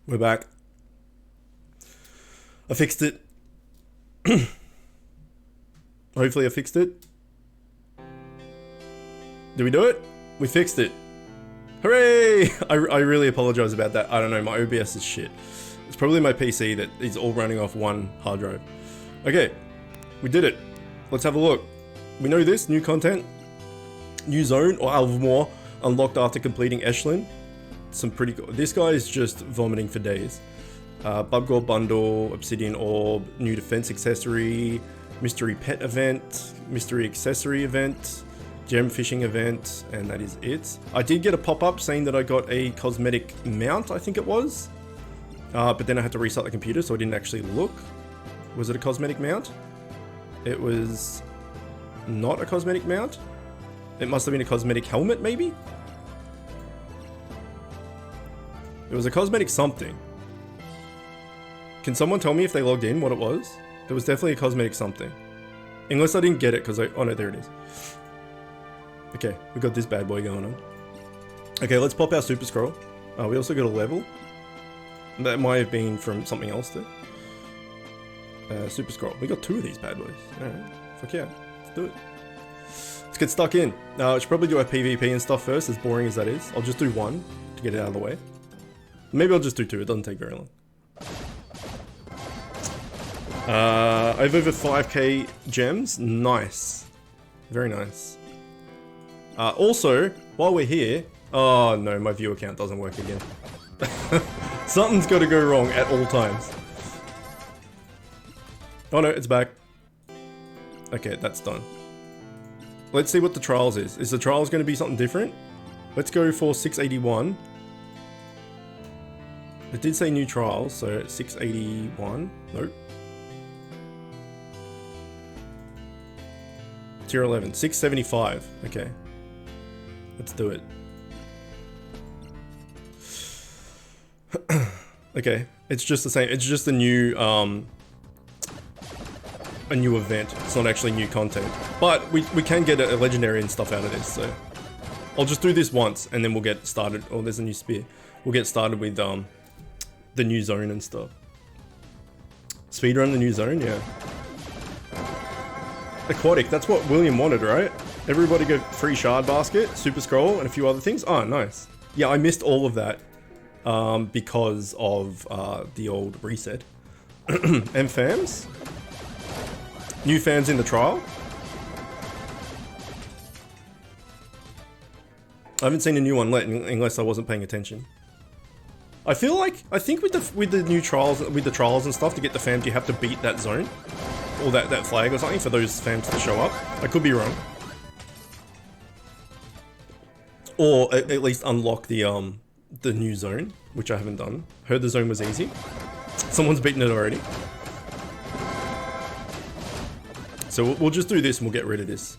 We're back. I fixed it. Hopefully I fixed it. Did we do it? We fixed it. Hooray! I really apologize about that. I don't know, my OBS is shit. It's probably my PC that is all running off one hard drive. Okay, we did it. Let's have a look. We know this, new content. New zone or Alvamore unlocked after completing Echelon. Some pretty good. This guy is just vomiting for days. Bubgore bundle, Obsidian Orb, new defense accessory, mystery pet event, mystery accessory event, gem fishing event, and that is it. I did get a pop-up saying that I got a cosmetic mount, I think it was. But then I had to restart the computer, so I didn't actually look. Was it a cosmetic mount? It was not a cosmetic mount. It must have been a cosmetic helmet, maybe? It was a cosmetic something. Can someone tell me if they logged in what it was? It was definitely a cosmetic something. Unless I didn't get it because I... Oh no, there it is. Okay, we got this bad boy going on. Okay, let's pop our super scroll. We also got a level. That might have been from something else though. Super scroll. We got two of these bad boys. Alright, fuck yeah. Let's do it. Let's get stuck in. I should probably do our PvP and stuff first, as boring as that is. I'll just do one to get it out of the way. Maybe I'll just do two, it doesn't take very long. I have over 5k gems. Nice. Very nice. Also, while we're here... Oh no, my view account doesn't work again. Something's got to go wrong at all times. Oh no, it's back. Okay, that's done. Let's see what the trials is. Is the trials going to be something different? Let's go for 681. It did say new trials, so 681. Nope. Tier 11. 675. Okay. Let's do it. Okay. It's just the same. It's just a new event. It's not actually new content. But we can get a legendary and stuff out of this, so... I'll just do this once, and then we'll get started. Oh, there's a new spear. We'll get started with, the new zone and stuff. Speedrun the new zone, yeah. Aquatic, that's what William wanted, right? Everybody go free shard basket, super scroll, and a few other things. Oh, nice. Yeah, I missed all of that because of the old reset. And fams? New fans in the trial? I haven't seen a new one yet, unless I wasn't paying attention. I think with the new trials, with the trials and stuff, to get the fams, you have to beat that zone. Or that flag or something for those fams to show up. I could be wrong. Or at least unlock the new zone, which I haven't done. Heard the zone was easy. Someone's beaten it already. So we'll just do this and we'll get rid of this.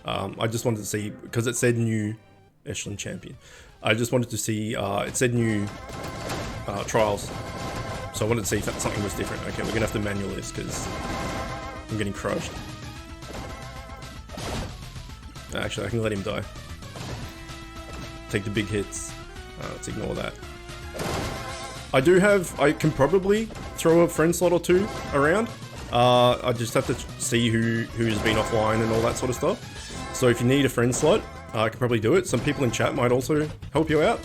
I just wanted to see, because it said new Echelon champion. I just wanted to see, it said new trials. So I wanted to see if something was different. Okay, we're gonna have to manual this because I'm getting crushed. Actually, I can let him die. Take the big hits. Let's ignore that. I can probably throw a friend slot or two around. I just have to see who's been offline and all that sort of stuff. So if you need a friend slot, I can probably do it. Some people in chat might also help you out.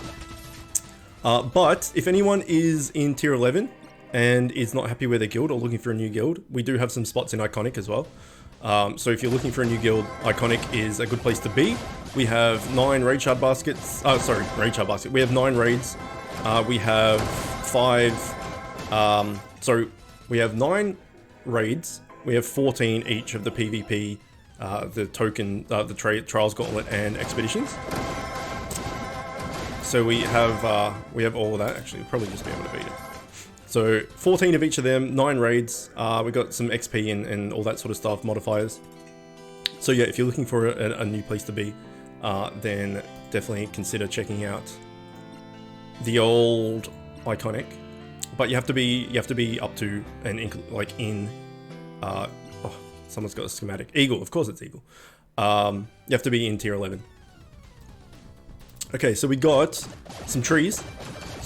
But if anyone is in tier 11 and is not happy with their guild or looking for a new guild, we do have some spots in Iconic as well. So if you're looking for a new guild, Iconic is a good place to be. We have 9 raid shard baskets. Raid shard basket. We have 9 raids. We have 5. We have 9 raids. We have 14 each of the PvP, the token, the trials gauntlet, and expeditions. So we have all of that. Actually, we'll probably just be able to beat it. So 14 of each of them, 9 raids. We got some XP and all that sort of stuff, modifiers. So yeah, if you're looking for a new place to be, then definitely consider checking out the old Iconic. But you have to be up to and someone's got a schematic. Eagle, of course it's Eagle. You have to be in tier 11. Okay, so we got some trees.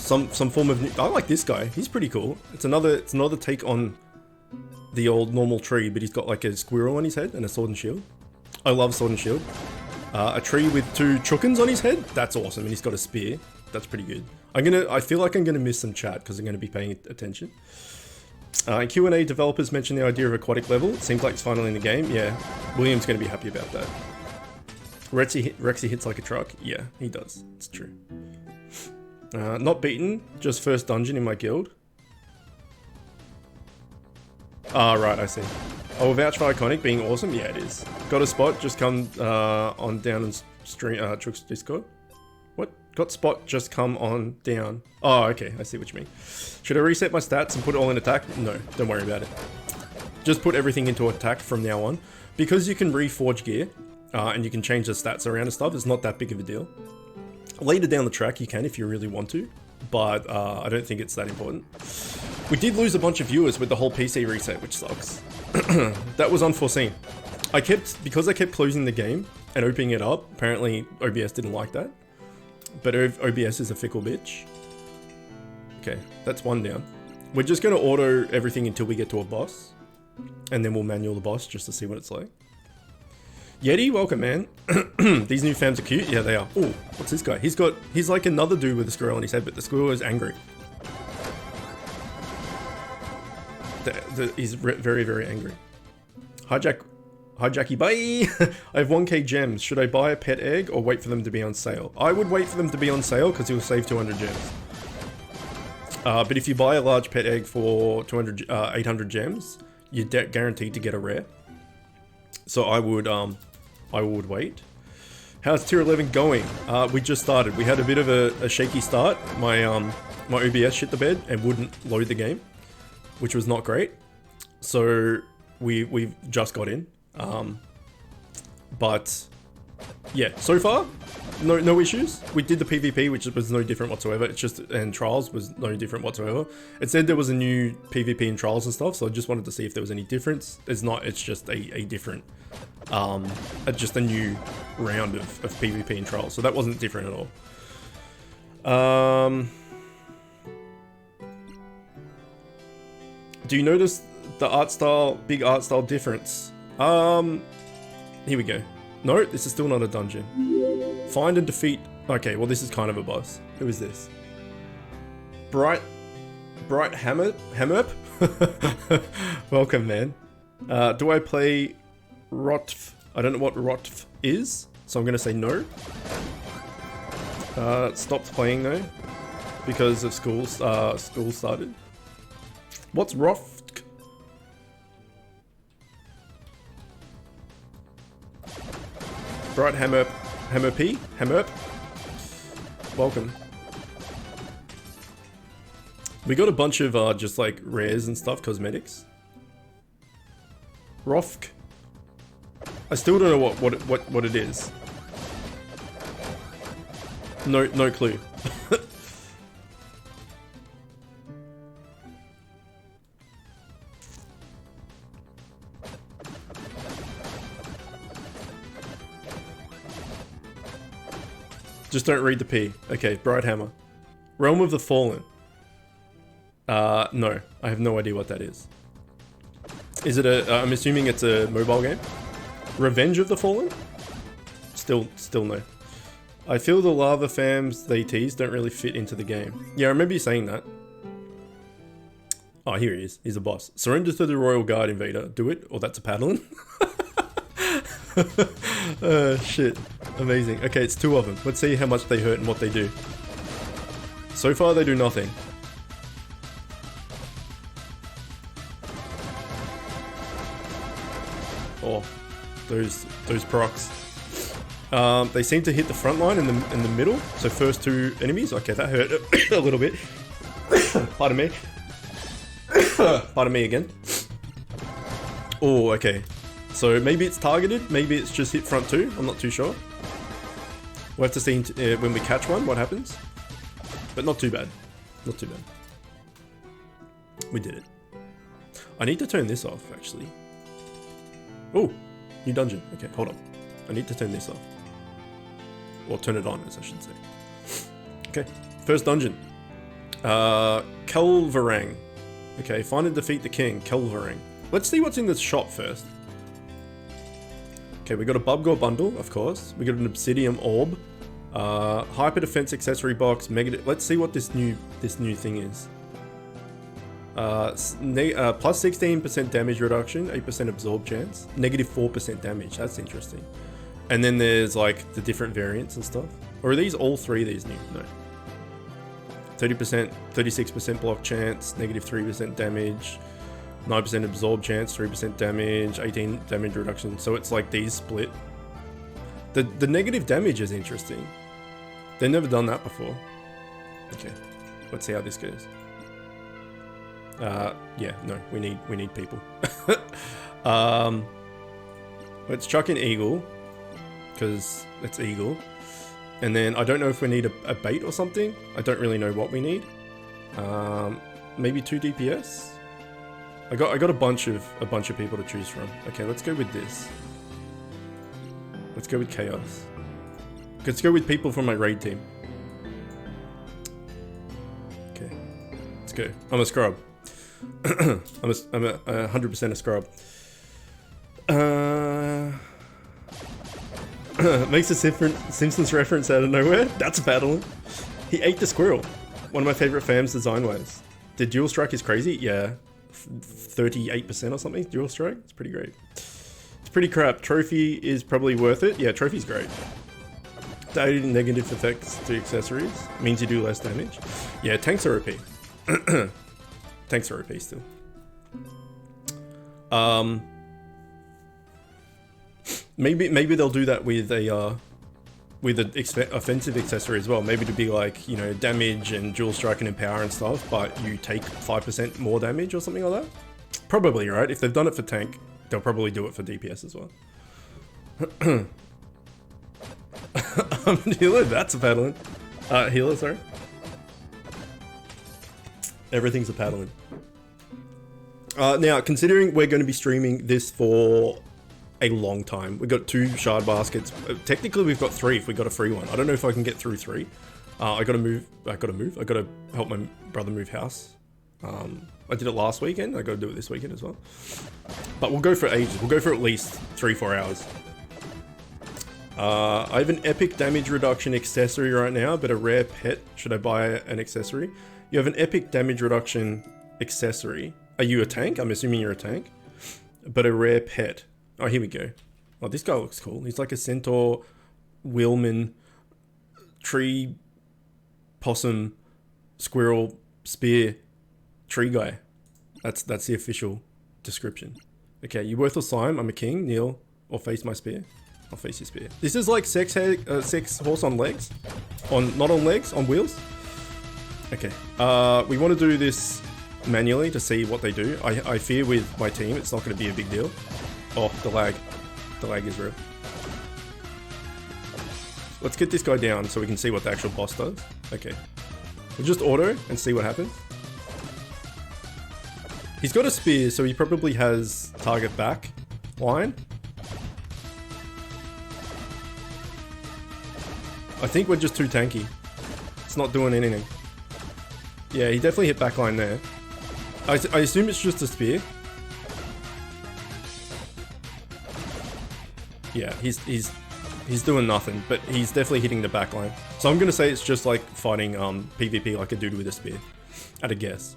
some form of new... I like this guy. He's pretty cool. It's another take on the old normal tree, but he's got like a squirrel on his head and a sword and shield. I love sword and shield. A tree with 2 chookins on his head. That's awesome. And he's got a spear. That's pretty good. I feel like I'm gonna miss some chat because I'm gonna be paying attention. In Q&A, developers mentioned the idea of aquatic level. It seems like it's finally in the game. Yeah, William's gonna be happy about that. Rexy hits like a truck. Yeah, he does. It's true. Not beaten, just first dungeon in my guild. Ah, right, I see. Oh, vouch for iconic being awesome. Yeah, it is. Got a spot? Just come on down and stream Chook's Discord. What? Got spot? Just come on down. Oh, okay. I see what you mean. Should I reset my stats and put it all in attack? No, don't worry about it. Just put everything into attack from now on. Because you can reforge gear and you can change the stats around and stuff, it's not that big of a deal. Later down the track you can if you really want to, but I don't think it's that important. We did lose a bunch of viewers with the whole PC reset, which sucks. That was unforeseen. Because I kept closing the game and opening it up, apparently OBS didn't like that. But OBS is a fickle bitch. Okay, that's one down. We're just going to auto everything until we get to a boss. And then we'll manual the boss just to see what it's like. Yeti, welcome, man. These new fams are cute. Yeah, they are. Oh, what's this guy? He's like another dude with a squirrel on his head, but the squirrel is angry. He's very, very angry. Hijacky, bye! I have 1k gems. Should I buy a pet egg or wait for them to be on sale? I would wait for them to be on sale because you'll save 200 gems. But if you buy a large pet egg for 800 gems, you're guaranteed to get a rare. So I would wait. How's tier 11 going? We just started. We had a bit of a shaky start. My OBS shit the bed and wouldn't load the game, which was not great. So we've just got in. But yeah, so far no issues. We did the PvP, which was no different whatsoever. It's just, and trials was no different whatsoever. It said there was a new PvP and trials and stuff, so I just wanted to see if there was any difference. It's not. It's just a different, just a new round of PvP and trials. So that wasn't different at all. Do you notice the art style, big art style difference? Here we go. No, this is still not a dungeon. Find and defeat. Okay, well this is kind of a boss. Who is this? Bright Hammerp? Welcome, man. Do I play Rotf? I don't know what Rotf is, so I'm gonna say no. Stopped playing though because of school started. What's Roft? Bright Hammerp. Welcome. We got a bunch of just like rares and stuff, cosmetics. Rofk. I still don't know what it is. No clue. Just don't read the P. Okay, Bright Hammer. Realm of the Fallen. No. I have no idea what that is. Is it a... I'm assuming it's a mobile game? Revenge of the Fallen? Still no. I feel the lava fams they tease don't really fit into the game. Yeah, I remember you saying that. Oh, here he is. He's a boss. Surrender to the Royal Guard, Invader. Do it, or that's a paddling. Shit. Amazing. Okay, it's 2 of them. Let's see how much they hurt and what they do. So far, they do nothing. Oh, those procs. They seem to hit the front line in the middle. So first 2 enemies. Okay, that hurt a little bit. Pardon me. Pardon me again. Oh, okay. So maybe it's targeted, maybe it's just hit front 2, I'm not too sure. We'll have to see when we catch one what happens. But not too bad. Not too bad. We did it. I need to turn this off, actually. Oh, new dungeon. Okay, hold on. I need to turn this off. Or turn it on, as I should say. Okay, first dungeon. Kelvarang. Okay, find and defeat the king, Kelvarang. Let's see what's in the shop first. Okay, we got a Bubgore bundle, of course. We got an Obsidian orb, hyper defense accessory box, mega. Let's see what this new thing is. Plus 16% damage reduction, 8% absorb chance, negative 4% damage. That's interesting. And then there's like the different variants and stuff. Or are these all three of these new? No. 30%, 36% block chance, negative 3% damage, 9% absorb chance, 3% damage, 18 damage reduction. So it's like these split. The negative damage is interesting. They've never done that before. Okay, let's see how this goes. Yeah, no, we need people. Let's chuck in eagle, because it's eagle. And then I don't know if we need a bait or something. I don't really know what we need. Maybe 2 DPS. I got a bunch of people to choose from. Okay, let's go with this. Let's go with chaos. Let's go with people from my raid team. Okay, let's go. I'm a scrub. I'm a 100% a scrub. Makes a Simpsons reference out of nowhere. That's battling. He ate the squirrel. One of my favorite fams design-wise. The dual strike is crazy. Yeah, 38% or something. Dual strike. It's pretty great. It's pretty crap. Trophy is probably worth it. Yeah, trophy's great. The added negative effects to accessories means you do less damage. Yeah, tanks are OP. Tanks are OP still. Maybe they'll do that with an offensive accessory as well. Maybe to be like, you know, damage and dual strike and empower and stuff, but you take 5% more damage or something like that. Probably, right? If they've done it for tank, they'll probably do it for DPS as well. Healer, that's a paddling. Healer, sorry. Everything's a paddling. Now, considering we're going to be streaming this for a long time, we've got 2 shard baskets. Technically, we've got 3 if we got a free one. I don't know if I can get through 3. I gotta help my brother move house. I did it last weekend. I gotta do it this weekend as well. But we'll go for ages. We'll go for at least 3-4 hours. I have an epic damage reduction accessory right now, but a rare pet. Should I buy an accessory? You have an epic damage reduction accessory. Are you a tank? I'm assuming you're a tank. But a rare pet. Oh, here we go. Oh, this guy looks cool. He's like a centaur, wheelman, tree, possum, squirrel, spear, tree guy. That's the official description. Okay, you worthless slime. I'm a king. Kneel or face my spear. I'll face your spear. This is like sex horse on legs. Not on legs, on wheels. Okay. We want to do this manually to see what they do. I fear with my team it's not going to be a big deal. Oh, the lag. The lag is real. Let's get this guy down so we can see what the actual boss does. Okay. We'll just auto and see what happens. He's got a spear, so he probably has target back line. I think we're just too tanky. It's not doing anything. Yeah, he definitely hit backline there. I assume it's just a spear. Yeah, he's doing nothing, but he's definitely hitting the backline. So I'm gonna say it's just like fighting PvP like a dude with a spear. At a guess.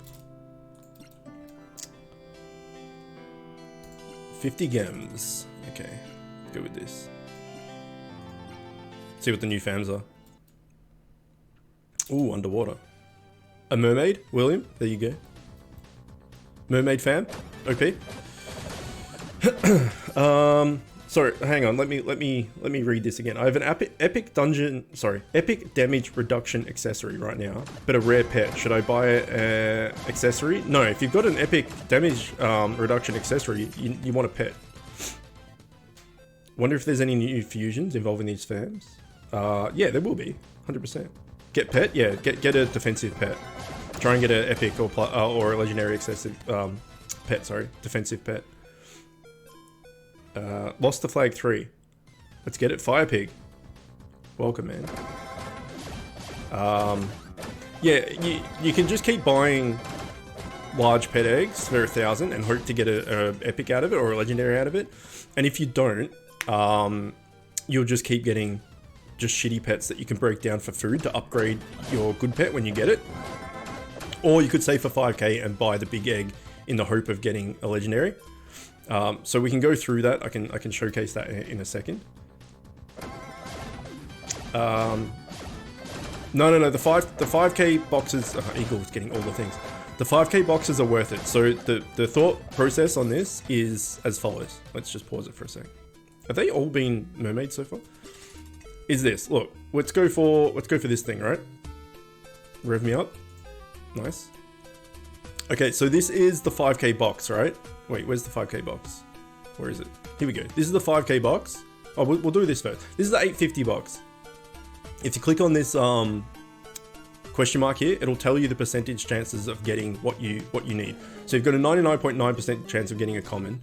50 gems. Okay, go with this. See what the new fams are. Ooh, underwater. A mermaid, William. There you go. Mermaid fam. OP. Sorry, hang on. Let me read this again. I have an epic damage reduction accessory right now, but a rare pet. Should I buy an accessory? No. If you've got an epic damage reduction accessory, you want a pet. Wonder if there's any new fusions involving these fams. Yeah, there will be. 100%. Get pet? Yeah, get a defensive pet. Try and get an epic or a legendary excessive pet. Sorry, defensive pet. Lost the flag 3. Let's get it. Fire pig. Welcome, man. Yeah, you can just keep buying large pet eggs for 1,000 and hope to get a epic out of it or a legendary out of it. And if you don't, you'll just keep getting just shitty pets that you can break down for food to upgrade your good pet when you get it. Or you could save for 5k and buy the big egg in the hope of getting a legendary. So we can go through that. I can showcase that in a second. No. The 5k boxes. Eagle's getting all the things. The 5k boxes are worth it. So the thought process on this is as follows. Let's just pause it for a sec. Have they all been mermaids so far? Is this, look, let's go for this thing, right? Rev me up. Nice. Okay, so this is the 5k box, right? Wait, where's the 5k box? Where is it? Here we go. This is the 5k box. Oh, we'll do this first. This is the 850 box. If you click on this question mark here, it'll tell you the percentage chances of getting what you need. So you've got a 99.9% chance of getting a common.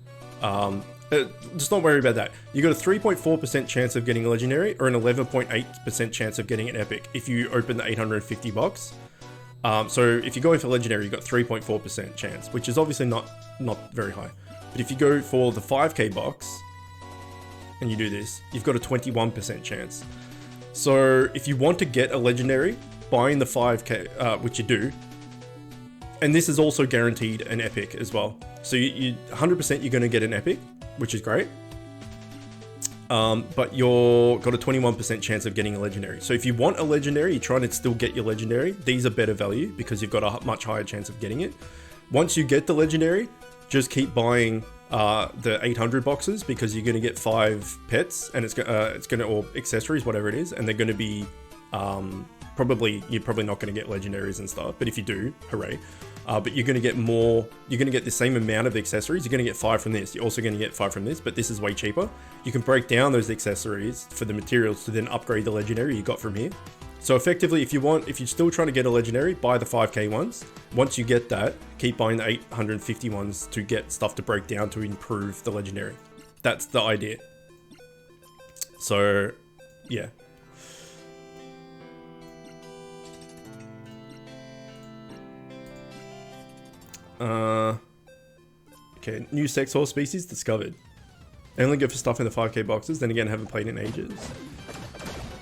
Just don't worry about that. You got a 3.4% chance of getting a legendary or an 11.8% chance of getting an epic if you open the 850 box. So if you're going for legendary, you've got 3.4% chance, which is obviously not very high. But if you go for the 5k box and you do this, you've got a 21% chance. So if you want to get a legendary, buying the 5k, which you do, and this is also guaranteed an epic as well. So you 100% you're going to get an epic, which is great. But you're got a 21% chance of getting a legendary. So if you want a legendary, you're trying to still get your legendary. These are better value because you've got a much higher chance of getting it. Once you get the legendary, just keep buying the 800 boxes because you're going to get 5 pets and it's going to, or accessories, whatever it is, and they're going to be you're probably not going to get legendaries and stuff, but if you do, hooray. But you're going to get more, you're going to get the same amount of accessories. You're going to get 5 from this. You're also going to get 5 from this, but this is way cheaper. You can break down those accessories for the materials to then upgrade the legendary you got from here. So effectively, if you're still trying to get a legendary, buy the 5k ones. Once you get that, keep buying the 850 ones to get stuff to break down to improve the legendary. That's the idea. So, yeah. Okay, new sex horse species discovered. I only go for stuff in the 5k boxes, then again, haven't played in ages.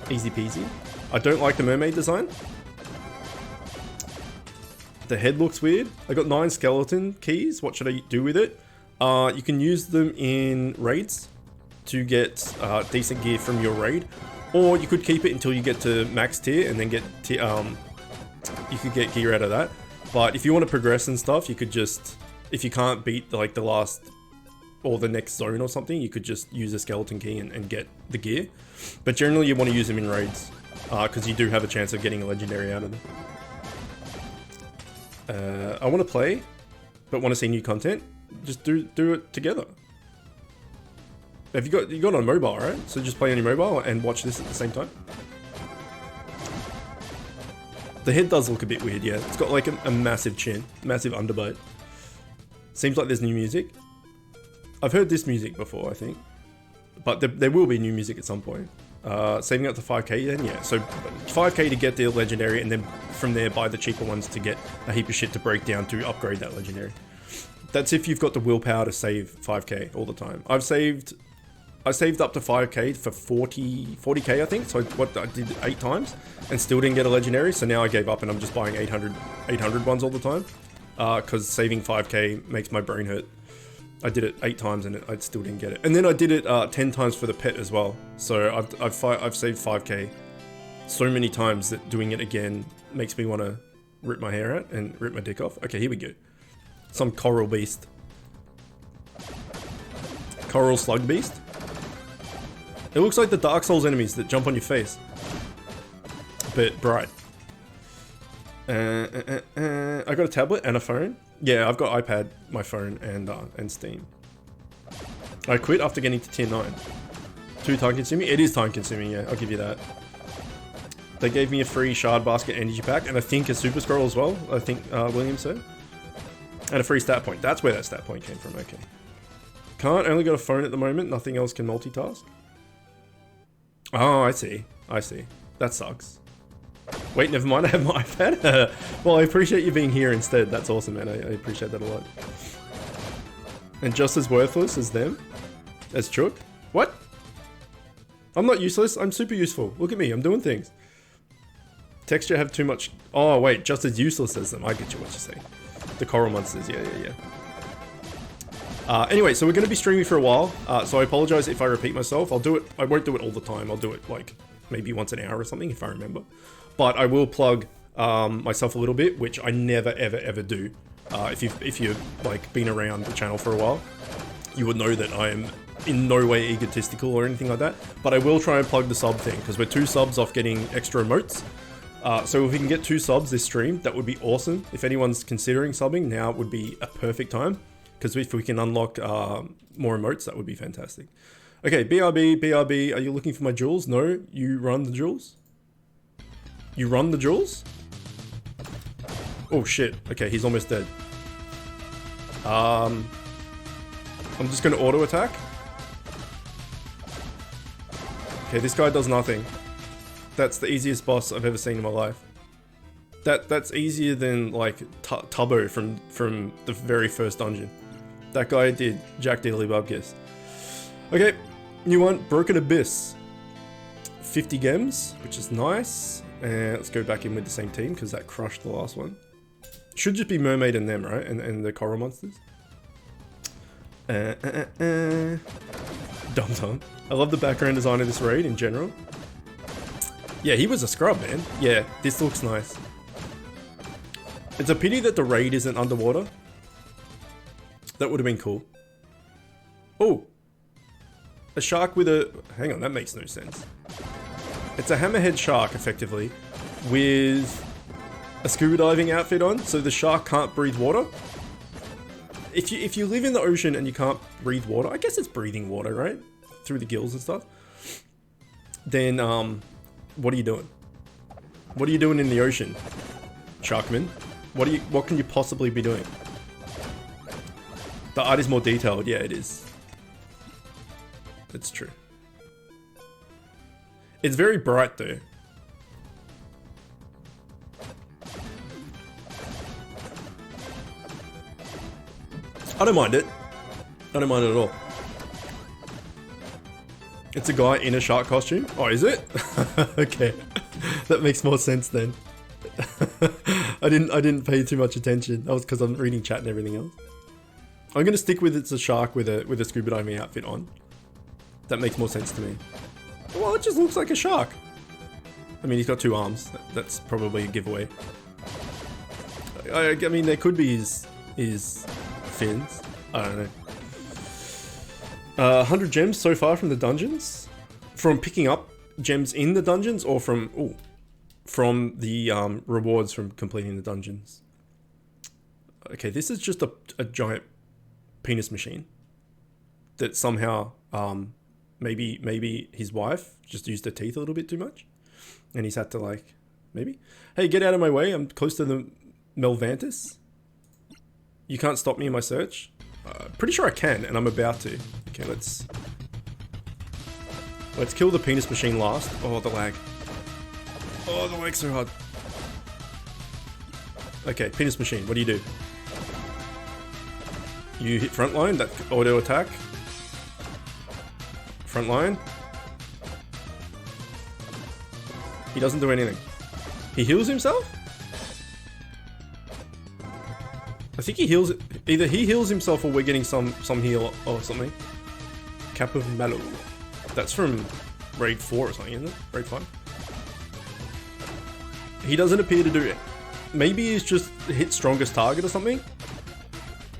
Easy peasy. I don't like the mermaid design. The head looks weird. I got 9 skeleton keys. What should I do with it? You can use them in raids to get decent gear from your raid, or you could keep it until you get to max tier and then get you could get gear out of that. But if you want to progress and stuff, you could just, if you can't beat like the last or the next zone or something, you could just use a skeleton key and get the gear. But generally you want to use them in raids because you do have a chance of getting a legendary out of them. I want to play, but want to see new content. Just do it together. Have you got on mobile, right? So just play on your mobile and watch this at the same time. The head does look a bit weird, yeah. It's got like a massive chin, massive underbite. Seems like there's new music. I've heard this music before, I think. But there will be new music at some point. Saving up to 5k then, yeah. So 5k to get the legendary and then from there buy the cheaper ones to get a heap of shit to break down to upgrade that legendary. That's if you've got the willpower to save 5k all the time. I saved up to 5k for 40k I think, so I did 8 times and still didn't get a legendary, so now I gave up and I'm just buying 800 ones all the time because saving 5k makes my brain hurt. I did it 8 times and I still didn't get it, and then I did it 10 times for the pet as well, so I've saved 5k so many times that doing it again makes me want to rip my hair out and rip my dick off. Okay, here we go. Some coral beast, coral slug beast. It looks like the Dark Souls enemies that jump on your face, but bright. I got a tablet and a phone. Yeah, I've got iPad, my phone, and Steam. I quit after getting to tier 9. Too time consuming? It is time consuming, yeah, I'll give you that. They gave me a free shard basket energy pack, and I think a super scroll as well, I think William said. And a free stat point. That's where that stat point came from, okay. Can't, only got a phone at the moment, nothing else can multitask. Oh, I see. That sucks. Wait, never mind, I have my iPad. Well, I appreciate you being here instead. That's awesome, man. I appreciate that a lot. And just as worthless as them? As Chook? What? I'm not useless, I'm super useful. Look at me, I'm doing things. Texture have too much... Oh, wait, just as useless as them. I get you what you're saying. The coral monsters, yeah. Anyway, so we're going to be streaming for a while, so I apologize if I repeat myself. I'll do it, I won't do it all the time. I'll do it, like, maybe once an hour or something, if I remember. But I will plug myself a little bit, which I never, ever do. If you've, like, been around the channel for a while, you would know that I am in no way egotistical or anything like that. But I will try and plug the sub thing, because we're 2 subs off getting extra emotes. So if we can get 2 subs this stream, that would be awesome. If anyone's considering subbing, now would be a perfect time. Because if we can unlock more emotes, that would be fantastic. Okay, BRB, are you looking for my jewels? No, you run the jewels? You run the jewels? Oh shit, okay, he's almost dead. I'm just gonna auto attack. Okay, this guy does nothing. That's the easiest boss I've ever seen in my life. That's easier than like Tubbo from the very first dungeon. That guy did Jack Diddley Bubkiss. Okay, new one, Broken Abyss. 50 gems, which is nice. And let's go back in with the same team because that crushed the last one. Should just be Mermaid and them, right? And the coral monsters. Dum Dum. I love the background design of this raid in general. Yeah, he was a scrub, man. Yeah, this looks nice. It's a pity that the raid isn't underwater. That would have been cool. Oh! A shark with a... Hang on, that makes no sense. It's a hammerhead shark, effectively, with a scuba diving outfit on, so the shark can't breathe water. If you live in the ocean and you can't breathe water, I guess it's breathing water, right? Through the gills and stuff. Then, what are you doing? What are you doing in the ocean, Sharkman? What can you possibly be doing? The art is more detailed, yeah, it is. It's true. It's very bright though. I don't mind it. I don't mind it at all. It's a guy in a shark costume. Oh, is it? Okay, that makes more sense then. I didn't pay too much attention. That was because I'm reading chat and everything else. I'm gonna stick with it's a shark with a scuba diving outfit on. That makes more sense to me. Well, it just looks like a shark. I mean, he's got 2 arms. That's probably a giveaway. I mean, there could be his fins. I don't know. 100 gems so far from the dungeons? From picking up gems in the dungeons or from the rewards from completing the dungeons? Okay, this is just a giant penis machine that somehow maybe his wife just used her teeth a little bit too much and he's had to like maybe, hey, get out of my way, I'm close to the Melvantis. You can't stop me in my search. Pretty sure I can, and I'm about to. Okay, let's kill the penis machine last. Oh, the lag. Oh, the lag's so hard. Okay, penis machine, what do you do? You hit frontline, that auto attack. Frontline. He doesn't do anything. He heals himself? I think he heals, either he heals himself or we're getting some heal or something. Cap of Mallow. That's from raid 4 or something, isn't it? Raid 5. He doesn't appear to do it. Maybe he's just hit strongest target or something.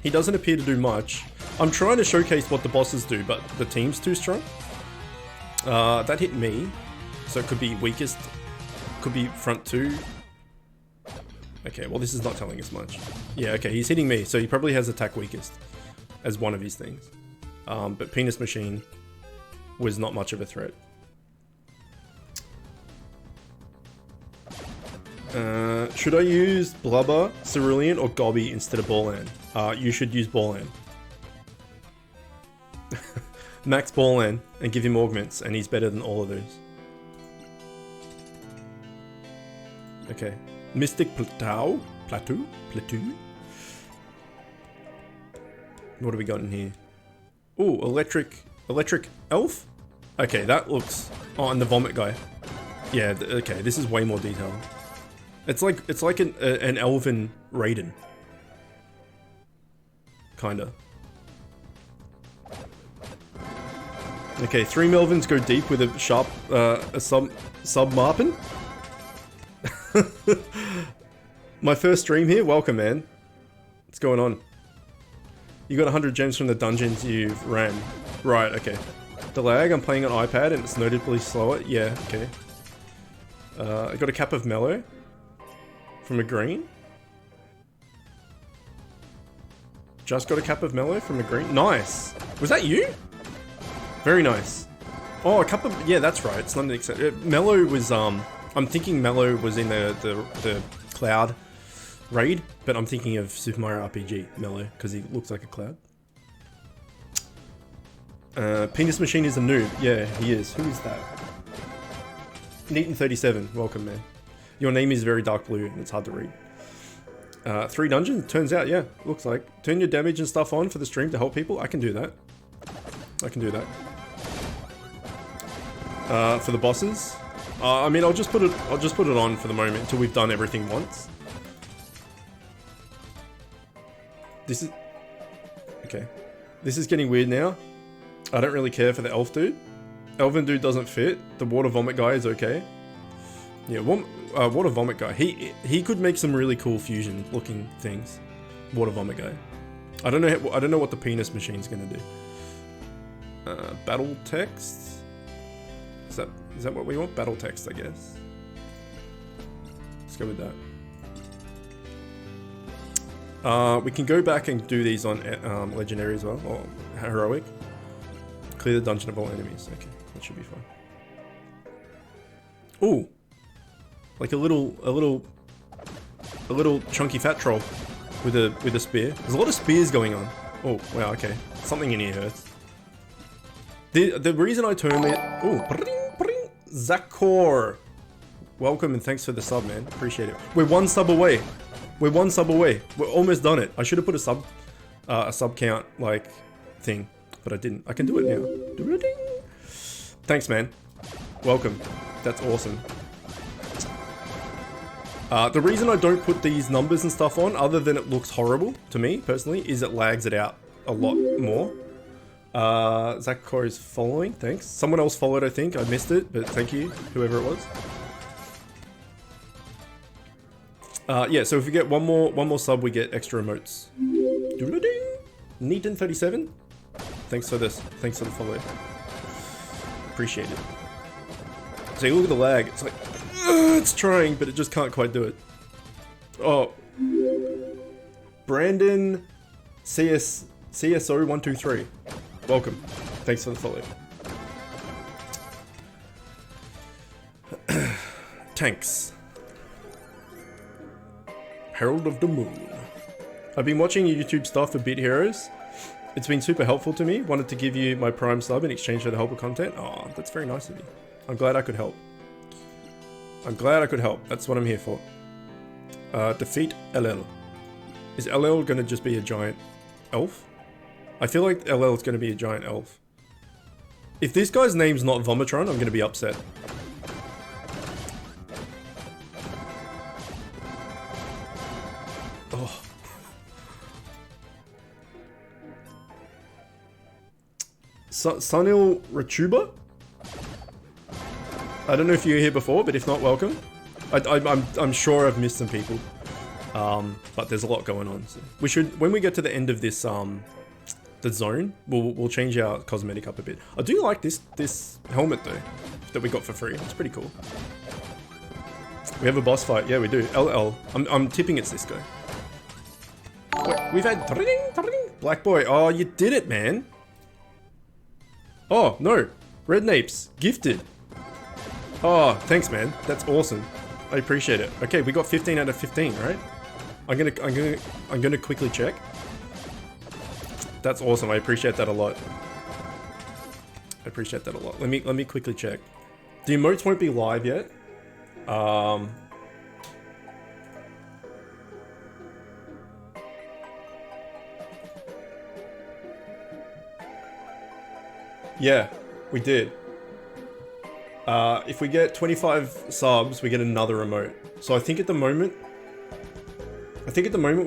He doesn't appear to do much. I'm trying to showcase what the bosses do, but the team's too strong. That hit me. So it could be weakest. Could be front 2. Okay, well this is not telling us much. Yeah, okay, he's hitting me, so he probably has attack weakest as one of his things. But penis machine was not much of a threat. Should I use Blubber, Cerulean, or Gobby instead of Ballan? You should use Ballan. Max Ballan and give him augments, and he's better than all of those. Okay. Mystic Plateau? Plateau? What do we got in here? Oh, electric elf? Okay, that looks... Oh, and the vomit guy. Yeah, okay, this is way more detailed. It's like an elven Raiden. Kinda. Okay, 3 Melvins go deep with a sharp, a sub-marpin. My first stream here, welcome man. What's going on? You got 100 gems from the dungeons you've ran. Right, okay. The lag, I'm playing on iPad and it's notably slower. Yeah, okay. I got a cap of mellow from a green. Just got a cap of mellow from a green. Nice. Was that you? Very nice. Oh, a cup of... Yeah, that's right. It's not an except... Mellow was... I'm thinking Mellow was in the Cloud raid, but I'm thinking of Super Mario RPG Mellow, because he looks like a cloud. Penis Machine is a noob. Yeah, he is. Who is that? Neaton37. Welcome, man. Your name is very dark blue, and it's hard to read. 3 dungeons? Turns out, yeah. Looks like. Turn your damage and stuff on for the stream to help people. I can do that. I can do that. For the bosses, I mean, I'll just put it on for the moment until we've done everything once. This is okay. This is getting weird now. I don't really care for the elf dude. Elven dude doesn't fit. The water vomit guy is okay. Yeah, water vomit guy. He could make some really cool fusion looking things. Water vomit guy. I don't know what the penis machine's gonna do. Battle text. Is that what we want? Battle text, I guess. Let's go with that. We can go back and do these on legendary as well, or heroic. Clear the dungeon of all enemies. Okay, that should be fine. Ooh, like a little chunky fat troll with a spear. There's a lot of spears going on. Oh wow, okay. Something in here hurts. The reason I turned it. Oh, Zakor. Welcome and thanks for the sub, man. Appreciate it. We're 1 sub away. We're 1 sub away. We're almost done it. I should have put a sub count like thing, but I didn't. I can do it now. Thanks, man. Welcome. That's awesome. The reason I don't put these numbers and stuff on, other than it looks horrible to me personally, is it lags it out a lot more. Zakor is following, thanks. Someone else followed, I think. I missed it, but thank you, whoever it was. Yeah, so if we get one more sub, we get extra emotes. Neaton37, thanks for this. Thanks for the follow. Appreciate it. So you look at the lag. It's like it's trying, but it just can't quite do it. Oh, Brandon CSO123. Welcome. Thanks for the follow. Tanks. Herald of the Moon. I've been watching your YouTube stuff for Bit Heroes. It's been super helpful to me. Wanted to give you my Prime sub in exchange for the helper content. Oh, that's very nice of you. I'm glad I could help. I'm glad I could help. That's what I'm here for. Defeat LL. Is LL gonna just be a giant elf? I feel like LL is going to be a giant elf. If this guy's name's not Vomitron, I'm going to be upset. Oh. Sunil Rachuba? I don't know if you were here before, but if not, welcome. I'm sure I've missed some people. But there's a lot going on. So we should, when we get to the end of this, the zone, we'll change our cosmetic up a bit. I do like this helmet though, that we got for free. It's pretty cool. We have a boss fight. Yeah, we do. LL. I'm tipping it's this guy. Wait, we've had Black Boy. Oh, you did it, man. Oh no, Red Napes gifted. Oh, thanks, man. That's awesome. I appreciate it. Okay, we got 15 out of 15, right? I'm gonna quickly check. That's awesome. I appreciate that a lot. I appreciate that a lot. Let me quickly check. The emotes won't be live yet. Yeah, we did. If we get 25 subs, we get another remote. So I think at the moment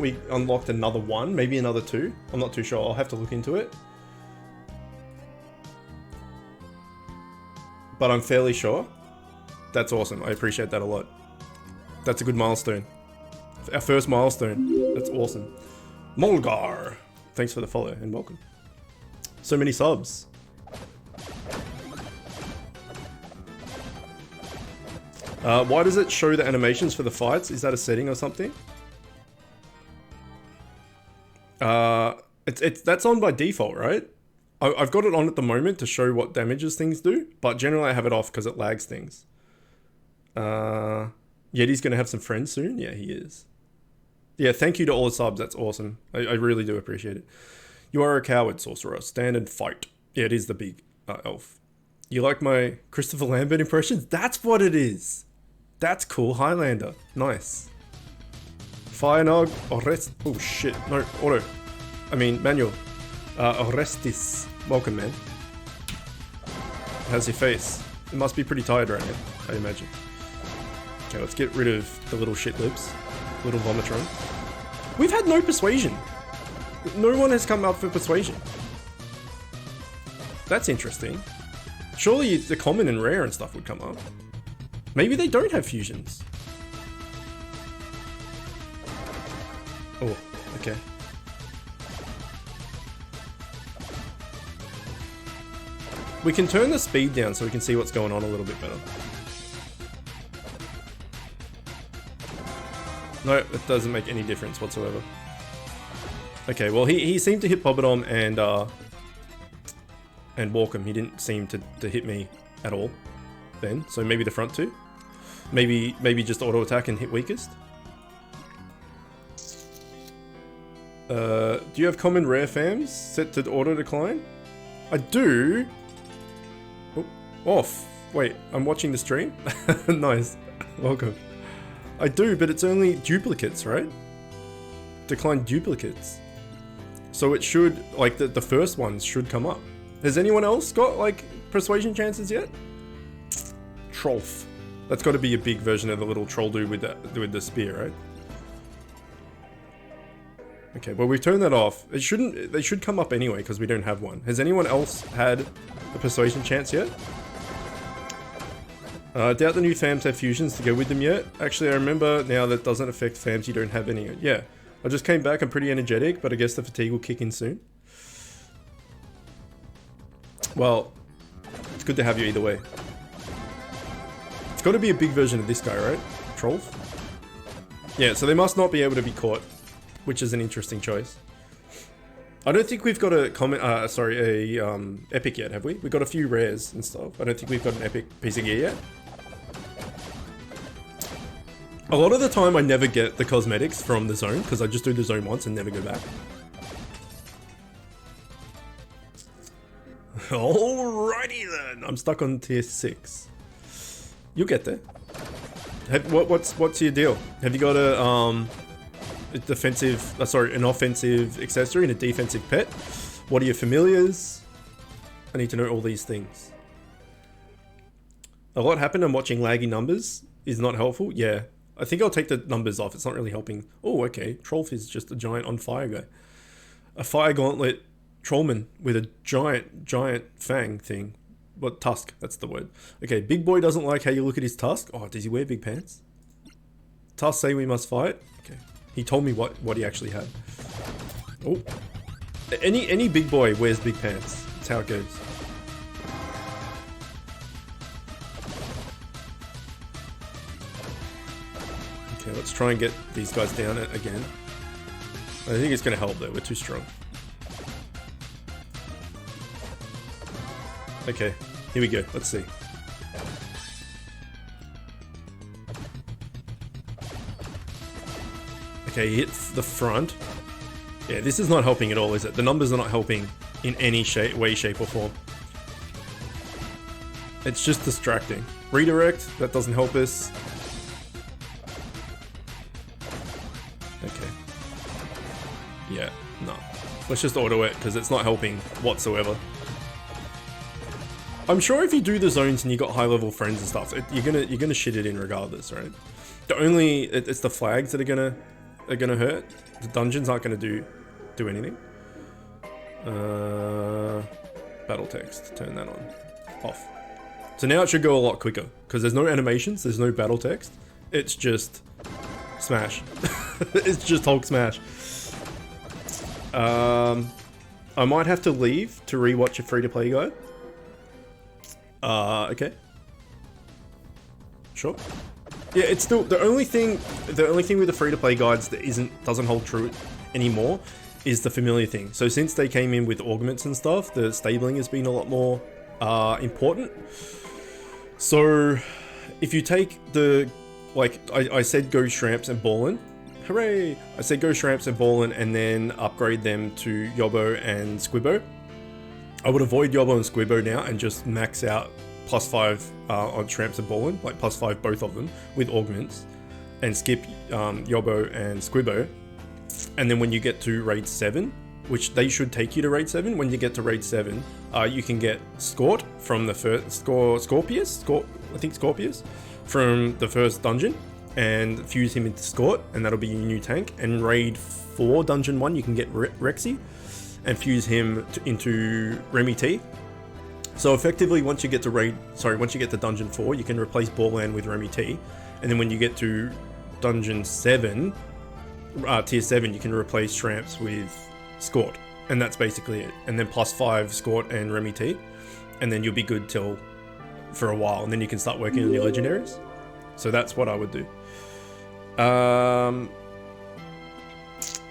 we unlocked another one, maybe another two. I'm not too sure. I'll have to look into it. But I'm fairly sure. That's awesome. I appreciate that a lot. That's a good milestone. Our first milestone. That's awesome. Molgar. Thanks for the follow and welcome. So many subs. Why does it show the animations for the fights? Is that a setting or something? That's on by default, right? I've got it on at the moment to show what damages things do, but generally I have it off because it lags things. Yeti's gonna have some friends soon? Yeah, he is. Yeah, thank you to all the subs, that's awesome. I really do appreciate it. You are a coward, sorcerer. Stand and fight. Yeah, it is the big elf. You like my Christopher Lambert impressions? That's what it is. That's cool, Highlander. Nice. Firenog, Orest. Oh shit, no, auto. I mean, manual. Orestis. Welcome, man. How's your face? It must be pretty tired right now, I imagine. Okay, let's get rid of the little shit lips. Little vomitron. We've had no persuasion. No one has come up for persuasion. That's interesting. Surely the common and rare and stuff would come up. Maybe they don't have fusions. Oh, okay. We can turn the speed down so we can see what's going on a little bit better. No, it doesn't make any difference whatsoever. Okay, well he seemed to hit Bobodom and Walkham. He didn't seem to hit me at all then. So maybe the front two? Maybe just auto attack and hit weakest? Do you have common rare fams set to auto decline? I do. Oh, off. Wait, I'm watching the stream? Nice. Welcome. I do, but it's only duplicates, right? Decline duplicates. So it should, like the first ones should come up. Has anyone else got like persuasion chances yet? Trollf. That's got to be a big version of the little troll dude with the spear, right? Okay, well we've turned that off. It shouldn't. They should come up anyway because we don't have one. Has anyone else had a persuasion chance yet? Doubt the new fams have fusions to go with them yet. Actually, I remember now that doesn't affect fams you don't have any. Yeah, I just came back. I'm pretty energetic, but I guess the fatigue will kick in soon. Well, it's good to have you either way. It's got to be a big version of this guy, right? Troll? Yeah, so they must not be able to be caught, which is an interesting choice. I don't think we've got a epic yet, have we? We've got a few rares and stuff. I don't think we've got an epic piece of gear yet. A lot of the time I never get the cosmetics from the zone because I just do the zone once and never go back. Alrighty then, I'm stuck on tier 6. You'll get there. What's your deal? Have you got an offensive accessory and a defensive pet? What are your familiars? I need to know all these things. A lot happened and watching laggy numbers is not helpful. Yeah, I think I'll take the numbers off. It's not really helping. Oh, okay. Trollf is just a giant on fire guy. A fire gauntlet trollman with a giant fang thing. What, tusk? That's the word. Okay, big boy doesn't like how you look at his tusk. Oh, does he wear big pants? Tusk say we must fight. Okay. He told me what he actually had. Oh. Any big boy wears big pants. That's how it goes. Okay, let's try and get these guys down again. I think it's going to help though. We're too strong. Okay, here we go. Let's see. Okay, he hits the front. Yeah, this is not helping at all, is it? The numbers are not helping in any way, shape, or form. It's just distracting. Redirect, that doesn't help us. Okay. Yeah, no. Let's just auto it, because it's not helping whatsoever. I'm sure if you do the zones and you got high level friends and stuff, you're gonna shit it in regardless, right? It's the flags that are gonna hurt. The dungeons aren't gonna do anything. Battle text, turn that on, off. So now it should go a lot quicker because there's no animations, there's no battle text. It's just smash. It's just Hulk smash. I might have to leave to rewatch a free-to-play guide. Okay. Sure. Yeah, it's still the only thing with the free-to-play guides that doesn't hold true anymore is the familiar thing. So since they came in with augments and stuff, the stabling has been a lot more important. So if you take the, like I said, go Shramps and Ballin. Hooray! I said go Shramps and Ballin and then upgrade them to Yobbo and Squibbo. I would avoid Yobbo and Squibbo now and just max out +5 on Shramps and Ballin, like +5 both of them with augments, and skip Yobbo and Squibbo. And then when you get to raid 7, which they should take you to raid 7, when you get to raid 7, you can get Scort from the first Scorpius, from the first dungeon, and fuse him into Scort, and that'll be your new tank. And raid 4, dungeon 1, you can get Rexy and fuse him into Remy T. So effectively, once you get to dungeon 4, you can replace Ballan with Remy T, and then when you get to dungeon 7, tier 7, you can replace Shramps with Scort, and that's basically it. And then +5 Scort and Remy T, and then you'll be good for a while, and then you can start working on your legendaries. So that's what I would do.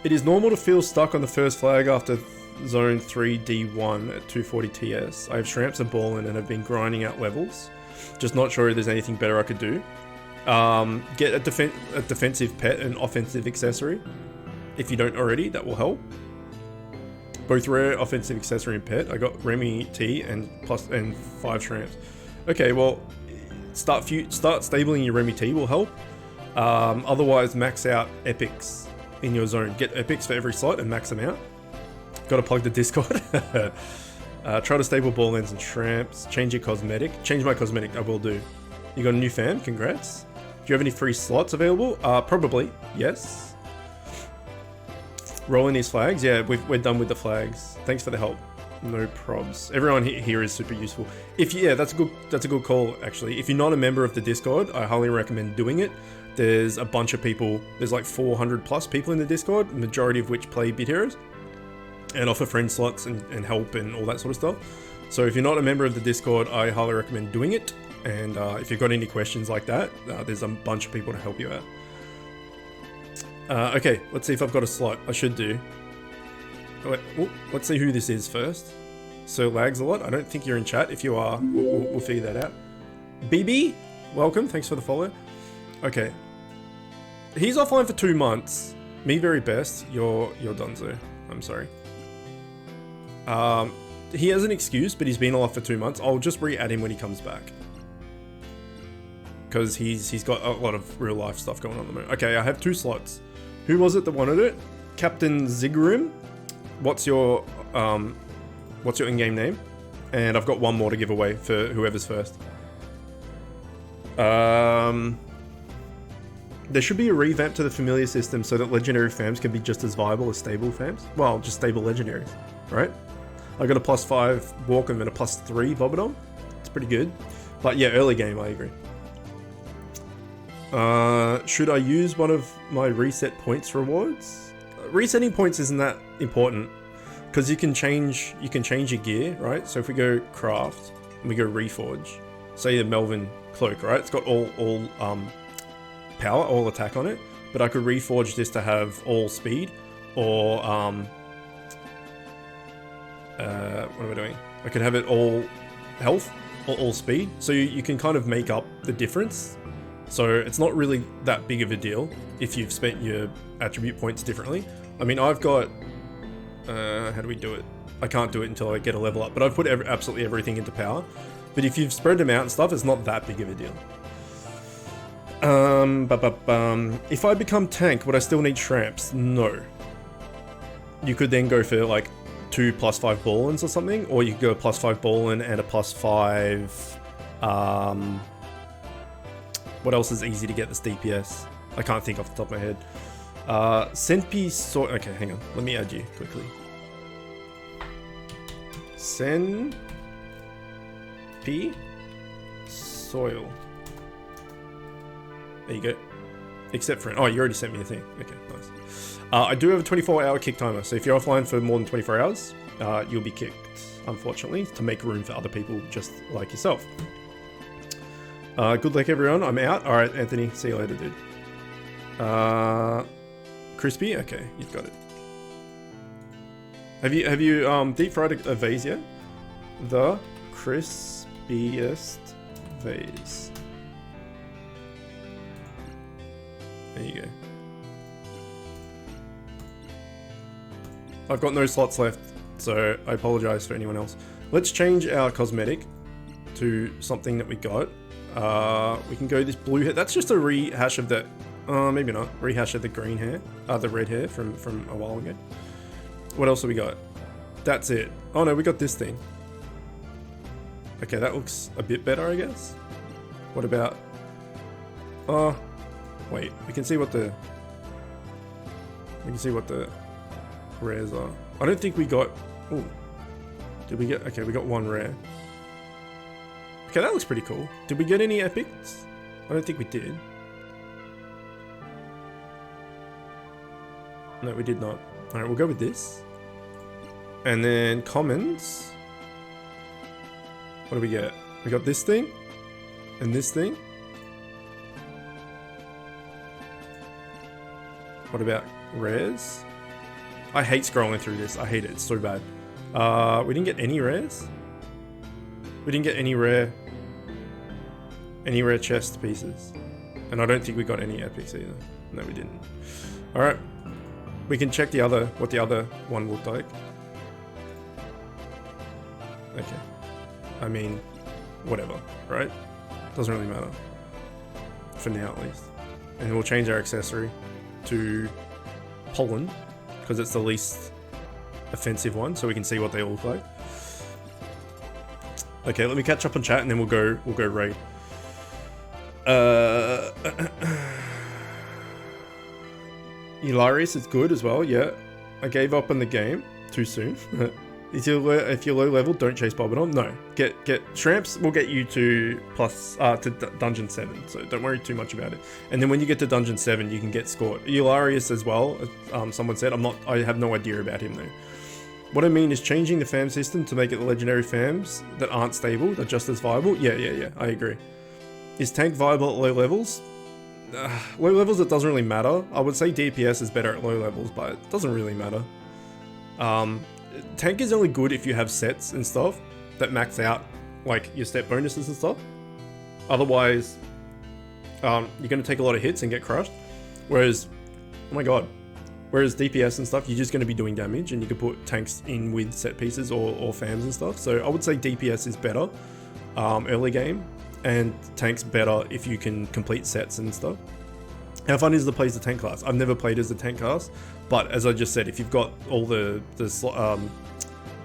It is normal to feel stuck on the first flag after Zone 3 D1 at 240 TS. I have Shramps and Ballin and have been grinding out levels. Just not sure if there's anything better I could do. Get a defensive pet and offensive accessory. If you don't already, that will help. Both rare, offensive accessory and pet. I got Remy T and 5 Shramps. Okay, well, start stabling your Remy T will help. Otherwise, max out epics in your zone. Get epics for every slot and max them out. Got to plug the Discord. Try to stable Balllands and Shramps. Change your cosmetic. Change my cosmetic, I will do. You got a new fam? Congrats. Do you have any free slots available? Probably, yes. Rolling these flags? Yeah, we're done with the flags. Thanks for the help. No probs. Everyone here is super useful. That's a good call, actually. If you're not a member of the Discord, I highly recommend doing it. There's a bunch of people. There's like 400 plus people in the Discord, majority of which play Bit Heroes and offer friend slots and help and all that sort of stuff. So if you're not a member of the Discord, I highly recommend doing it. And if you've got any questions like that, there's a bunch of people to help you out. Okay, let's see if I've got a slot. I should do. Wait, let's see who this is first. So lags a lot. I don't think you're in chat. If you are, we'll figure that out. BB, welcome. Thanks for the follow. Okay. He's offline for 2 months. Me very best. You're Dunzo. I'm sorry. He has an excuse, but he's been off for 2 months. I'll just re-add him when he comes back. Because he's got a lot of real life stuff going on at the moment. Okay, I have 2 slots. Who was it that wanted it? Captain Zigrim. What's your in-game name? And I've got 1 more to give away for whoever's first. There should be a revamp to the familiar system so that legendary fams can be just as viable as stable fams. Well, just stable legendaries, right? I got a +5 Walkham and a +3 Bobodom. It's pretty good. But yeah, early game, I agree. Should I use one of my reset points rewards? Resetting points isn't that important because you can change your gear, right? So if we go craft and we go reforge, say the Melvin cloak, right? It's got all power, all attack on it, but I could reforge this to have all speed or what am I doing? I could have it all health or all speed, so you can kind of make up the difference. So it's not really that big of a deal if you've spent your attribute points differently. I mean, I've got how do we do it? I can't do it until I get a level up, but I've put absolutely everything into power. But if you've spread them out and stuff, it's not that big of a deal. If I become tank, would I still need Shramps? No. You could then go for like 2 +5 ball-ins or something, or you could go a +5 ball-in and a +5. What else is easy to get this DPS? I can't think off the top of my head. Senpi Soil. Okay, hang on. Let me add you quickly. Senpi Soil. There you go. Except for oh, you already sent me a thing. Okay, nice. I do have a 24-hour kick timer, so if you're offline for more than 24 hours, you'll be kicked, unfortunately, to make room for other people just like yourself. Good luck, everyone. I'm out. All right, Anthony. See you later, dude. Crispy. Okay, you've got it. Have you deep fried a vase yet? The crispiest vase. There you go. I've got no slots left, so I apologize for anyone else. Let's change our cosmetic to something that we got. We can go this blue hair. That's just a rehash of that. Maybe not. Rehash of the green hair. The red hair from a while ago. What else have we got? That's it. Oh no, we got this thing. Okay, that looks a bit better, I guess. What about... wait. We can see what the rares are. I don't think we got... Oh. Did we get... Okay, we got one rare. Okay, that looks pretty cool. Did we get any epics? I don't think we did. No, we did not. Alright, we'll go with this. And then commons. What do we get? We got this thing. And this thing. What about rares? I hate scrolling through this. I hate it. It's so bad. We didn't get any rares. We didn't get any rare chest pieces. And I don't think we got any epics either. No, we didn't. Alright. We can check what the other one looked like. Okay. I mean, whatever, right? Doesn't really matter. For now, at least. And we'll change our accessory to Poland, because it's the least offensive one, so we can see what they all look like. Okay, let me catch up on chat and then we'll go raid. Hilarious is good as well, yeah. I gave up on the game too soon. If you're low level, don't chase Bobbidom. No, get Shramps will get you to Dungeon 7, so don't worry too much about it. And then when you get to Dungeon 7, you can get scored. Hilarious as well, someone said. I have no idea about him though. What I mean is changing the fam system to make it the legendary fams that aren't stable, that are just as viable. Yeah, I agree. Is tank viable at low levels? Low levels, it doesn't really matter. I would say DPS is better at low levels, but it doesn't really matter. Tank is only good if you have sets and stuff that max out like your step bonuses and stuff. Otherwise, you're going to take a lot of hits and get crushed. Whereas, oh my god, whereas DPS and stuff, you're just going to be doing damage and you can put tanks in with set pieces or fams and stuff. So I would say DPS is better early game, and tank's better if you can complete sets and stuff. How fun is to play as the tank class? I've never played as the tank class, but as I just said, if you've got all the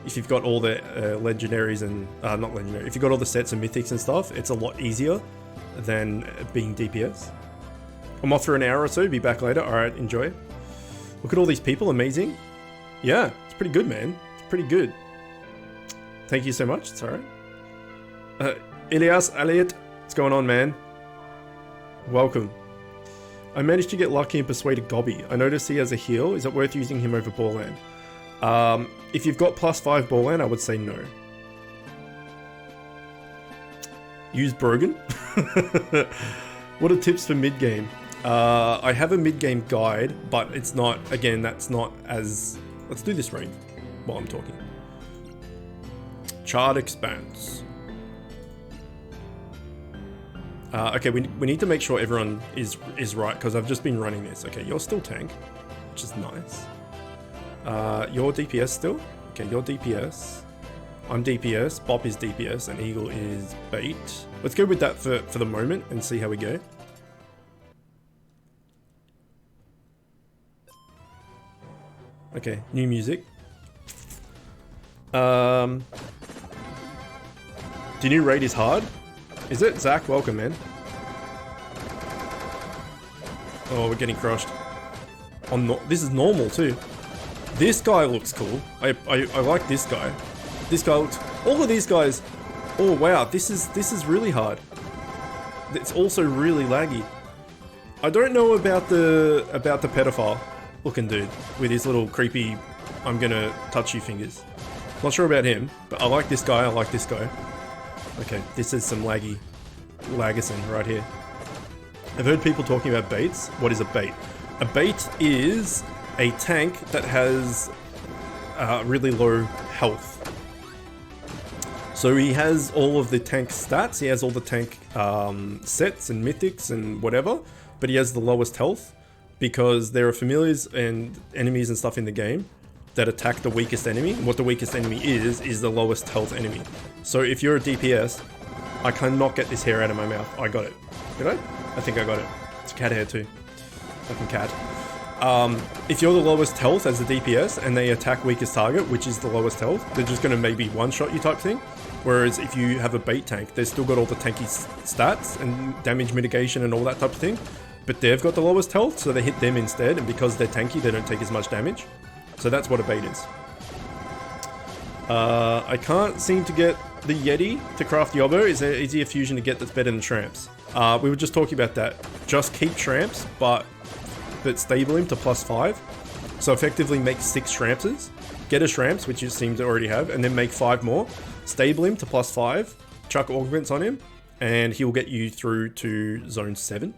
legendaries and not legendary, if you've got all the sets and mythics and stuff, it's a lot easier than being DPS. I'm off for an hour or so. Be back later. All right, enjoy. Look at all these people. Amazing. Yeah, it's pretty good, man. It's pretty good. Thank you so much. It's all right. Ilias, Elliot, what's going on, man? Welcome. I managed to get lucky and persuaded Gobby. I noticed he has a heal. Is it worth using him over Borland? If you've got +5 Borland, I would say no. Use Brogan? What are tips for mid-game? I have a mid-game guide, but it's not, again, that's not as... Let's do this raid while I'm talking. Chart expanse. Okay, we need to make sure everyone is right, because I've just been running this. Okay, you're still tank, which is nice. You're DPS still? Okay, you're DPS. I'm DPS, Bop is DPS, and Eagle is bait. Let's go with that for the moment and see how we go. Okay, new music. The new raid is hard. Is it? Zach, welcome, man. Oh, we're getting crushed. This is normal too. This guy looks cool. I like this guy. This guy looks. All of these guys. Oh wow, this is really hard. It's also really laggy. I don't know about the pedophile looking dude with his little creepy I'm gonna touch you fingers. Not sure about him, but I like this guy. I like this guy. Okay, this is some Lagerson right here. I've heard people talking about baits. What is a bait? A bait is a tank that has really low health. So he has all of the tank stats, he has all the tank sets and mythics and whatever, but he has the lowest health because there are familiars and enemies and stuff in the game that attack the weakest enemy. And what the weakest enemy is the lowest health enemy. So if you're a DPS, I cannot get this hair out of my mouth. I got it. Did I? I think I got it. It's cat hair too. Fucking cat. If you're the lowest health as a DPS and they attack weakest target, which is the lowest health, they're just going to maybe one-shot you type thing. Whereas if you have a bait tank, they've still got all the tanky stats and damage mitigation and all that type of thing. But they've got the lowest health, so they hit them instead. And because they're tanky, they don't take as much damage. So that's what a bait is. I can't seem to get the Yeti to craft Yobbo. Is there easier fusion to get that's better than Tramps? We were just talking about that. Just keep Tramps, but stable him to +5. So effectively make 6 Shrampses. Get a Shramps, which you seem to already have, and then make 5 more. Stable him to +5. Chuck augments on him, and he will get you through to Zone 7.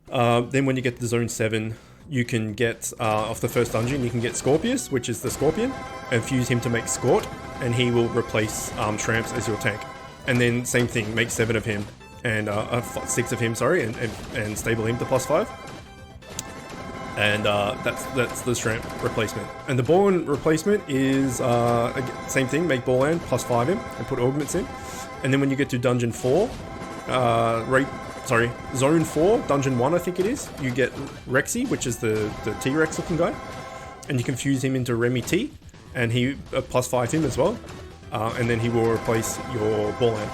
Then when you get to Zone 7, you can get, off the first dungeon, you can get Scorpius, which is the Scorpion, and fuse him to make Scort, and he will replace Tramps as your tank. And then same thing, make 7 of him, and 6 of him, sorry, and stable him to +5. And that's the Shramp replacement. And the Born replacement is same thing, make Borland +5 him, and put augments in. And then when you get to Dungeon 4, Zone 4, Dungeon 1 I think it is, you get Rexy, which is the T-Rex looking guy. And you can fuse him into Remy T, and he +5 him as well. And then he will replace your Borland.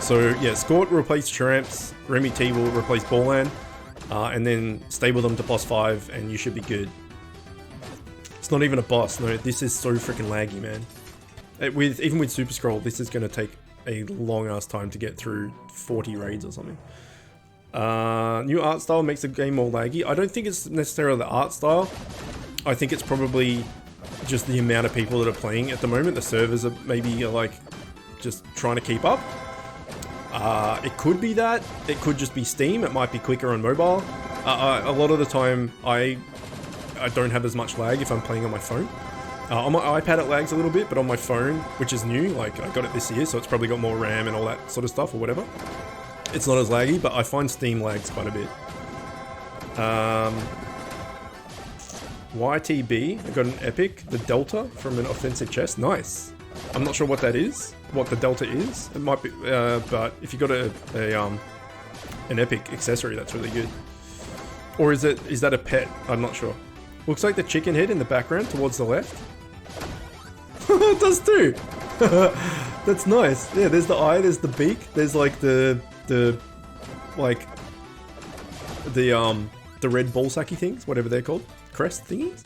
So yeah, Scort will replace Tramps, Remy T will replace Borland, and then stable them to +5 and you should be good. It's not even a boss, no, this is so freaking laggy, man. Even with Super Scroll, this is going to take a long ass time to get through 40 raids or something. New art style makes the game more laggy. I don't think it's necessarily the art style. I think it's probably just the amount of people that are playing at the moment. The servers are maybe like just trying to keep up. It could be that. It could just be Steam. It might be quicker on mobile. A lot of the time, I don't have as much lag if I'm playing on my phone. On my iPad it lags a little bit, but on my phone, which is new, like I got it this year, so it's probably got more RAM and all that sort of stuff or whatever. It's not as laggy, but I find Steam lags quite a bit. YTB, I got an epic, the Delta from an offensive chest. Nice. I'm not sure what that is, what the Delta is. It might be, but if you got an epic accessory, that's really good. Or is that a pet? I'm not sure. Looks like the chicken head in the background towards the left. It does too. That's nice. Yeah, there's the eye, there's the beak, there's like the red ball sacky things, whatever they're called, crest thingies.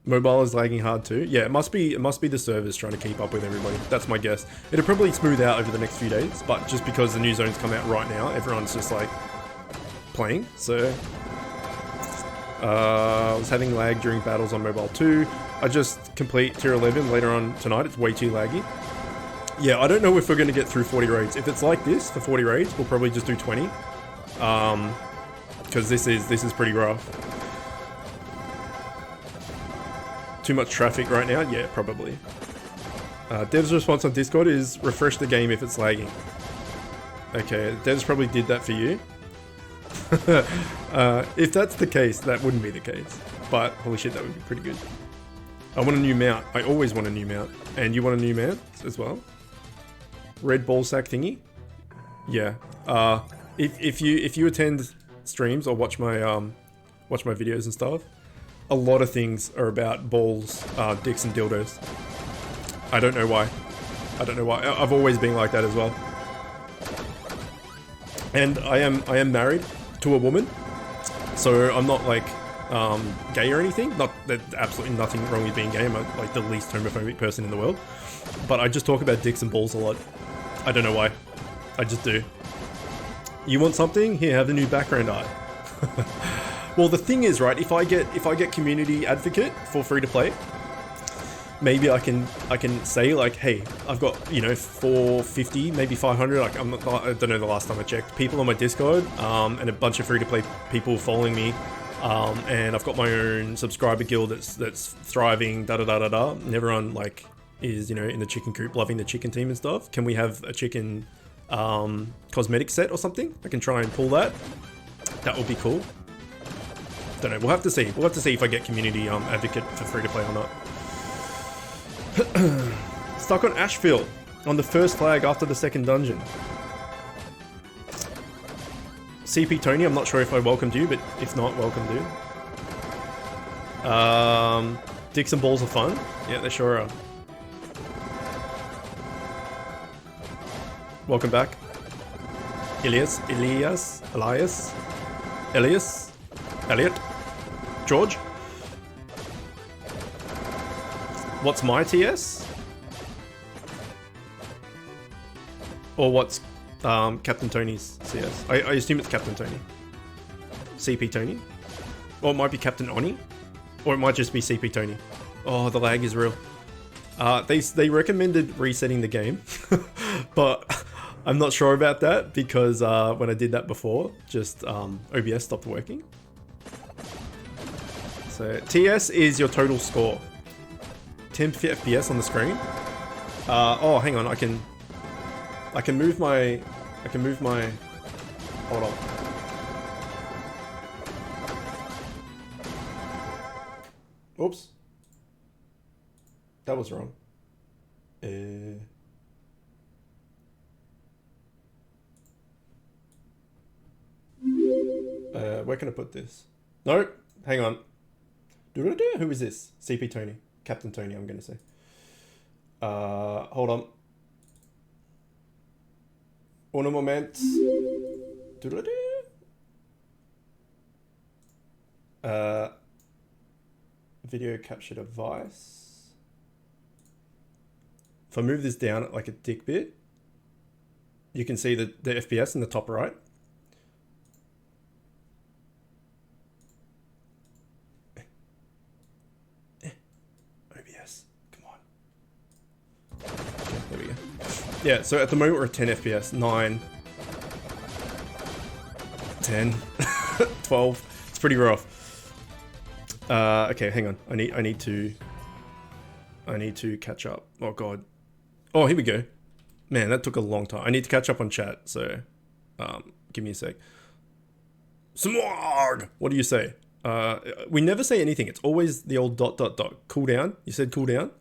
Mobile is lagging hard too. Yeah, it must be the servers trying to keep up with everybody. That's my guess. It'll probably smooth out over the next few days, but just because the new zones come out right now, everyone's just like playing. So I was having lag during battles on mobile too. I just complete tier 11 later on tonight. It's way too laggy. Yeah, I don't know if we're going to get through 40 raids. If it's like this for 40 raids, we'll probably just do 20. Because this is pretty rough. Too much traffic right now? Yeah, probably. Dev's response on Discord is refresh the game if it's lagging. Okay, Dev's probably did that for you. If that's the case, that wouldn't be the case. But holy shit, that would be pretty good. I want a new mount. I always want a new mount. And you want a new mount as well? Red ball sack thingy? Yeah. If you attend streams or watch my watch my videos and stuff, a lot of things are about balls, dicks and dildos. I don't know why. I don't know why. I've always been like that as well. And I am married to a woman, so I'm not like gay or anything. Not that absolutely nothing wrong with being gay. I'm like the least homophobic person in the world. But I just talk about dicks and balls a lot. I don't know why. I just do. You want something? Here, have the new background art. Well, the thing is, right, if I get community advocate for free to play, maybe I can say like, hey, I've got, you know, 450, maybe 500. Like I don't know the last time I checked. People on my Discord, and a bunch of free to play people following me, and I've got my own subscriber guild that's thriving. Da da da da da. And everyone like is, you know, in the chicken coop, loving the chicken team and stuff. Can we have a chicken cosmetic set or something? I can try and pull that. That would be cool. Don't know. We'll have to see. We'll have to see if I get community advocate for free to play or not. Stuck on Ashfield on the first flag after the second dungeon. CP Tony, I'm not sure if I welcomed you, but if not, welcome dude. Dicks and balls are fun. Yeah, they sure are. Welcome back. Elias, Elliot, George. What's my TS? Or what's Captain Tony's CS? I assume it's Captain Tony. CP Tony? Or it might be Captain Oni? Or it might just be CP Tony. Oh, the lag is real. They recommended resetting the game, but I'm not sure about that because when I did that before, just OBS stopped working. So TS is your total score. 10 FPS on the screen. Oh, hang on. I can move my. Hold on. Oops. That was wrong. Where can I put this? No, hang on. Who is this? CP Tony. Captain Tony, I'm gonna say. Hold on. Un moment. Video capture device. If I move this down like a dick bit, you can see the FPS in the top right. There we go. Yeah, so at the moment we're at 10 FPS, 9, 10, 12. It's pretty rough. Okay, hang on. I need to catch up. Oh god. Oh, here we go. Man, that took a long time. I need to catch up on chat, so give me a sec. Smorg! What do you say? We never say anything. It's always the old ... Cool down. You said cool down?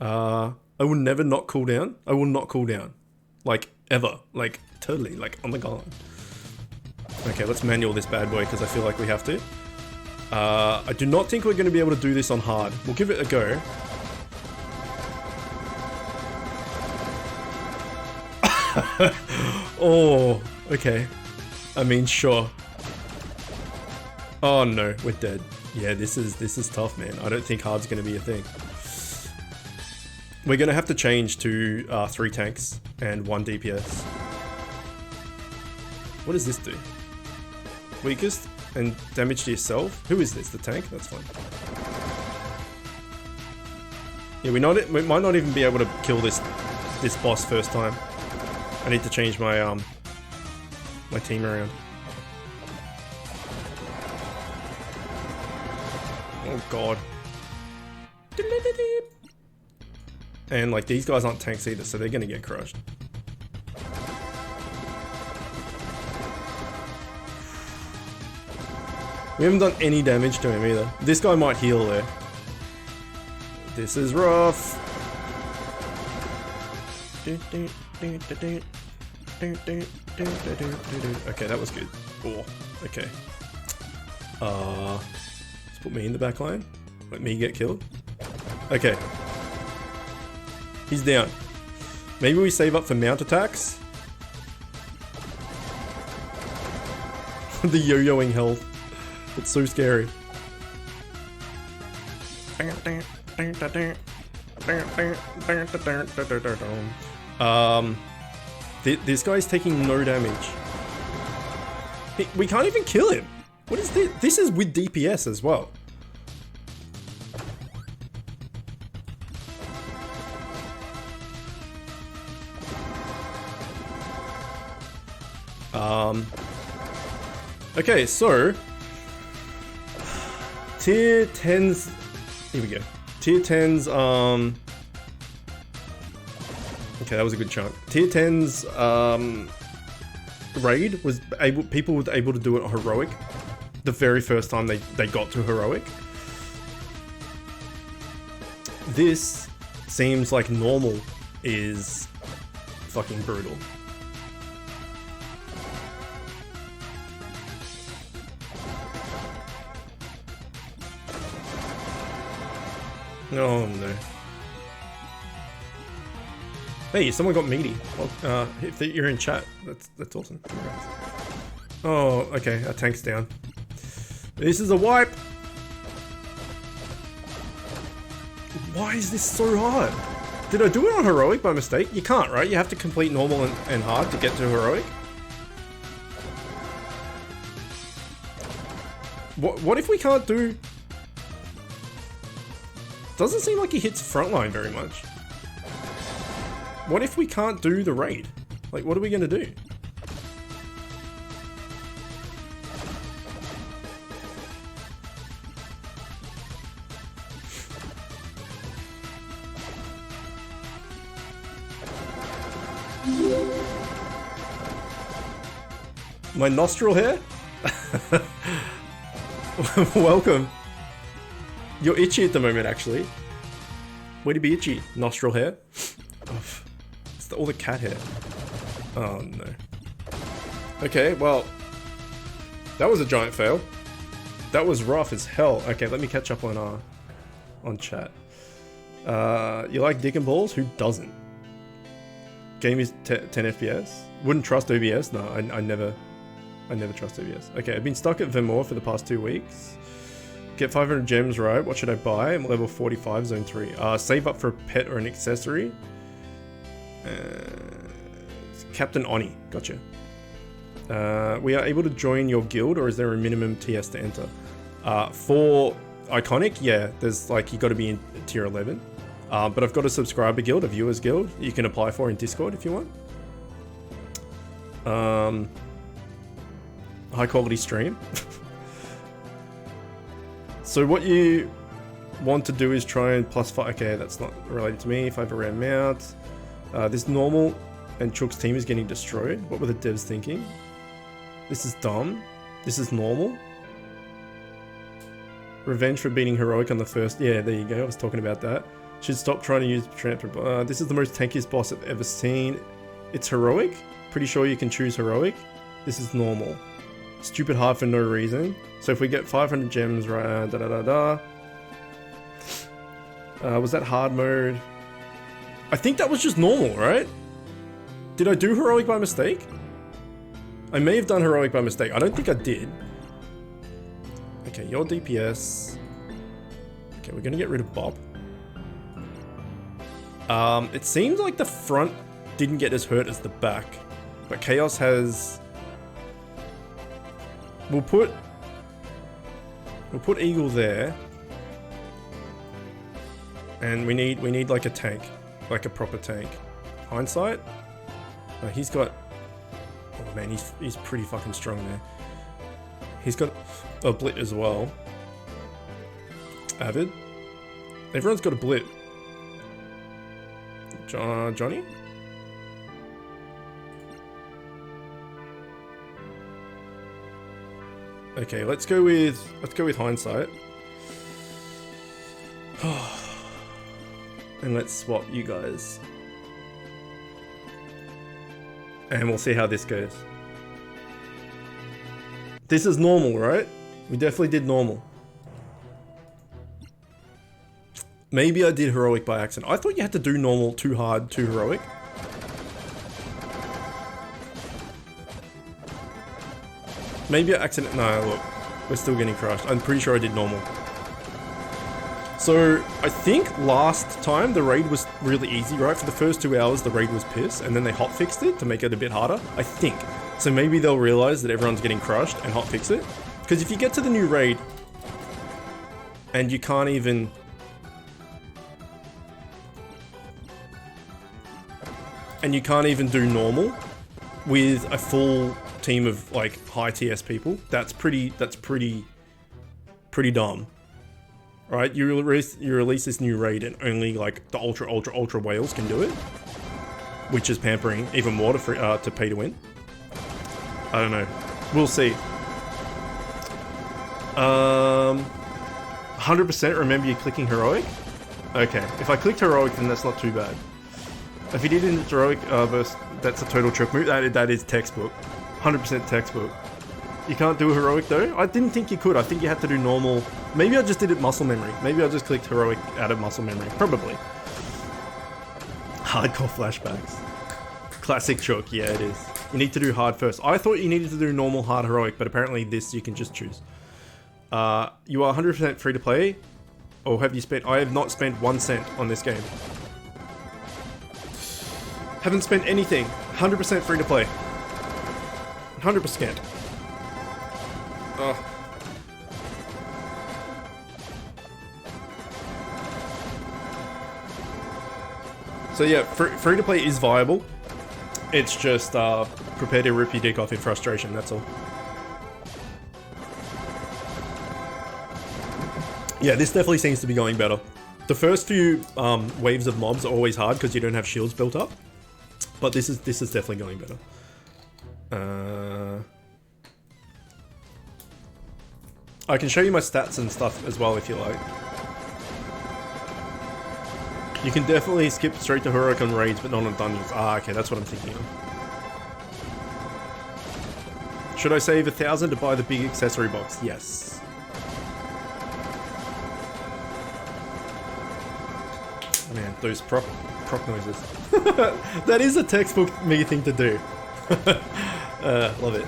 I will never not cool down. I will not cool down. Like, ever. Like, totally. Like, oh my god. Okay, let's manual this bad boy, because I feel like we have to. I do not think we're going to be able to do this on hard. We'll give it a go. Oh, okay. I mean, sure. Oh no, we're dead. Yeah, this is tough, man. I don't think hard's going to be a thing. We're going to have to change to 3 tanks and 1 DPS. What does this do? Weakest and damage to yourself? Who is this? The tank? That's fine. Yeah, we might not even be able to kill this boss first time. I need to change my my team around. Oh god. And like these guys aren't tanks either, so they're gonna get crushed. We haven't done any damage to him either. This guy might heal there. This is rough. Okay, that was good. Oh, okay. Let's put me in the back line. Let me get killed. Okay. He's down. Maybe we save up for mount attacks. The yo-yoing health. It's so scary. This guy's taking no damage. We can't even kill him. What is this? This is with DPS as well. Okay, so tier 10s. Here we go. Tier 10s. Okay, that was a good chunk. Tier 10s. Raid was able. People were able to do it heroic. The very first time they got to heroic. This seems like normal is fucking brutal. Oh no. Hey, someone got meaty. Well, if you're in chat, that's awesome. Congrats. Oh, okay, our tank's down. This is a wipe! Why is this so hard? Did I do it on heroic by mistake? You can't, right? You have to complete normal and hard to get to heroic. What if we can't do... Doesn't seem like he hits frontline very much. What if we can't do the raid? Like, what are we gonna do? My nostril hair? Welcome. You're itchy at the moment, actually. Way to be itchy. Nostril hair. It's all the cat hair. Oh no. Okay, well, that was a giant fail. That was rough as hell. Okay, let me catch up on chat. You like dick and balls? Who doesn't? Game is 10 FPS. Wouldn't trust OBS. No, I never trust OBS. Okay, I've been stuck at Vermore for the past 2 weeks. Get 500 gems, right? What should I buy? I'm level 45, zone 3. Save up for a pet or an accessory. Captain Oni, gotcha. We are able to join your guild, or is there a minimum TS to enter? For Iconic, yeah, there's like, you got to be in tier 11. But I've got a subscriber guild, a viewers guild, you can apply for in Discord if you want. High quality stream. So what you want to do is try and +5. Okay, that's not related to me. 5 around mount. This normal and Chook's team is getting destroyed. What were the devs thinking? This is dumb. This is normal. Revenge for beating heroic on the first. Yeah, there you go. I was talking about that. Should stop trying to use transfer. This is the most tankiest boss I've ever seen. It's heroic. Pretty sure you can choose heroic. This is normal. Stupid hard for no reason. So if we get 500 gems, right? Was that hard mode? I think that was just normal, right? Did I do heroic by mistake? I may have done heroic by mistake. I don't think I did. Okay, your DPS. Okay, we're gonna get rid of Bob. It seems like the front didn't get as hurt as the back, but Chaos has. We'll put Eagle there, and we need like a tank, like a proper tank. Hindsight. He's got. Oh man, he's pretty fucking strong there. He's got a blit as well. Avid. Everyone's got a blit. Johnny? Okay, let's go with hindsight. And let's swap you guys. And we'll see how this goes. This is normal, right? We definitely did normal. Maybe I did heroic by accident. I thought you had to do normal, too hard, too heroic. Maybe I accident. No, look. We're still getting crushed. I'm pretty sure I did normal. So, I think last time the raid was really easy, right? For the first 2 hours, the raid was piss, and then they hotfixed it to make it a bit harder. I think. So maybe they'll realize that everyone's getting crushed and hotfix it. Because if you get to the new raid, and you can't even... And you can't even do normal with a full team of like high TS people. That's pretty dumb, right? You release this new raid and only like the ultra whales can do it, which is pampering even more to pay to win. I don't know. We'll see. 100% remember you clicking heroic. Okay, if I clicked heroic, then that's not too bad. If you did in heroic burst, that's a total choke move. That is textbook. 100% textbook. You can't do heroic though? I didn't think you could. I think you had to do normal. Maybe I just did it muscle memory. Maybe I just clicked heroic out of muscle memory. Probably. Hardcore flashbacks. Classic choke. Yeah, it is. You need to do hard first. I thought you needed to do normal, hard, heroic, but apparently this you can just choose. You are 100% free to play. Or have you spent... I have not spent 1 cent on this game. Haven't spent anything. 100% free to play. 100%. Oh. So yeah, free to play is viable. It's just prepare to rip your dick off in frustration, that's all. Yeah, this definitely seems to be going better. The first few waves of mobs are always hard because you don't have shields built up. But this is definitely going better. I can show you my stats and stuff as well if you like. You can definitely skip straight to heroic on raids, but not on dungeons. Ah, okay, that's what I'm thinking of. Should I save 1,000 to buy the big accessory box? Yes. Man, those proc noises. That is a textbook me thing to do. Love it.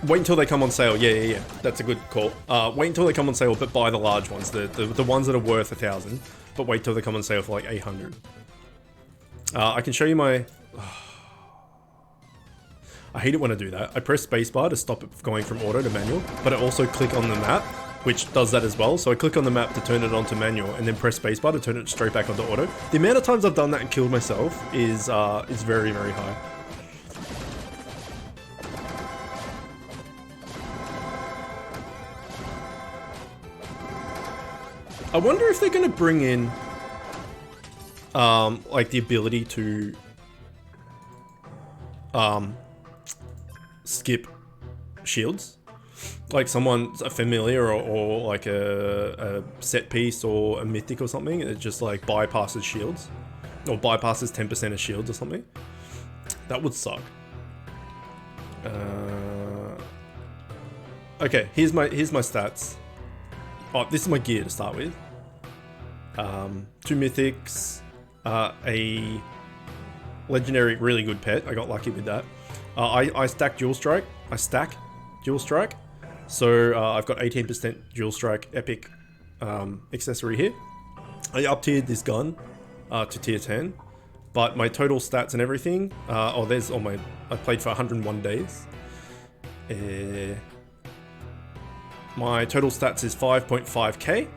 Wait until they come on sale. Yeah. That's a good call. Wait until they come on sale, but buy the large ones. The ones that are worth 1,000. But wait till they come on sale for like 800. I can show you my... I hate it when I do that. I press spacebar to stop it going from auto to manual, but I also click on the map, which does that as well. So I click on the map to turn it onto manual, and then press spacebar to turn it straight back onto auto. The amount of times I've done that and killed myself is very, very high. I wonder if they're going to bring in, like the ability to, skip shields. Like someone's a familiar or like a set piece or a mythic or something, it just like bypasses shields. Or bypasses 10% of shields or something. That would suck. Okay, here's my stats. Oh, this is my gear to start with. 2 mythics, a legendary really good pet. I got lucky with that. I stack dual strike. So I've got 18% dual strike epic accessory here. I up-tiered this gun to tier 10, but my total stats and everything. There's all my. I played for 101 days. My total stats is 5.5k,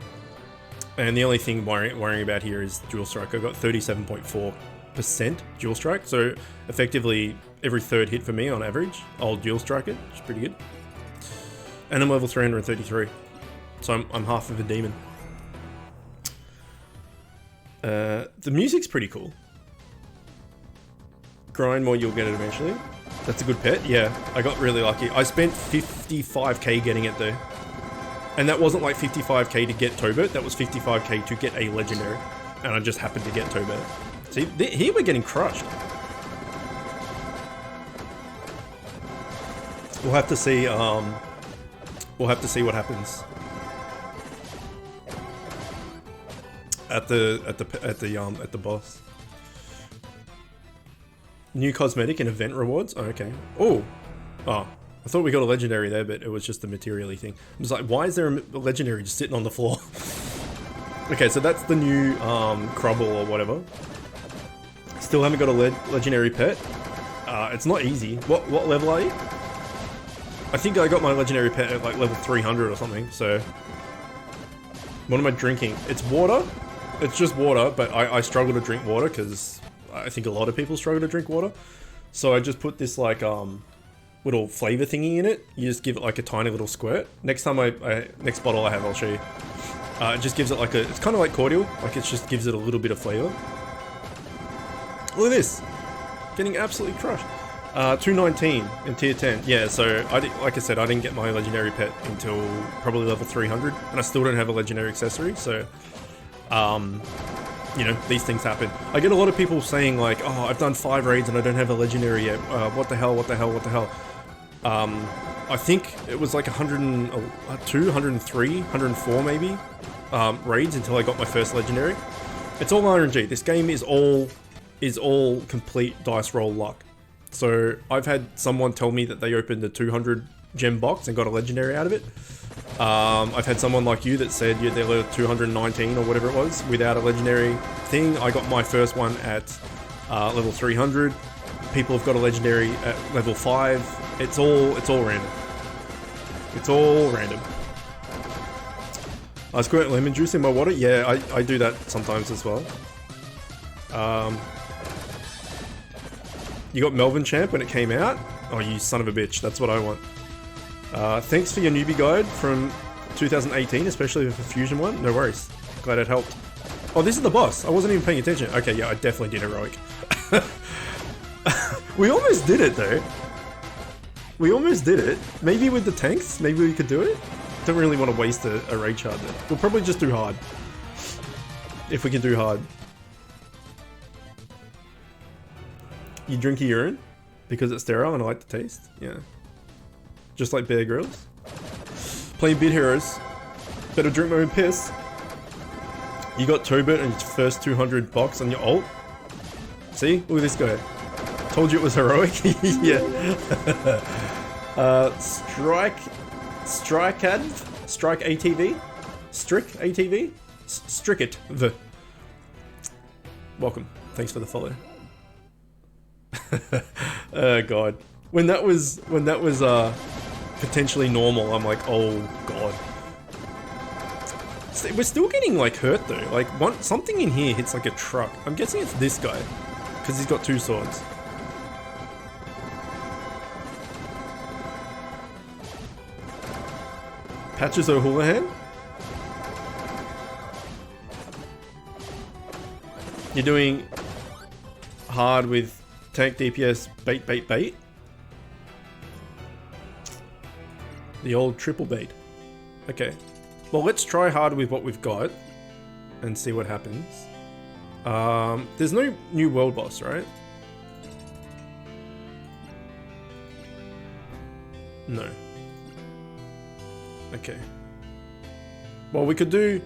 and the only thing worrying about here is dual strike. I got 37.4% dual strike, so effectively every third hit for me on average, I'll dual strike it, which is pretty good. And I'm level 333, so I'm half of a demon. The music's pretty cool. Grind more, you'll get it eventually. That's a good pet. Yeah, I got really lucky. I spent 55k getting it though. And that wasn't like 55k to get Tobert, that was 55k to get a legendary. And I just happened to get Tobert. See, here we're getting crushed. We'll have to see. We'll have to see what happens at the boss. New cosmetic and event rewards. Oh, okay. Oh, I thought we got a legendary there, but it was just a materially thing. I was like, why is there a legendary just sitting on the floor? Okay, so that's the new Crubble or whatever. Still haven't got a legendary pet. It's not easy. What level are you? I think I got my legendary pet at like level 300 or something, so... What am I drinking? It's water. It's just water, but I struggle to drink water because I think a lot of people struggle to drink water. So I just put this like little flavor thingy in it. You just give it like a tiny little squirt. Next time next bottle I have, I'll show you. It just gives it like it's kind of like cordial, like it just gives it a little bit of flavor. Look at this, getting absolutely crushed. 219 in tier 10. Yeah, so like I said, I didn't get my legendary pet until probably level 300, and I still don't have a legendary accessory. So, you know, these things happen. I get a lot of people saying like, "Oh, I've done 5 raids and I don't have a legendary yet. What the hell? What the hell? What the hell?" I think it was like 102, 103, 104 maybe raids until I got my first legendary. It's all RNG. This game is all complete dice roll luck. So I've had someone tell me that they opened a 200 gem box and got a legendary out of it. I've had someone like you that said they're level 219 or whatever it was without a legendary thing. I got my first one at level 300. People have got a legendary at level 5. It's all random. It's all random. I squirt lemon juice in my water. Yeah, I do that sometimes as well. You got Melvin Champ when it came out? Oh, you son of a bitch. That's what I want. Thanks for your newbie guide from 2018, especially with the Fusion one. No worries. Glad it helped. Oh, this is the boss. I wasn't even paying attention. Okay, yeah, I definitely did heroic. We almost did it, though. We almost did it. Maybe with the tanks, maybe we could do it. Don't really want to waste a raid shard there. We'll probably just do hard. If we can do hard. You drink your urine? Because it's sterile and I like the taste? Yeah. Just like Bear Grylls. Playing Bit Heroes. Better drink my own piss. You got Tobit and your first 200 box on your ult. See? Look at this guy. Told you it was heroic. Yeah. Strike ATV? Strick ATV? Strick it. Welcome. Thanks for the follow. Oh god. When that was potentially normal, I'm like, oh god. We're still getting like hurt though. Like something in here hits like a truck. I'm guessing it's this guy because he's got 2 swords. Patches O'Houlihan? You're doing hard with tank DPS bait. The old triple bait. Okay. Well, let's try hard with what we've got and see what happens. There's no new world boss, right? No. Okay. Well, we could do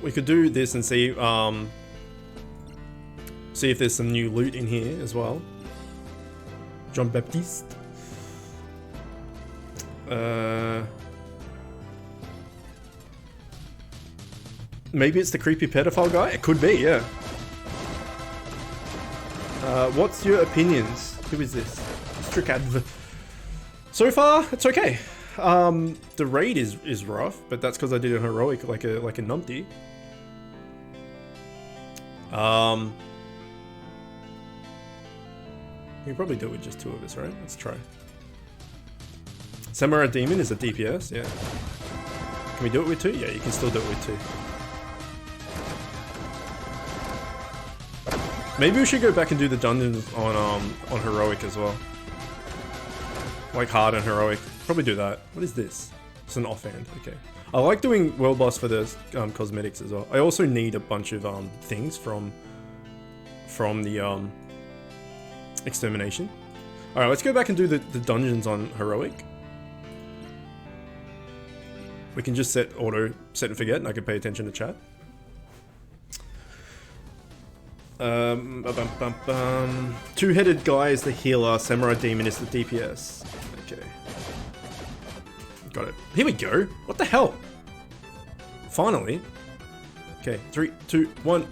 this and see see if there's some new loot in here as well. Jean Baptiste. Maybe it's the creepy pedophile guy? It could be, yeah. What's your opinions? Who is this? Strickadv. So far, it's okay. The raid is rough, but that's because I did a heroic like a numpty. You can probably do it with just 2 of us, right? Let's try. Samurai Demon is a DPS, yeah. Can we do it with 2? Yeah, you can still do it with 2. Maybe we should go back and do the dungeons on heroic as well. Like hard and heroic. Probably do that. What is this? It's an offhand. Okay. I like doing world boss for the cosmetics as well. I also need a bunch of things from the extermination. Alright, let's go back and do the dungeons on Heroic. We can just set auto, set and forget, and I can pay attention to chat. Two-headed guy is the healer, Samurai Demon is the DPS. Okay. Got it. Here we go. What the hell? Finally. Okay, 3, 2, 1.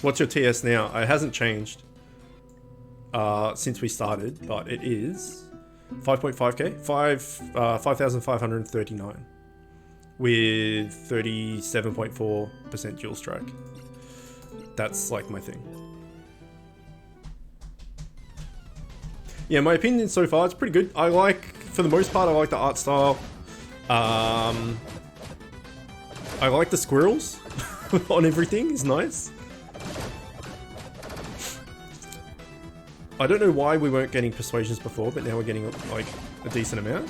What's your TS now? It hasn't changed since we started, but it is 5.5k, 5,539 with 37.4% dual strike. That's like my thing. Yeah, my opinion so far, it's pretty good. I like, for the most part, I like the art style. I like the squirrels on everything, it's nice. I don't know why we weren't getting persuasions before, but now we're getting like a decent amount.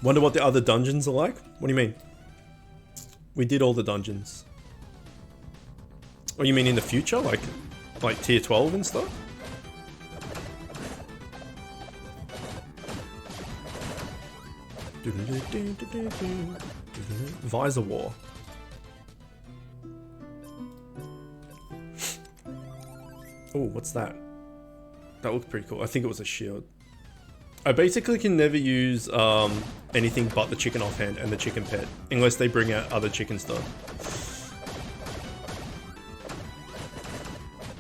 Wonder what the other dungeons are like? What do you mean? We did all the dungeons. Oh, you mean in the future? Like tier 12 and stuff? Visor War. Oh, what's that? That looks pretty cool. I think it was a shield. I basically can never use anything but the chicken offhand and the chicken pet, unless they bring out other chicken stuff.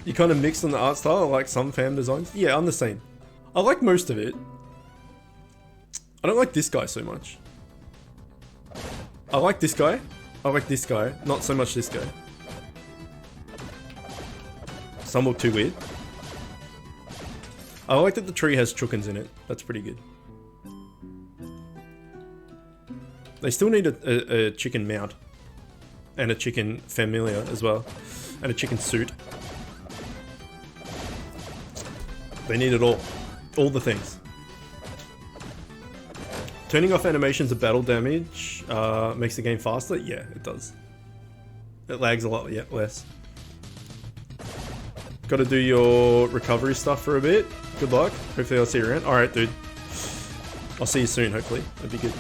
You kind of mix on the art style, like some fan designs. Yeah, I'm the same. I like most of it. I don't like this guy so much. I like this guy. I like this guy. Not so much this guy. Some look too weird. I like that the tree has chookins in it. That's pretty good. They still need a chicken mount. And a chicken familiar as well. And a chicken suit. They need it all. All the things. Turning off animations of battle damage makes the game faster? Yeah, it does. It lags a lot less. Got to do your recovery stuff for a bit. Good luck. Hopefully I'll see you around. Alright, dude. I'll see you soon, hopefully. That'd be good.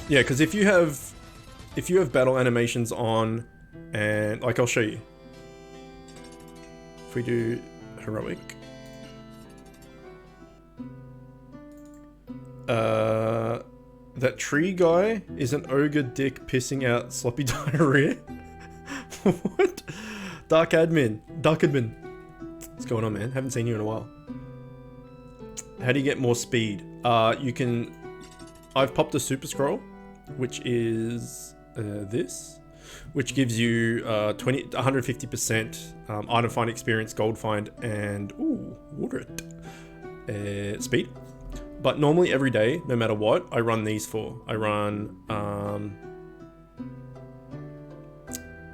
Yeah, because if you have battle animations on, and like I'll show you. If we do heroic, that tree guy is an ogre dick pissing out sloppy diarrhea. What? Dark admin. What's going on, man? Haven't seen you in a while. How do you get more speed? You can. I've popped a super scroll, which is this, which gives you 150% item find experience, gold find, and water it speed. But normally every day, no matter what, I run these four. I run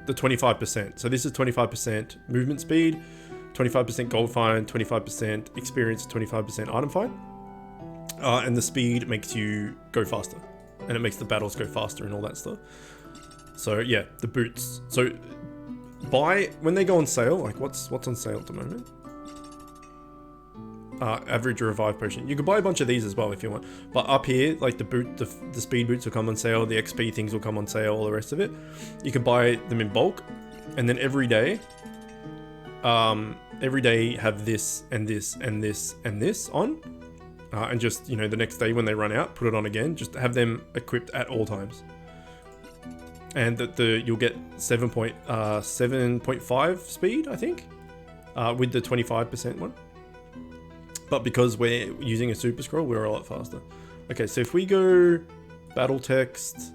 the 25%. So this is 25% movement speed, 25% gold find, 25% experience, 25% item find. And the speed makes you go faster. And it makes the battles go faster and all that stuff. So yeah, the boots. So when they go on sale, like what's on sale at the moment? Average revive potion. You could buy a bunch of these as well if you want. But up here, like the speed boots will come on sale, the XP things will come on sale, all the rest of it. You can buy them in bulk, and then every day have this and this and this and this on. And just, you know, the next day when they run out, put it on again. Just have them equipped at all times. And you'll get 7.5 speed, I think, with the 25% one. But because we're using a super scroll, we're a lot faster. Okay, so if we go battle text,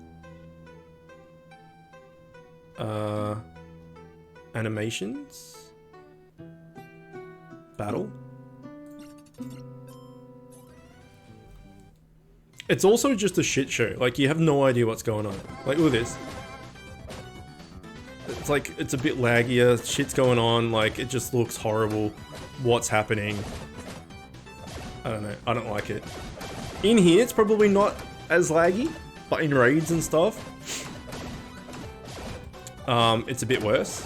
animations, battle. It's also just a shit show. Like, you have no idea what's going on. Like, look at this. It's like, it's a bit laggier, shit's going on, like, it just looks horrible. What's happening? I don't know, I don't like it. In here, it's probably not as laggy, but in raids and stuff, it's a bit worse.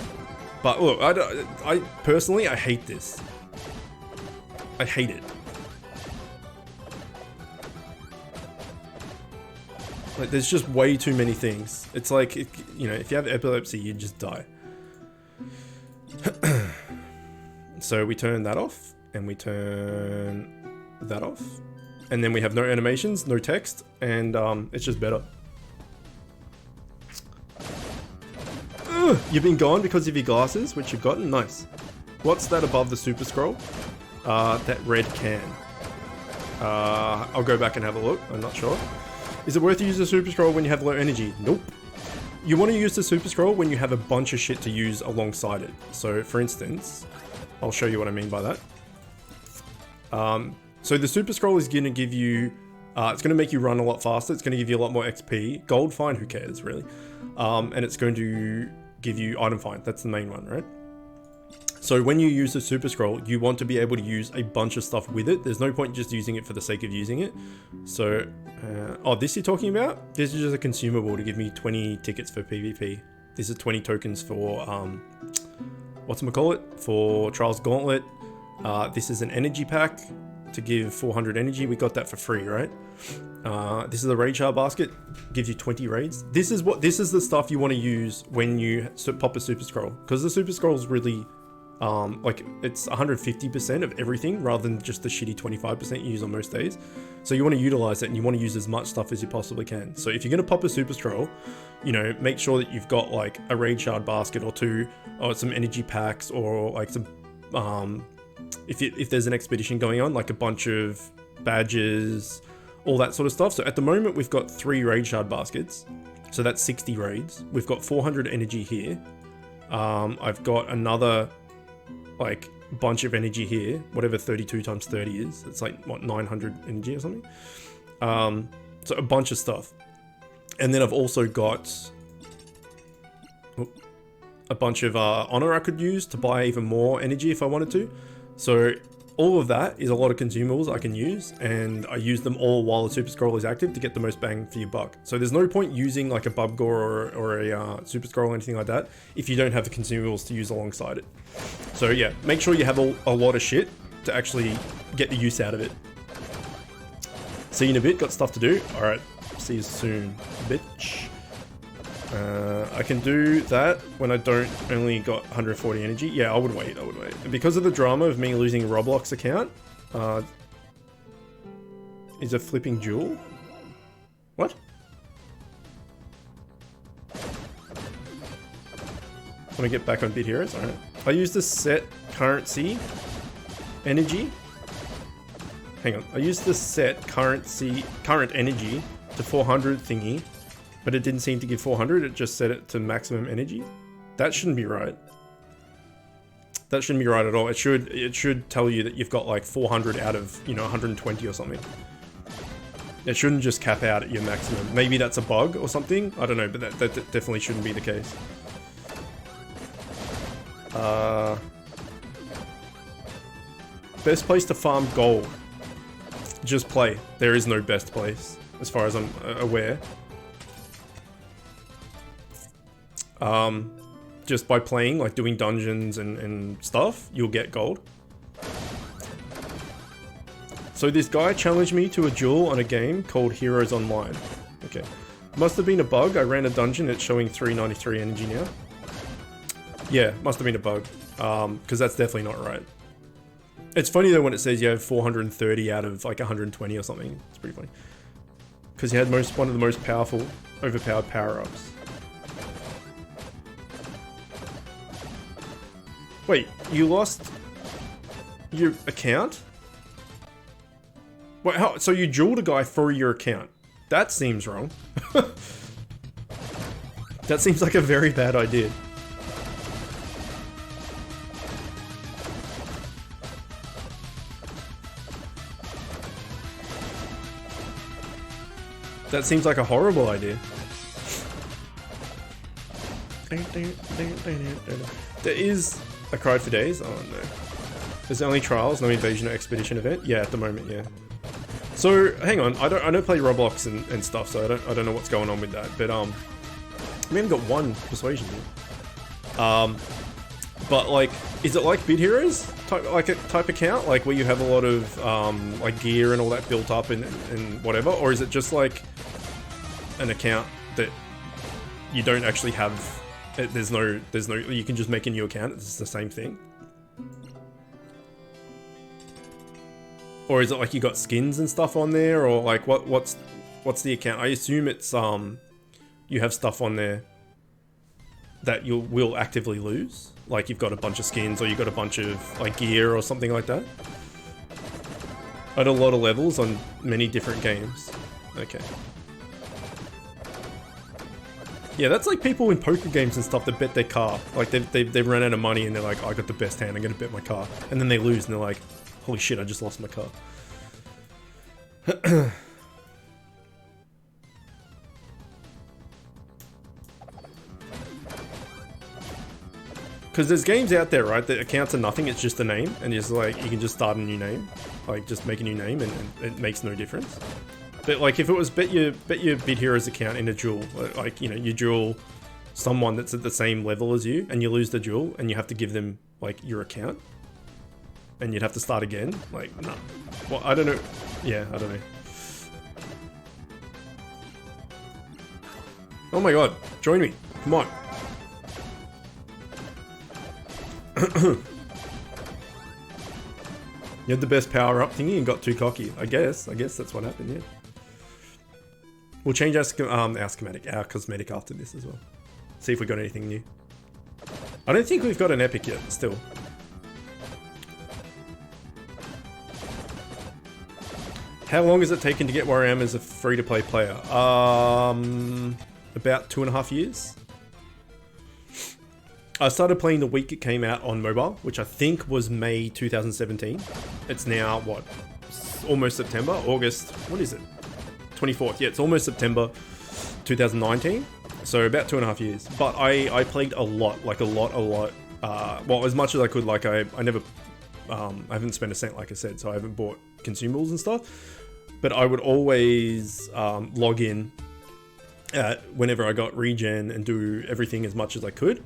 But look, I personally, I hate this. I hate it. Like, there's just way too many things. It's like, you know, if you have epilepsy, you just die. So we turn that off, and we turn that off. And then we have no animations, no text, and it's just better. Ugh, you've been gone because of your glasses, which you've gotten? Nice. What's that above the super scroll? That red can. I'll go back and have a look, I'm not sure. Is it worth to use the super scroll when you have low energy? Nope. You want to use the super scroll when you have a bunch of shit to use alongside it. So for instance, I'll show you what I mean by that. So the super scroll is going to give you, it's going to make you run a lot faster. It's going to give you a lot more XP. Gold, fine, who cares really? And it's going to give you item find. That's the main one, right? So when you use the super scroll, you want to be able to use a bunch of stuff with it. There's no point just using it for the sake of using it. So, oh, this you're talking about? This is just a consumable to give me 20 tickets for PvP. This is 20 tokens for, whatchamacallit? For Trials Gauntlet. This is an energy pack to give 400 energy. We got that for free, right? This is a raid shard basket, gives you 20 raids. This is the stuff you want to use when you pop a super scroll, because the super scroll is really, like, it's 150% of everything rather than just the shitty 25% you use on most days. So you want to utilize it, and you want to use as much stuff as you possibly can. So if you're going to pop a super scroll, you know, make sure that you've got like a raid shard basket or two, or some energy packs, or like some, if there's an expedition going on, like a bunch of badges, all that sort of stuff. So at the moment we've got 3 raid shard baskets, so that's 60 raids. We've got 400 energy here. I've got another like bunch of energy here, whatever 32 times 30 is. It's like what, 900 energy or something. So a bunch of stuff. And then I've also got a bunch of honor I could use to buy even more energy if I wanted to. So all of that is a lot of consumables I can use, and I use them all while the super scroll is active to get the most bang for your buck. So there's no point using like a bub gore or a super scroll or anything like that if you don't have the consumables to use alongside it. So yeah, make sure you have a lot of shit to actually get the use out of it. See you in a bit, got stuff to do. All right, see you soon, bitch. I can do that when I don't only got 140 energy. Yeah, I would wait. And because of the drama of me losing a Roblox account, is a flipping jewel? What? Let me get back on Bit Heroes. Alright. I use the set currency energy. Hang on. I used the set current energy to 400 thingy. But it didn't seem to give 400, it just set it to maximum energy. That shouldn't be right. That shouldn't be right at all. It should tell you that you've got like 400 out of, you know, 120 or something. It shouldn't just cap out at your maximum. Maybe that's a bug or something, I don't know, but that definitely shouldn't be the case. Best place to farm gold. Just play. There is no best place, as far as I'm aware. Just by playing, like doing dungeons and stuff, you'll get gold. So this guy challenged me to a duel on a game called Heroes Online. Okay. Must have been a bug. I ran a dungeon, it's showing 393 energy now. Yeah, must have been a bug. Because that's definitely not right. It's funny though when it says you have 430 out of like 120 or something. It's pretty funny. Because you had one of the most powerful, overpowered power-ups. Wait, you lost your account? Wait, how? So you dueled a guy for your account? That seems wrong. That seems like a very bad idea. That seems like a horrible idea. There is a Cried for Days. Oh no. There's only trials, no invasion or expedition event. Yeah, at the moment, yeah. So hang on, I don't play Roblox and stuff, so I don't know what's going on with that. But we haven't got one persuasion yet. But like, is it like Bid Heroes type account, like where you have a lot of like gear and all that built up and whatever, or is it just like an account that you don't actually have? There's no. You can just make a new account. It's the same thing. Or is it like you got skins and stuff on there, or like what's the account? I assume it's you have stuff on there that you will actively lose. Like you've got a bunch of skins, or you've got a bunch of like gear or something like that. At a lot of levels on many different games. Okay. Yeah, that's like people in poker games and stuff that bet their car. Like they've run out of money and they're like, I got the best hand, I'm gonna bet my car. And then they lose and they're like, holy shit, I just lost my car. Because there's games out there, right, that accounts are nothing, it's just a name, and it's like, you can just start a new name. Like, just make a new name, and it makes no difference. But like, if it was bet your Bid Heroes account in a duel, like, you know, you duel someone that's at the same level as you, and you lose the duel, and you have to give them, like, your account. And you'd have to start again, like, no. Well, I don't know. Yeah, I don't know. Oh my god, join me, come on. You had the best power up thingy and got too cocky. I guess that's what happened, yeah. We'll change our cosmetic after this as well. See if we got anything new. I don't think we've got an epic yet, still. How long has it taken to get where I am as a free-to-play player? About 2.5 years. I started playing the week it came out on mobile, which I think was May 2017. It's now, what, almost September? August, what is it? 24th, yeah, it's almost September 2019. So about 2.5 years. But I played a lot, like a lot. Well, as much as I could, like I never, I haven't spent a cent, like I said, so I haven't bought consumables and stuff. But I would always log in whenever I got regen and do everything as much as I could.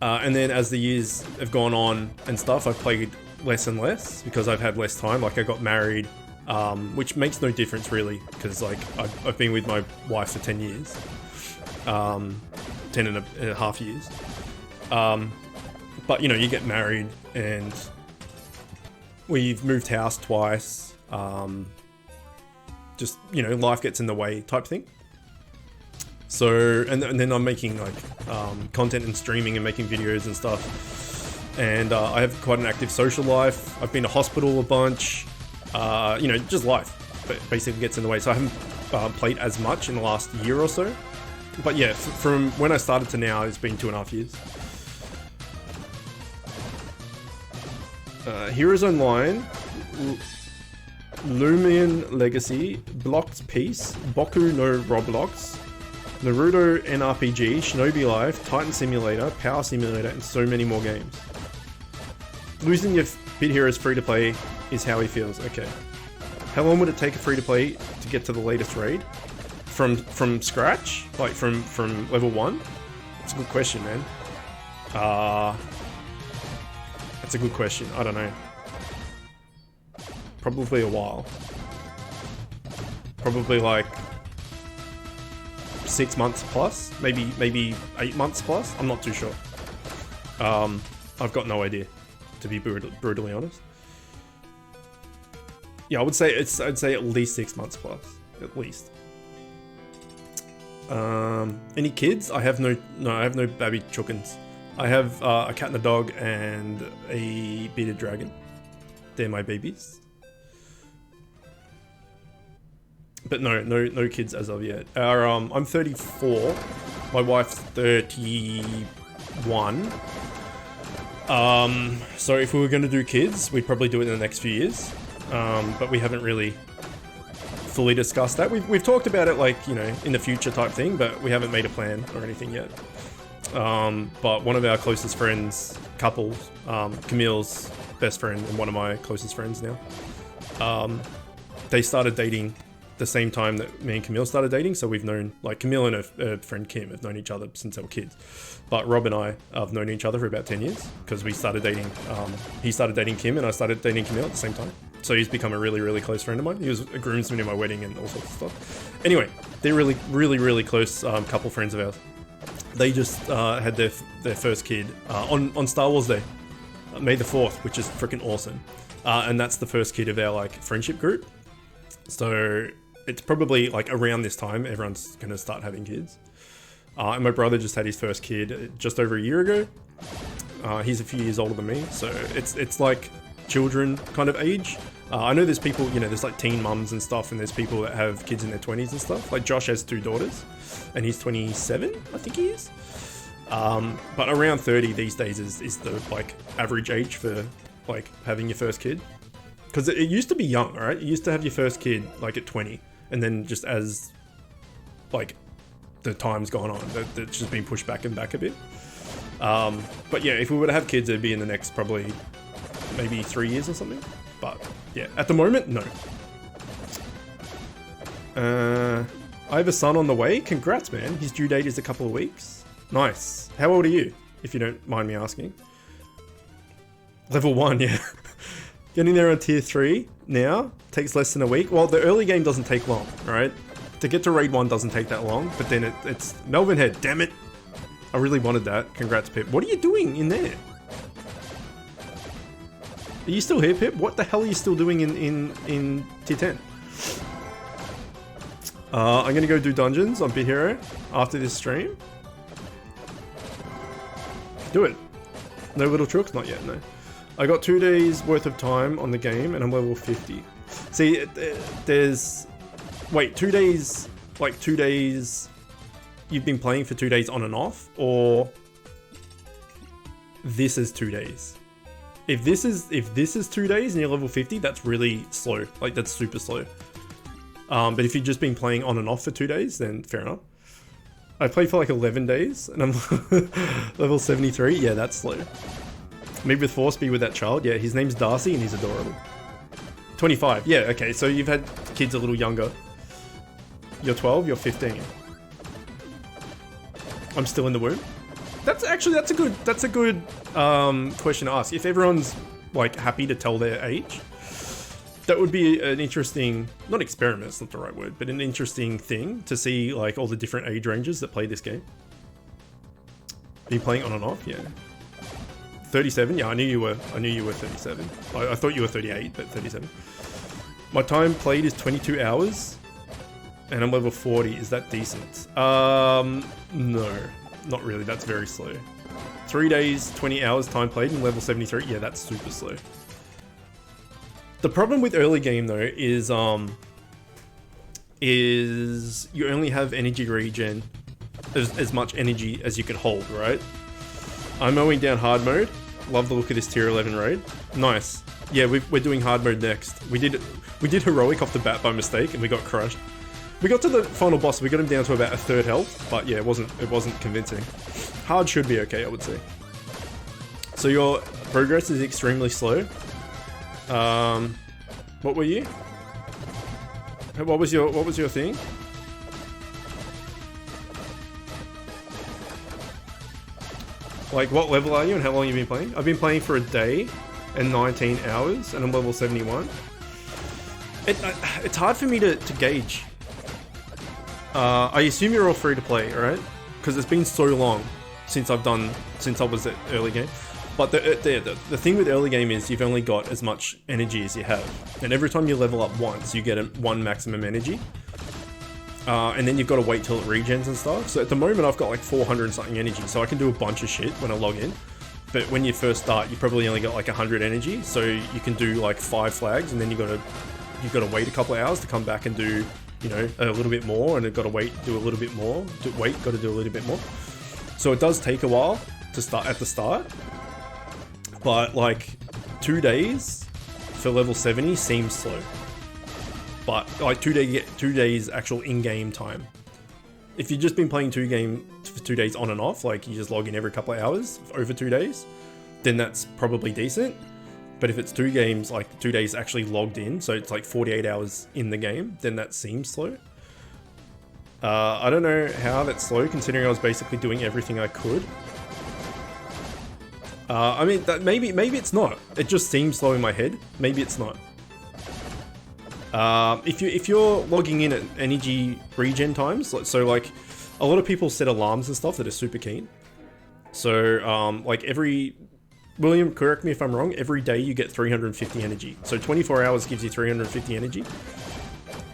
And then as the years have gone on and stuff, I've played less and less because I've had less time. Like I got married, which makes no difference really, because like I've been with my wife for 10 years, 10 and a half years. But you know, you get married and we've moved house twice. Just, you know, life gets in the way type thing. So, and then I'm making like content and streaming and making videos and stuff. And I have quite an active social life. I've been to hospital a bunch. You know, just life basically gets in the way. So I haven't played as much in the last year or so. But yeah, from when I started to now, it's been 2.5 years. Heroes Online, Lumion Legacy, Blocked Peace, Boku no Roblox, Naruto NRPG, Shinobi Life, Titan Simulator, Power Simulator, and so many more games. Losing your Bid Heroes free-to-play is how he feels. Okay. How long would it take a free-to-play to get to the latest raid? From scratch? Like from level 1? That's a good question, man. That's a good question. I don't know. Probably a while. Probably like 6 months plus, maybe 8 months plus. I'm not too sure. I've got no idea, to be brutally honest. Yeah, I'd say at least 6 months plus, at least. Any kids? I have no baby chookins. I have a cat and a dog and a bearded dragon. They're my babies. But no kids as of yet. I'm 34. My wife's 31. So if we were going to do kids, we'd probably do it in the next few years. But we haven't really fully discussed that. We've talked about it, like, you know, in the future type thing, but we haven't made a plan or anything yet. But one of our closest friends, couples, Camille's best friend and one of my closest friends now, they started dating the same time that me and Camille started dating. So we've known, like, Camille and her friend Kim have known each other since they were kids. But Rob and I have known each other for about 10 years because we started dating, he started dating Kim and I started dating Camille at the same time. So he's become a really, really close friend of mine. He was a groomsman in my wedding and all sorts of stuff. Anyway, they're really, really, really close couple friends of ours. They just had their first kid on Star Wars Day, May the 4th, which is freaking awesome. And that's the first kid of our, like, friendship group. So it's probably, like, around this time everyone's gonna start having kids. And my brother just had his first kid just over a year ago. He's a few years older than me, so it's like children kind of age. I know there's people, you know, there's like teen mums and stuff, and there's people that have kids in their 20s and stuff. Like Josh has 2 daughters, and he's 27, I think he is. But around 30 these days is the, like, average age for, like, having your first kid. Because it used to be young, right? You used to have your first kid, like, at 20, and then just as, like, the time's gone on, it's just been pushed back and back a bit. But yeah, if we were to have kids, it'd be in the next probably maybe 3 years or something. But yeah, at the moment, no. I have a son on the way. Congrats, man. His due date is a couple of weeks. Nice. How old are you, if you don't mind me asking? Level 1, yeah. Getting there on tier 3 now takes less than a week. Well, the early game doesn't take long, right? To get to raid 1 doesn't take that long, but then it's Melvin Head. Damn it. I really wanted that. Congrats, Pip. What are you doing in there? Are you still here, Pip? What the hell are you still doing in tier 10? I'm gonna go do dungeons on Bit Hero after this stream. Do it. No little tricks? Not yet, no. I got 2 days worth of time on the game and I'm level 50. See, there's... Wait, 2 days... Like 2 days... You've been playing for 2 days on and off? Or... This is 2 days? If this is 2 days and you're level 50, that's really slow. Like, that's super slow. But if you've just been playing on and off for 2 days, then fair enough. I played for like 11 days and I'm level 73. Yeah, that's slow. Maybe with force be with that child. Yeah, his name's Darcy and he's adorable. 25. Yeah, okay. So you've had kids a little younger. You're 12, you're 15. I'm still in the womb. That's a good question to ask. If everyone's, like, happy to tell their age, that would be an interesting, not experiment, it's not the right word, but an interesting thing to see, like, all the different age ranges that play this game. Are you playing on and off? Yeah. 37? Yeah, I knew you were 37. I thought you were 38, but 37. My time played is 22 hours, and I'm level 40. Is that decent? No, not really. That's very slow. 3 days, 20 hours time played, and level 73. Yeah, that's super slow. The problem with early game though is you only have energy regen, as much energy as you can hold, right? I'm mowing down hard mode. Love the look of this tier 11 raid. Nice. Yeah, we're doing hard mode next. We did heroic off the bat by mistake and we got crushed. We got to the final boss. We got him down to about a 1/3 health, but yeah, it wasn't convincing. Hard should be okay, I would say. So your progress is extremely slow. What were you? What was your thing? Like, what level are you and how long have you been playing? I've been playing for a day and 19 hours and I'm level 71. It's hard for me to gauge. I assume you're all free to play, right? Because it's been so long since I was at early game. But the thing with early game is you've only got as much energy as you have. And every time you level up once, you get one maximum energy. And then you've got to wait till it regens and stuff. So at the moment I've got like 400 and something energy, so I can do a bunch of shit when I log in. But when you first start, you probably only got like 100 energy, so you can do like 5 flags, and then you've got to wait a couple of hours to come back and do, you know, a little bit more, and you've got to wait, do a little bit more, got to do a little bit more. So it does take a while to start at the start, but like 2 days for level 70 seems slow. but like 2 days actual in-game time. If you've just been playing 2 days on and off, like you just log in every couple of hours over 2 days, then that's probably decent. But if it's 2 games, like 2 days actually logged in, so it's like 48 hours in the game, then that seems slow. I don't know how that's slow, considering I was basically doing everything I could. I mean, maybe it's not. It just seems slow in my head. Maybe it's not. If you're logging in at energy regen times, so like a lot of people set alarms and stuff that are super keen. So like William, correct me if I'm wrong, every day you get 350 energy. So 24 hours gives you 350 energy.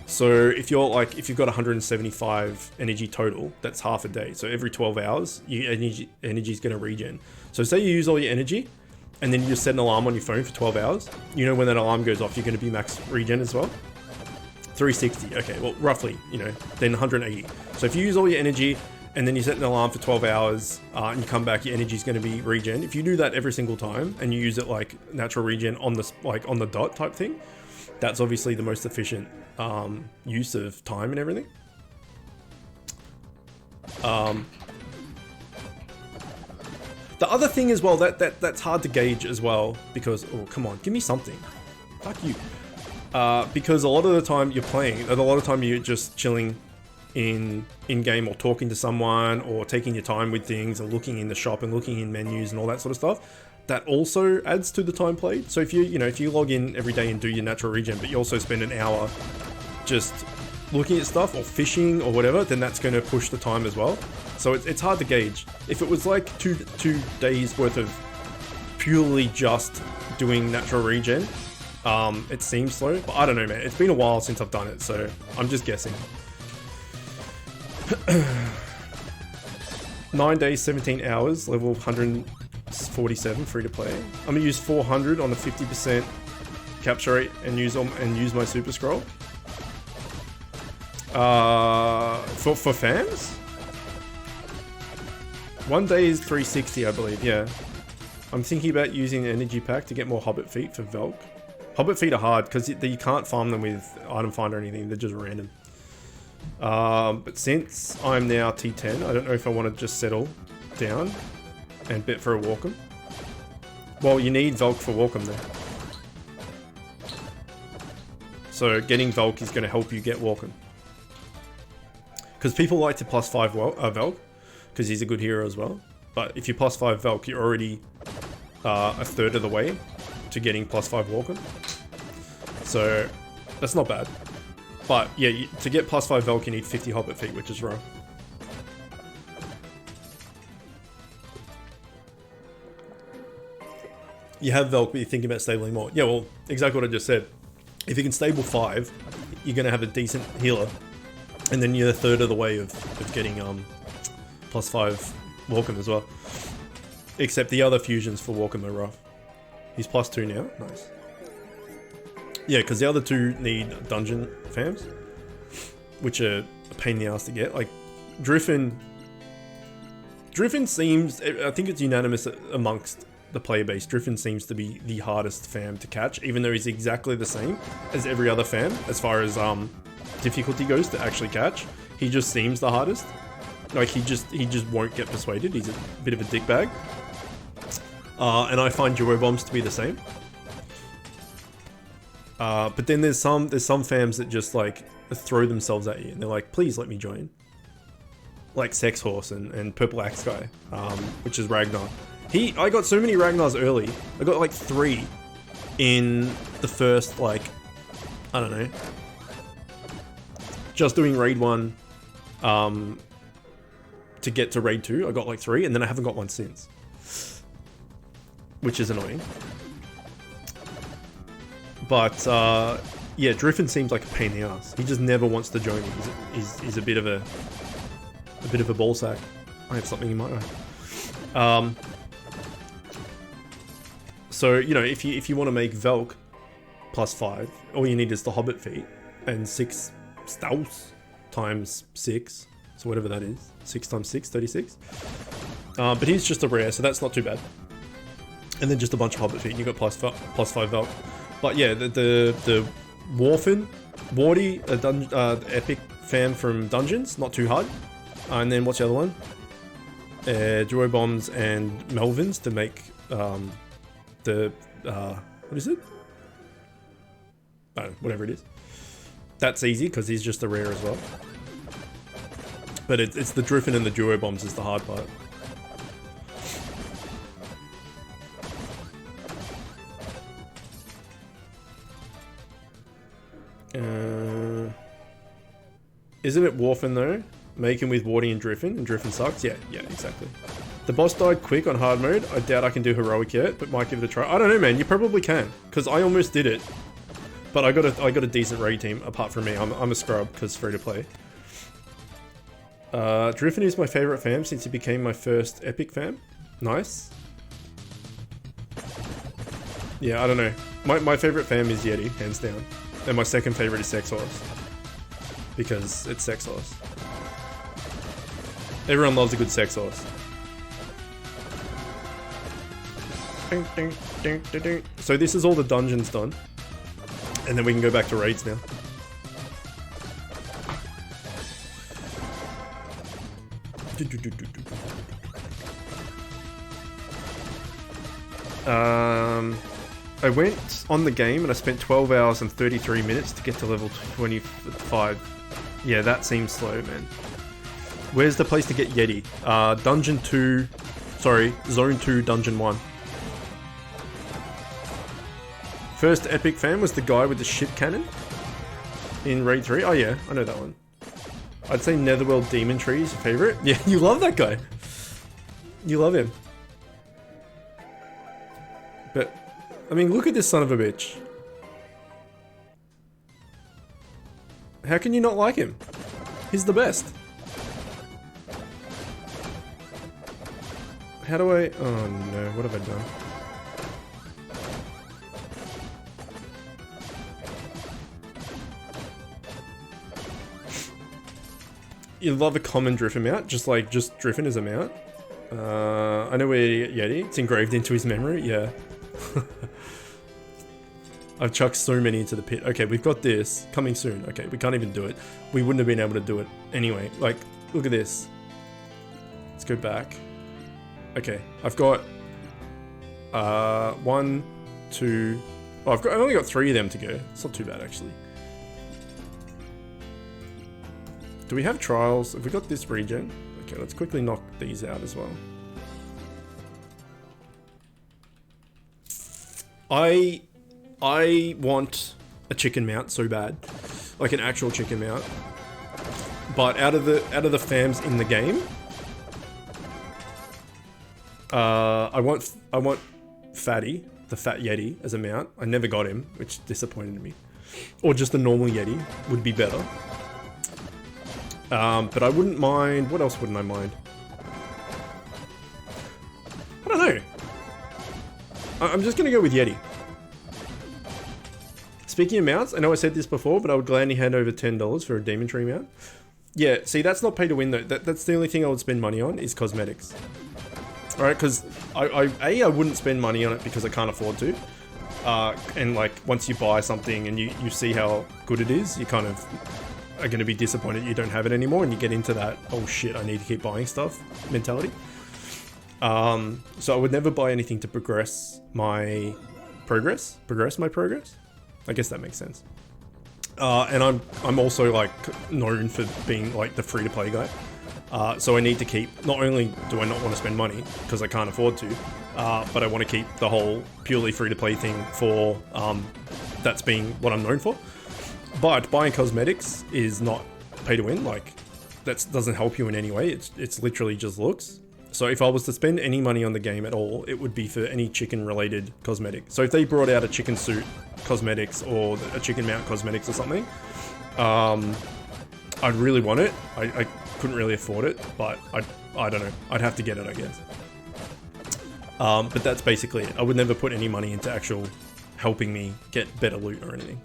So if you've got 175 energy total, that's half a day. So every 12 hours, energy is going to regen. So say you use all your energy, and then you just set an alarm on your phone for 12 hours. You know when that alarm goes off, you're going to be max regen as well. 360, okay, well roughly, then 180. So if you use all your energy, and then you set an alarm for 12 hours, and you come back, your energy is going to be regen. If you do that every single time, and you use it like natural regen on the dot type thing, that's obviously the most efficient use of time and everything. The other thing as well, that's hard to gauge as well, because, oh, come on, give me something. Fuck you. Because a lot of the time you're playing, and a lot of time you're just chilling in-game or talking to someone or taking your time with things and looking in the shop and looking in menus and all that sort of stuff. That also adds to the time played. So if you log in every day and do your natural regen, but you also spend an hour just looking at stuff or fishing or whatever, then that's going to push the time as well. So it's hard to gauge. If it was like two days worth of purely just doing natural regen, it seems slow, but I don't know, man. It's been a while since I've done it, so I'm just guessing. 9 days, 17 hours, level 147, free to play. I'm gonna use 400 on the 50% capture rate and use my super scroll. For fans, 1 day is 360, I believe. Yeah, I'm thinking about using the energy pack to get more Hobbit feet for Velk. Hobbit feet are hard because you can't farm them with item finder or anything. They're just random. But since I'm now T10, I don't know if I want to just settle down and bet for a Walkham. Well, you need Velk for Walkham there. So getting Velk is going to help you get Walkham. Because people like to +5 Velk, because he's a good hero as well. But if you +5 Velk, you're already a third of the way to getting +5 Walkham. So that's not bad. But yeah, to get +5 Velk, you need 50 Hobbit feet, which is rough. You have Velk, but you're thinking about stabling more. Yeah, well, exactly what I just said. If you can stable 5, you're going to have a decent healer. And then you're a third of the way of getting +5 Walkham as well. Except the other fusions for Walkham are rough. He's +2 now. Nice. Yeah, because the other two need dungeon fams, which are a pain in the ass to get. Like, Driffin seems, I think it's unanimous amongst the player base, Driffin seems to be the hardest fam to catch, even though he's exactly the same as every other fam as far as difficulty goes to actually catch. He just seems the hardest. Like, he just won't get persuaded. He's a bit of a dickbag. And I find Duo Bombs to be the same. But then there's some fams that just like throw themselves at you and they're like, please let me join. Like Sex Horse and Purple Axe Guy, which is Ragnar. I got so many Ragnars early. I got like 3 in the first, like, I don't know, just doing raid 1 to get to raid 2. I got like 3 and then I haven't got one since, which is annoying. But yeah, Driffin seems like a pain in the ass. He just never wants to join me. He's a bit of a ball sack. I have something in my eye. So, you know, if you want to make Velk +5, all you need is the Hobbit feet and 6 Staus times 6. So whatever that is, 6 times 6, 36. But he's just a rare, so that's not too bad. And then just a bunch of Hobbit feet, and you got +5 Velk. But yeah, the Warfin Wardy, the epic fam from Dungeons, not too hard. And then what's the other one? Duo Bombs and Melvins to make the what is it? I don't know, whatever it is. That's easy because he's just a rare as well. But it's the Driffin and the Duo Bombs is the hard part. Isn't it Warfin though? Make him with Wardy and Driffin sucks? Yeah, exactly. The boss died quick on hard mode. I doubt I can do heroic yet, but might give it a try. I don't know, man. You probably can, because I almost did it. But I got a decent raid team apart from me. I'm a scrub because free to play. Driffin is my favorite fam since he became my first epic fam. Nice. Yeah, I don't know. My favorite fam is Yeti, hands down. And my second favorite is Sex Horse. Because it's Sex Horse. Everyone loves a good Sex Horse. So this is all the dungeons done. And then we can go back to raids now. I went on the game and I spent 12 hours and 33 minutes to get to level 25. Yeah, that seems slow, man. Where's the place to get Yeti? Dungeon 2... Sorry, Zone 2, Dungeon 1. First epic fan was the guy with the ship cannon in Raid 3. Oh yeah, I know that one. I'd say Netherworld Demon Tree is your favorite. Yeah, you love that guy. You love him. But, I mean, look at this son of a bitch. How can you not like him? He's the best. How do I... Oh no, what have I done? You love a common Driffin mount, just Driffin as a mount. I know where to get Yeti. It's engraved into his memory, yeah. I've chucked so many into the pit. Okay, we've got this coming soon. Okay, we can't even do it. We wouldn't have been able to do it anyway. Like, look at this. Let's go back. Okay, I've got 1, 2. Oh, I've only got 3 of them to go. It's not too bad actually. Do we have trials? Have we got this regen? Okay, let's quickly knock these out as well. I want a chicken mount so bad, like an actual chicken mount. But out of the fams in the game, I want Fatty, the Fat Yeti, as a mount. I never got him, which disappointed me. Or just a normal Yeti would be better. But I wouldn't mind... What else wouldn't I mind? I don't know. I'm just going to go with Yeti. Speaking of mounts, I know I said this before, but I would gladly hand over $10 for a Demon Tree mount. Yeah, see, that's not pay to win though. That's the only thing I would spend money on is cosmetics. Alright, because I wouldn't spend money on it because I can't afford to. And like, once you buy something and you see how good it is, you kind of... are going to be disappointed you don't have it anymore, and you get into that oh shit I need to keep buying stuff mentality. So I would never buy anything to progress my progress. I guess that makes sense. And I'm also like known for being like the free to play guy. So I need to keep, not only do I not want to spend money because I can't afford to, but I want to keep the whole purely free to play thing for that's being what I'm known for. But buying cosmetics is not pay to win, like that doesn't help you in any way. It's literally just looks. So if I was to spend any money on the game at all, it would be for any chicken related cosmetic. So if they brought out a chicken suit cosmetics or a chicken mount cosmetics or something, I'd really want it. I couldn't really afford it, but I don't know. I'd have to get it, I guess. But that's basically it. I would never put any money into actual helping me get better loot or anything.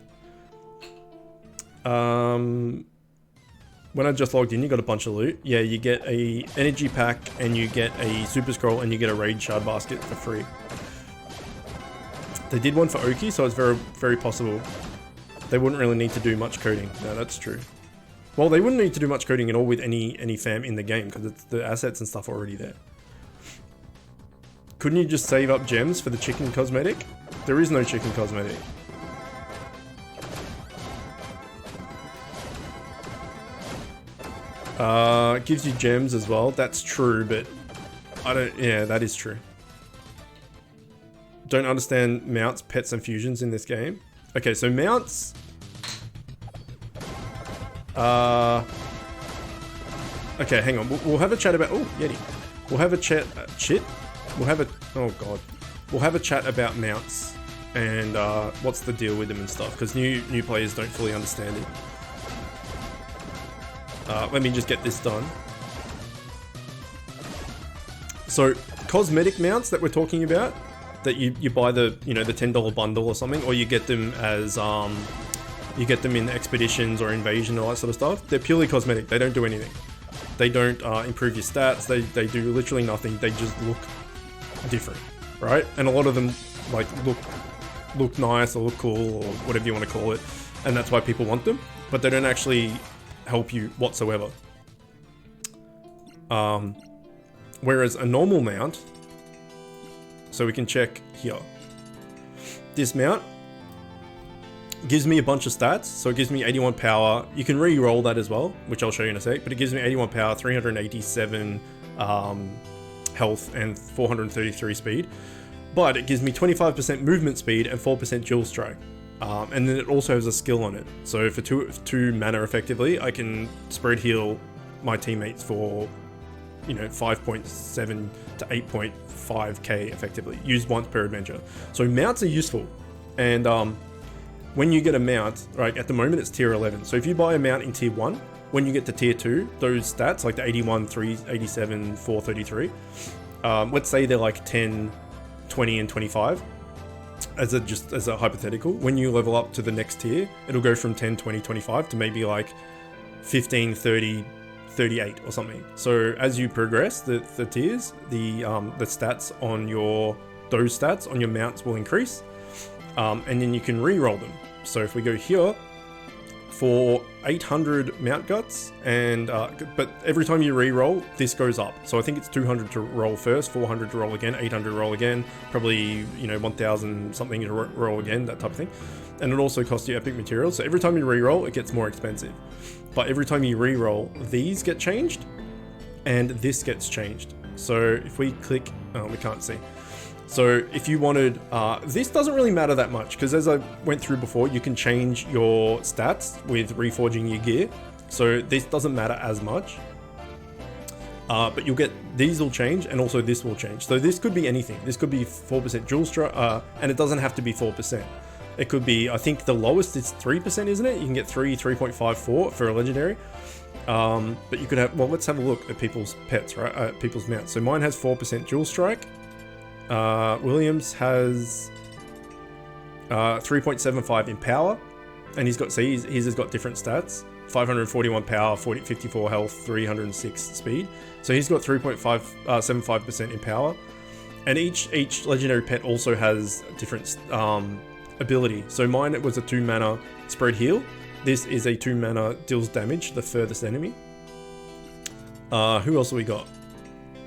When I just logged in, you got a bunch of loot. Yeah, you get a energy pack and you get a super scroll and you get a raid shard basket for free. They did one for Oki, so it's very, very possible they wouldn't really need to do much coding. No, that's true. Well, they wouldn't need to do much coding at all with any fam in the game because the assets and stuff are already there. Couldn't you just save up gems for the chicken cosmetic? There is no chicken cosmetic. It gives you gems as well. That's true, but I don't. Yeah, that is true. Don't understand mounts, pets, and fusions in this game. Okay, so mounts. Okay, hang on. We'll have a chat about. Oh, Yeti. We'll have a chat. We'll have a. Oh god. We'll have a chat about mounts and what's the deal with them and stuff because new players don't fully understand it. Let me just get this done. So, cosmetic mounts that we're talking about, that you buy the, you know, the $10 bundle or something, or you get them as, you get them in expeditions or invasion and all that sort of stuff. They're purely cosmetic. They don't do anything. They don't improve your stats. They do literally nothing. They just look different, right? And a lot of them, like, look nice or look cool or whatever you want to call it. And that's why people want them. But they don't actually help you whatsoever. Whereas a normal mount, so we can check here. This mount gives me a bunch of stats, so it gives me 81 power. You can re-roll that as well, which I'll show you in a sec, but it gives me 81 power, 387 health, and 433 speed. But it gives me 25% movement speed and 4% dual strike. And then it also has a skill on it. So for two mana effectively, I can spread heal my teammates for, you know, 5.7 to 8.5k effectively, used once per adventure. So mounts are useful. And when you get a mount, right, at the moment it's tier 11. So if you buy a mount in tier 1, when you get to tier 2, those stats, like the 81, 387, 433, let's say they're like 10, 20, and 25. As a hypothetical, when you level up to the next tier, it'll go from 10, 20, 25 to maybe like 15, 30, 38 or something. So as you progress the tiers, the stats on those stats on your mounts will increase, and then you can re-roll them. So if we go here for 800 mount guts, and but every time you re-roll, this goes up. So I think it's 200 to roll first, 400 to roll again, 800 to roll again, probably, you know, 1000 something to roll again, that type of thing. And it also costs you epic materials. So every time you re-roll, it gets more expensive. But every time you re-roll, these get changed, and this gets changed. So if we click, oh, we can't see. So if you wanted, this doesn't really matter that much because as I went through before, you can change your stats with reforging your gear. So this doesn't matter as much, but you'll get, these will change and also this will change. So this could be anything. This could be 4% dual strike, and it doesn't have to be 4%. It could be, I think the lowest is 3%, isn't it? You can get 3.54 for a legendary. But you could have, well, let's have a look at people's pets, right? People's mounts. So mine has 4% dual strike. Williams has 3.75 in power, and he's got, see, his has got different stats. 541 power, 54 health, 306 speed. So he's got 3.75% in power, and each legendary pet also has different ability. So mine, it was a 2 mana spread heal. This is a 2 mana deals damage to the furthest enemy. Who else have we got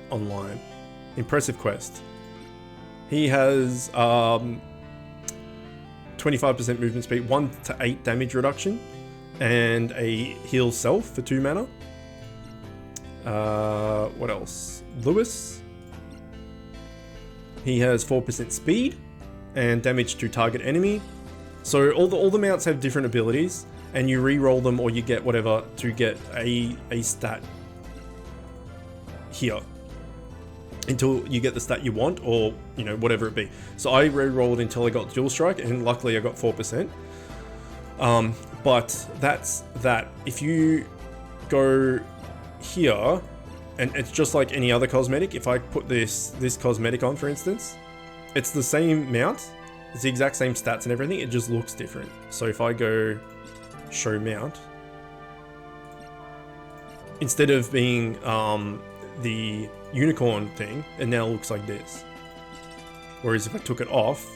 online? Impressive Quest. He has 25% movement speed, 1 to 8 damage reduction, and a heal self for 2 mana. What else? Lewis. He has 4% speed and damage to target enemy. So all the mounts have different abilities, and you re-roll them or you get whatever to get a stat here until you get the stat you want, or, you know, whatever it be. So I re-rolled until I got dual strike, and luckily I got 4%. But that's that. If you go here, and it's just like any other cosmetic, if I put this cosmetic on, for instance, it's the same mount, it's the exact same stats and everything, it just looks different. So if I go show mount, instead of being the unicorn thing, it now looks like this. Whereas if I took it off,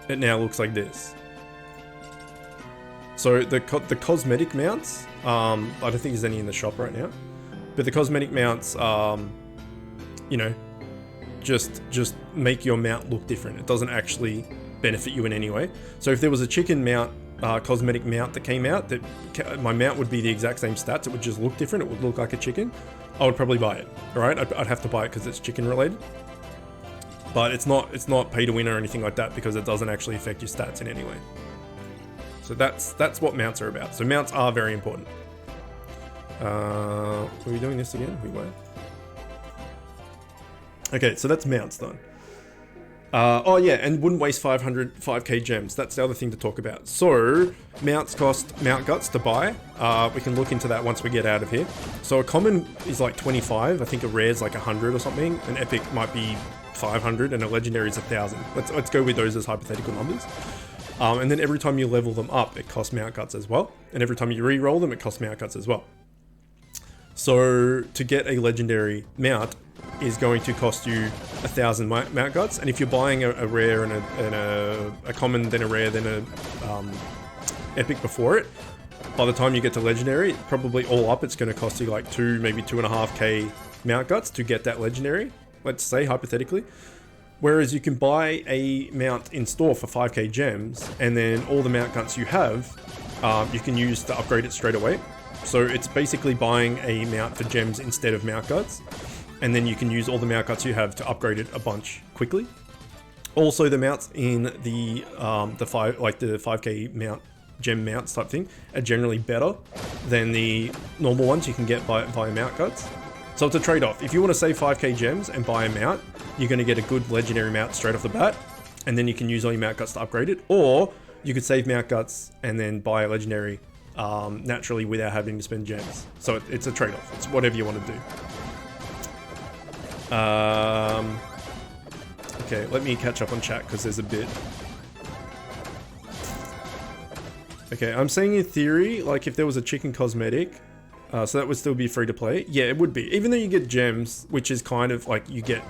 it now looks like this. So the cosmetic mounts, I don't think there's any in the shop right now, but the cosmetic mounts, you know, just make your mount look different. It doesn't actually benefit you in any way. So if there was a chicken mount, cosmetic mount that came out, that my mount would be the exact same stats, it would just look different, it would look like a chicken, I would probably buy it. All right, I'd have to buy it because it's chicken related. But it's not pay to win or anything like that, because it doesn't actually affect your stats in any way. So that's what mounts are about. So mounts are very important. Were we doing this again? We were. Okay, so that's mounts done. Oh yeah, and wouldn't waste 5k gems. That's the other thing to talk about. So mounts cost mount guts to buy. We can look into that once we get out of here. So a common is like 25. I think a rare is like 100 or something. An epic might be 500, and a legendary is 1,000. Let's go with those as hypothetical numbers. And then every time you level them up, it costs mount guts as well. And every time you re-roll them, it costs mount guts as well. So to get a legendary mount is going to cost you 1,000 mount guts. And if you're buying a rare and a common, then a rare, then a epic before it, by the time you get to legendary, probably all up, it's going to cost you like 2, maybe 2.5k mount guts to get that legendary, let's say hypothetically. Whereas you can buy a mount in store for 5k gems, and then all the mount guts you have, you can use to upgrade it straight away. So it's basically buying a mount for gems instead of mount guts, and then you can use all the mount guts you have to upgrade it a bunch quickly. Also, the mounts in the 5k mount gem mounts type thing are generally better than the normal ones you can get via mount guts. So it's a trade-off. If you want to save 5k gems and buy a mount, you're going to get a good legendary mount straight off the bat, and then you can use all your mount guts to upgrade it. Or you could save mount guts and then buy a legendary naturally without having to spend gems. So it's a trade-off. It's whatever you want to do. Okay, let me catch up on chat because there's a bit. Okay, I'm saying in theory, like if there was a chicken cosmetic, so that would still be free to play. Yeah, it would be. Even though you get gems, which is kind of like you get,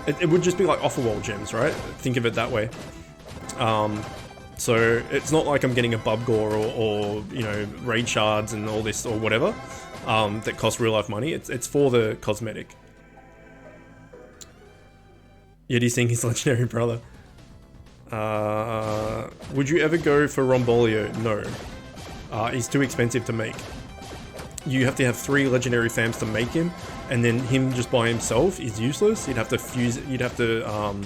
it would just be like Overworld gems, right? Think of it that way. So it's not like I'm getting a bub gore or you know, raid shards and all this or whatever that cost real life money. It's for the cosmetic. Yeti's seeing his legendary brother. Would you ever go for Rombolio? No. He's too expensive to make. You have to have 3 legendary fams to make him, and then him just by himself is useless. You'd have to fuse it, you'd have to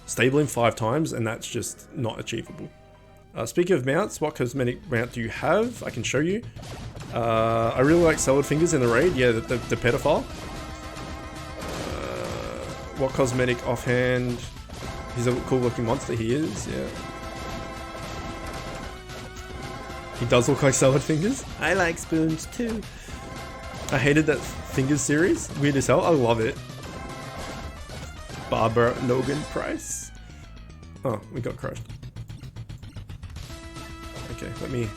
stable him 5 times, and that's just not achievable. Speaking of mounts, what cosmetic mount do you have? I can show you. I really like Salad Fingers in the raid. Yeah, the pedophile. What cosmetic offhand? He's a cool looking monster, he is, yeah. He does look like Salad Fingers. I like spoons too. I hated that Fingers series. Weird as hell. I love it. Barbara Logan Price. Oh, we got crushed. Okay, let me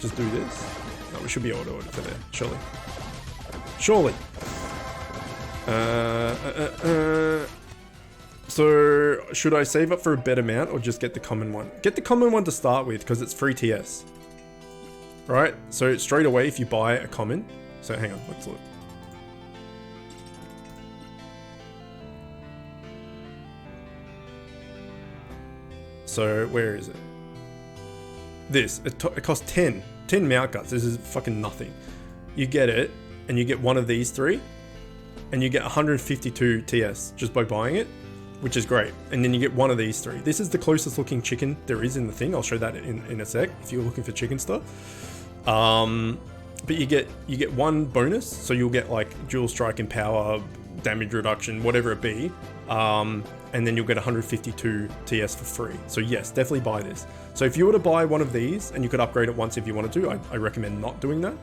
just do this. No, we should be able to order for there, surely. Surely. So, should I save up for a better mount or just get the common one? Get the common one to start with because it's free TS. Right? So, straight away if you buy a common. So, hang on, let's look. So, where is it? This. It costs 10. 10 mount guts. This is fucking nothing. You get it, and you get one of these 3, and you get 152 TS just by buying it, which is great. And then you get one of these 3. This is the closest looking chicken there is in the thing. I'll show that in a sec if you're looking for chicken stuff. But you get one bonus, so you'll get like dual strike and power, damage reduction, whatever it be. And then you'll get 152 TS for free. So yes, definitely buy this. So if you were to buy one of these, and you could upgrade it once if you wanted to, I recommend not doing that.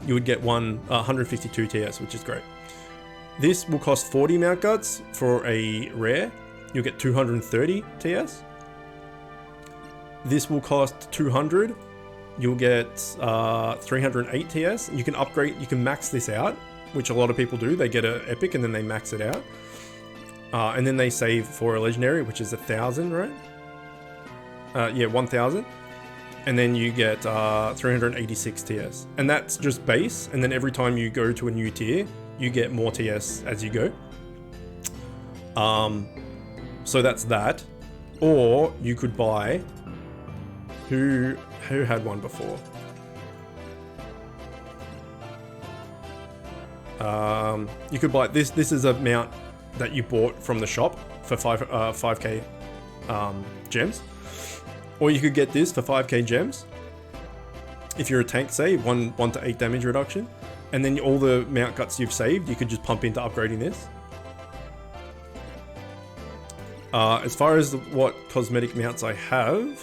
You would get 152 TS, which is great. This will cost 40 mount guts for a rare. You'll get 230 TS. This will cost 200. You'll get 308 TS. You can upgrade, you can max this out, which a lot of people do. They get an epic and then they max it out. And then they save for a legendary, which is 1,000, right? Yeah, 1,000. And then you get 386 TS. And that's just base. And then every time you go to a new tier, you get more TS as you go. So that's that. Or you could buy... Who had one before? You could buy this. This is a mount that you bought from the shop for 5k gems. Or you could get this for 5k gems. If you're a tank, say, 1 to 8 damage reduction. And then all the mount guts you've saved, you could just pump into upgrading this. As far as what cosmetic mounts I have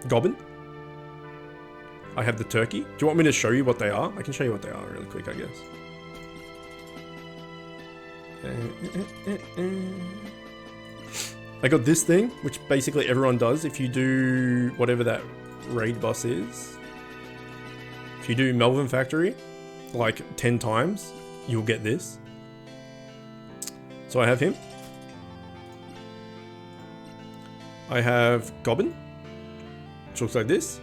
Goblin. I have the turkey. Do you want me to show you what they are? I can show you what they are really quick, I guess. I got this thing, which basically everyone does if you do whatever that raid boss is. If you do Melvin Factory like 10 times, you'll get this. So I have him. I have Goblin, which looks like this.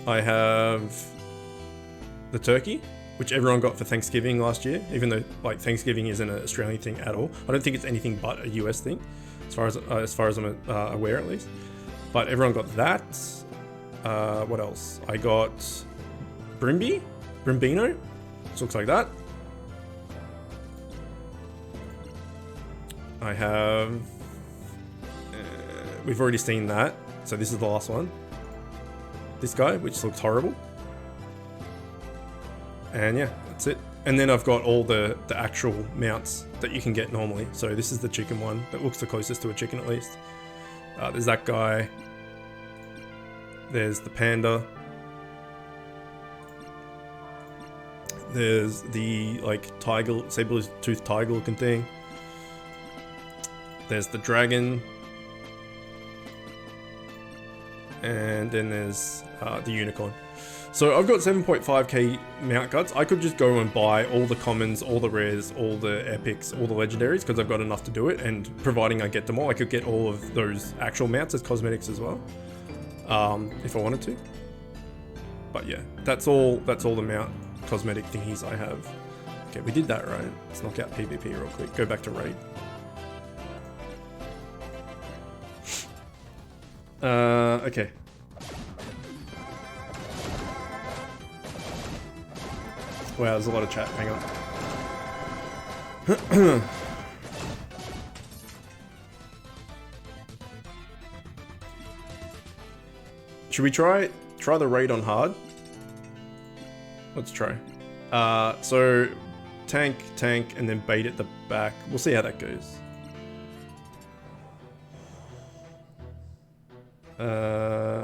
I have the turkey, which everyone got for Thanksgiving last year, even though like Thanksgiving isn't an Australian thing at all. I don't think it's anything but a US thing, as far as I'm aware at least. But everyone got that. What else? I got Brimbino, which looks like that. I have. We've already seen that, so this is the last one. This guy, which looks horrible. And yeah, that's it. And then I've got all the actual mounts that you can get normally. So this is the chicken one that looks the closest to a chicken at least. There's that guy. There's the panda. There's the like tiger, saber-toothed tiger looking thing. There's the dragon. And then there's the unicorn. So I've got 7.5k mount guts. I could just go and buy all the commons, all the rares, all the epics, all the legendaries, because I've got enough to do it. And providing I get them all, I could get all of those actual mounts as cosmetics as well, if I wanted to. But yeah, that's all the mount cosmetic thingies I have. Okay, we did that right. Let's knock out PvP real quick. Go back to raid. Okay. Wow, there's a lot of chat. Hang on. Should we try the raid on hard? Let's try. So tank, and then bait at the back. We'll see how that goes.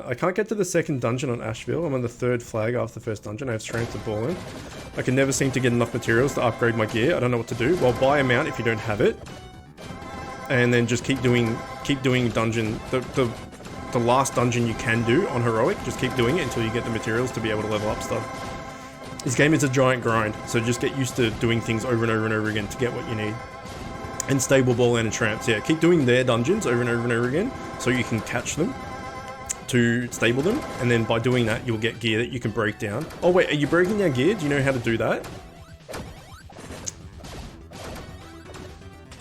I can't get to the second dungeon on Asheville. I'm on the 3rd flag after the first dungeon. I have strength to ball in. I can never seem to get enough materials to upgrade my gear. I don't know what to do. Well, buy a mount if you don't have it. And then just keep doing dungeon, the last dungeon you can do on heroic. Just keep doing it until you get the materials to be able to level up stuff. This game is a giant grind, so just get used to doing things over and over and over again to get what you need. And stable ball and tramps, yeah. Keep doing their dungeons over and over and over again so you can catch them to stable them, and then by doing that you'll get gear that you can break down. Oh wait, are you breaking down gear? Do you know how to do that?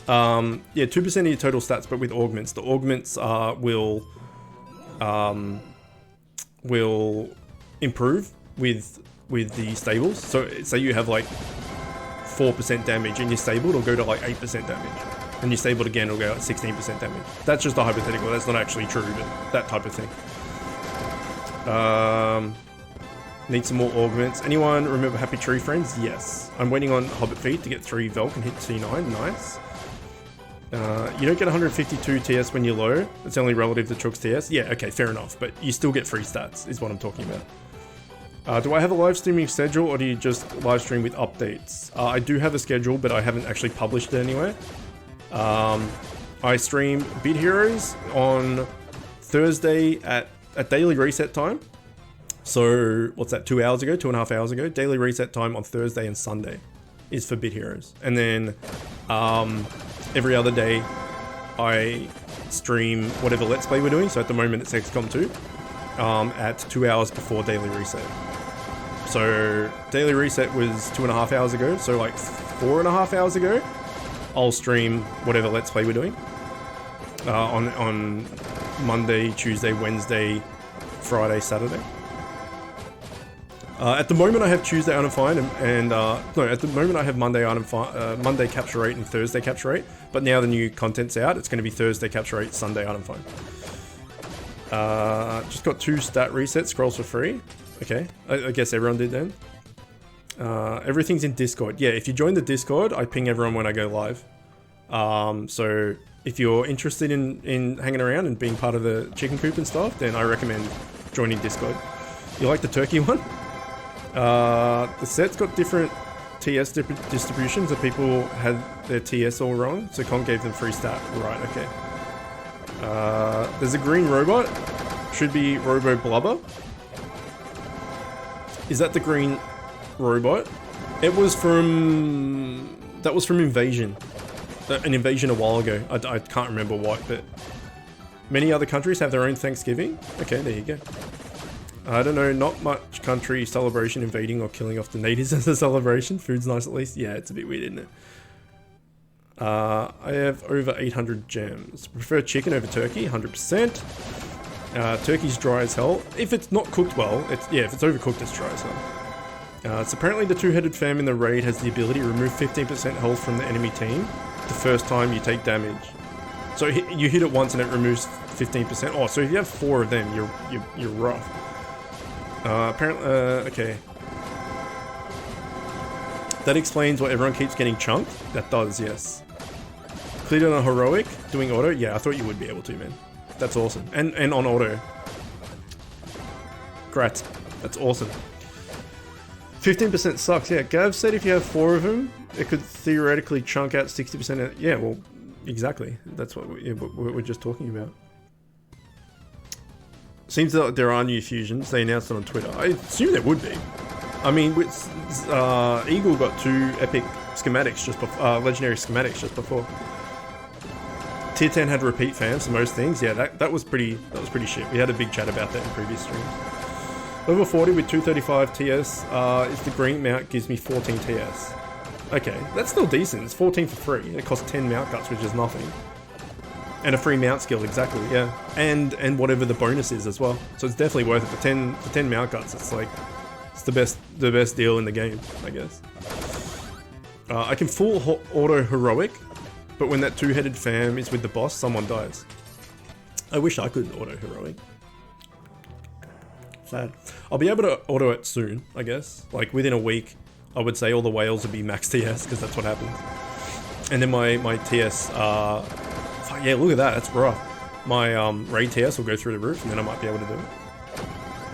Yeah, 2% of your total stats, but with augments. The augments will improve with the stables. So say you have like 4% damage and you're stable, it'll go to like 8% damage. And you stable it again, it'll go at 16% damage. That's just a hypothetical, that's not actually true, but that type of thing. Need some more augments. Anyone remember Happy Tree Friends? Yes. I'm waiting on Hobbit Feet to get 3 Velk and hit C9, nice. You don't get 152 TS when you're low, it's only relative to Chook's TS. Yeah, okay, fair enough, but you still get free stats, is what I'm talking about. Do I have a live streaming schedule, or do you just live stream with updates? I do have a schedule, but I haven't actually published it anywhere. I stream Beat Heroes on Thursday at daily reset time, So what's that? 2 hours ago, 2.5 hours ago. Daily reset time on Thursday and Sunday is for Bit Heroes, and then every other day I stream whatever Let's Play we're doing. So at the moment it's XCOM 2 at 2 hours before daily reset. So daily reset was 2.5 hours ago. So like 4.5 hours ago, I'll stream whatever Let's Play we're doing on Monday, Tuesday, Wednesday, Friday, Saturday. At the moment I have Tuesday undefined and no, at the moment I have Monday undefined, Monday capture rate and Thursday capture rate. But now the new content's out, it's going to be Thursday capture rate, Sunday undefined. Just got 2 stat resets, scrolls for free. Okay, I guess everyone did then. Everything's in Discord. Yeah, if you join the Discord, I ping everyone when I go live. So if you're interested in hanging around and being part of the chicken coop and stuff, then I recommend joining Discord. You like the turkey one? The set's got different TS distributions, that people had their TS all wrong, so Con gave them free stat. Right, okay. There's a green robot. Should be Robo Blubber. Is that the green robot? It was from... That was from Invasion. An invasion a while ago. I can't remember what, but... Many other countries have their own Thanksgiving. Okay, there you go. I don't know, not much country celebration invading or killing off the natives as a celebration. Food's nice at least. Yeah, it's a bit weird, isn't it? I have over 800 gems. Prefer chicken over turkey, 100%. Turkey's dry as hell. If it's not cooked well, if it's overcooked, it's dry as hell. So apparently the two-headed fam in the raid has the ability to remove 15% health from the enemy team the first time you take damage. So you hit it once and it removes 15%. Oh, so if you have 4 of them, you're rough. Apparently, okay. That explains why everyone keeps getting chunked. That does, yes. Cleared on a heroic, doing auto. Yeah, I thought you would be able to, man. That's awesome. And on auto. Great. That's awesome. 15% sucks. Yeah, Gav said if you have 4 of them, it could theoretically chunk out 60%. Yeah, well, exactly. That's what we're just talking about. Seems that there are new fusions. They announced it on Twitter. I assume there would be. I mean, Eagle got 2 epic schematics just before, legendary schematics just before. Tier 10 had repeat fams for most things. Yeah, that was pretty shit. We had a big chat about that in previous streams. Over 40 with 235 TS. If the green mount gives me 14 TS. Okay, that's still decent. It's 14 for free. It costs 10 mount guts, which is nothing. And a free mount skill, exactly, yeah. And whatever the bonus is as well. So it's definitely worth it. For 10 mount guts, it's like, it's the best deal in the game, I guess. I can full auto heroic, but when that 2-headed fam is with the boss, someone dies. I wish I could auto heroic. Sad. I'll be able to auto it soon, I guess. Like within a week, I would say all the whales would be max TS, because that's what happens. And then my TS, yeah, look at that, that's rough. My raid TS will go through the roof, and then I might be able to do it.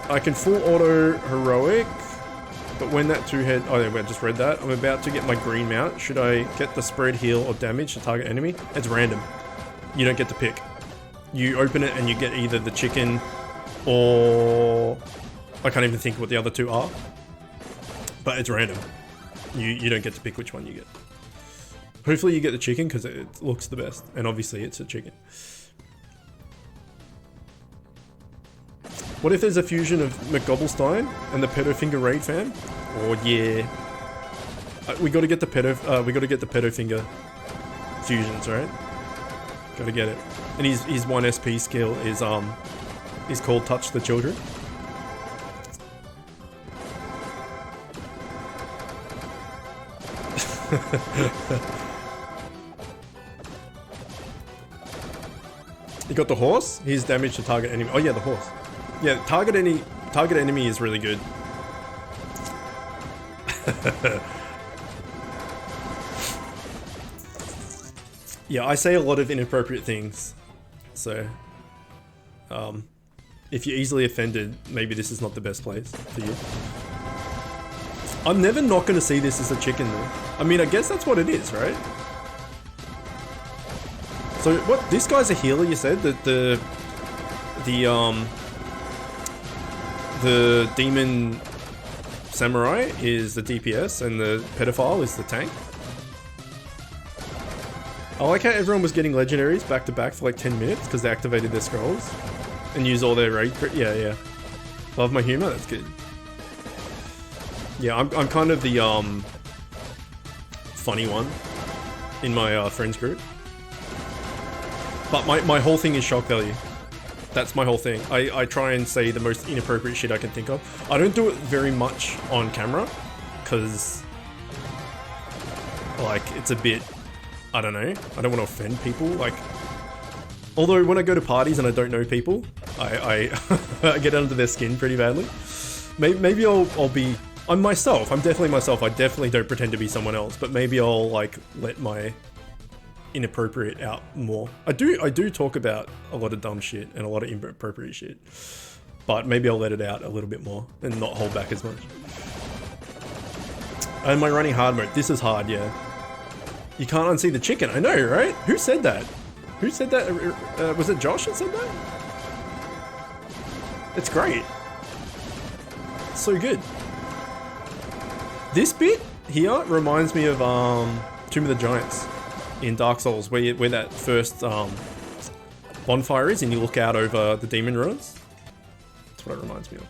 I can full auto heroic, but when that 2-head, oh yeah, I just read that. I'm about to get my green mount. Should I get the spread, heal, or damage to target enemy? It's random. You don't get to pick. You open it and you get either the chicken or... I can't even think what the other 2 are. But it's random. You don't get to pick which one you get. Hopefully you get the chicken because it looks the best. And obviously it's a chicken. What if there's a fusion of McGobblestein and the Pedofinger raid fam? Oh yeah. We gotta get the Pedofinger fusions, right? Gotta get it. And his 1 SP skill is called Touch the Children. You got the horse? He's damage to target enemy. Oh yeah, the horse. Yeah, target enemy is really good. Yeah, I say a lot of inappropriate things. So, if you're easily offended, maybe this is not the best place for you. I'm never not going to see this as a chicken though. I mean, I guess that's what it is, right? So what, this guy's a healer, you said? The the demon samurai is the DPS and the pedophile is the tank. I like how everyone was getting legendaries back to back for like 10 minutes because they activated their scrolls and used all their raid. Yeah. Love my humor. That's good. Yeah, I'm kind of the funny one in my friends group. But my whole thing is shock value. That's my whole thing. I try and say the most inappropriate shit I can think of. I don't do it very much on camera because like it's a bit, I don't know, I don't want to offend people. Like, although when I go to parties and I don't know people, I I get under their skin pretty badly. Maybe I'll be, I'm myself. I'm definitely myself. I definitely don't pretend to be someone else, but maybe I'll like let my inappropriate out more. I do talk about a lot of dumb shit and a lot of inappropriate shit, but maybe I'll let it out a little bit more and not hold back as much. And my running hard mode. This is hard, yeah. You can't unsee the chicken. I know, right? Who said that? Who said that? Was it Josh that said that? It's great. It's so good. This bit here reminds me of Tomb of the Giants in Dark Souls, where that first bonfire is and you look out over the demon ruins. That's what it reminds me of.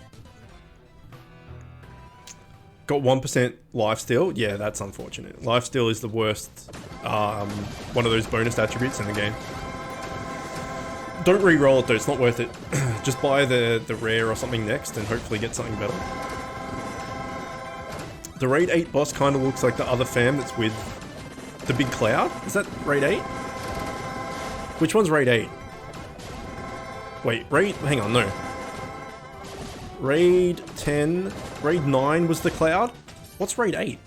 Got 1% lifesteal. Yeah, that's unfortunate. Lifesteal is the worst, one of those bonus attributes in the game. Don't re-roll it though, it's not worth it. Just buy the rare or something next and hopefully get something better. The Raid 8 boss kind of looks like the other fam that's with the big cloud. Is that Raid 8? Which one's Raid 8? Wait, hang on, no. Raid 10, Raid 9 was the cloud? What's Raid 8?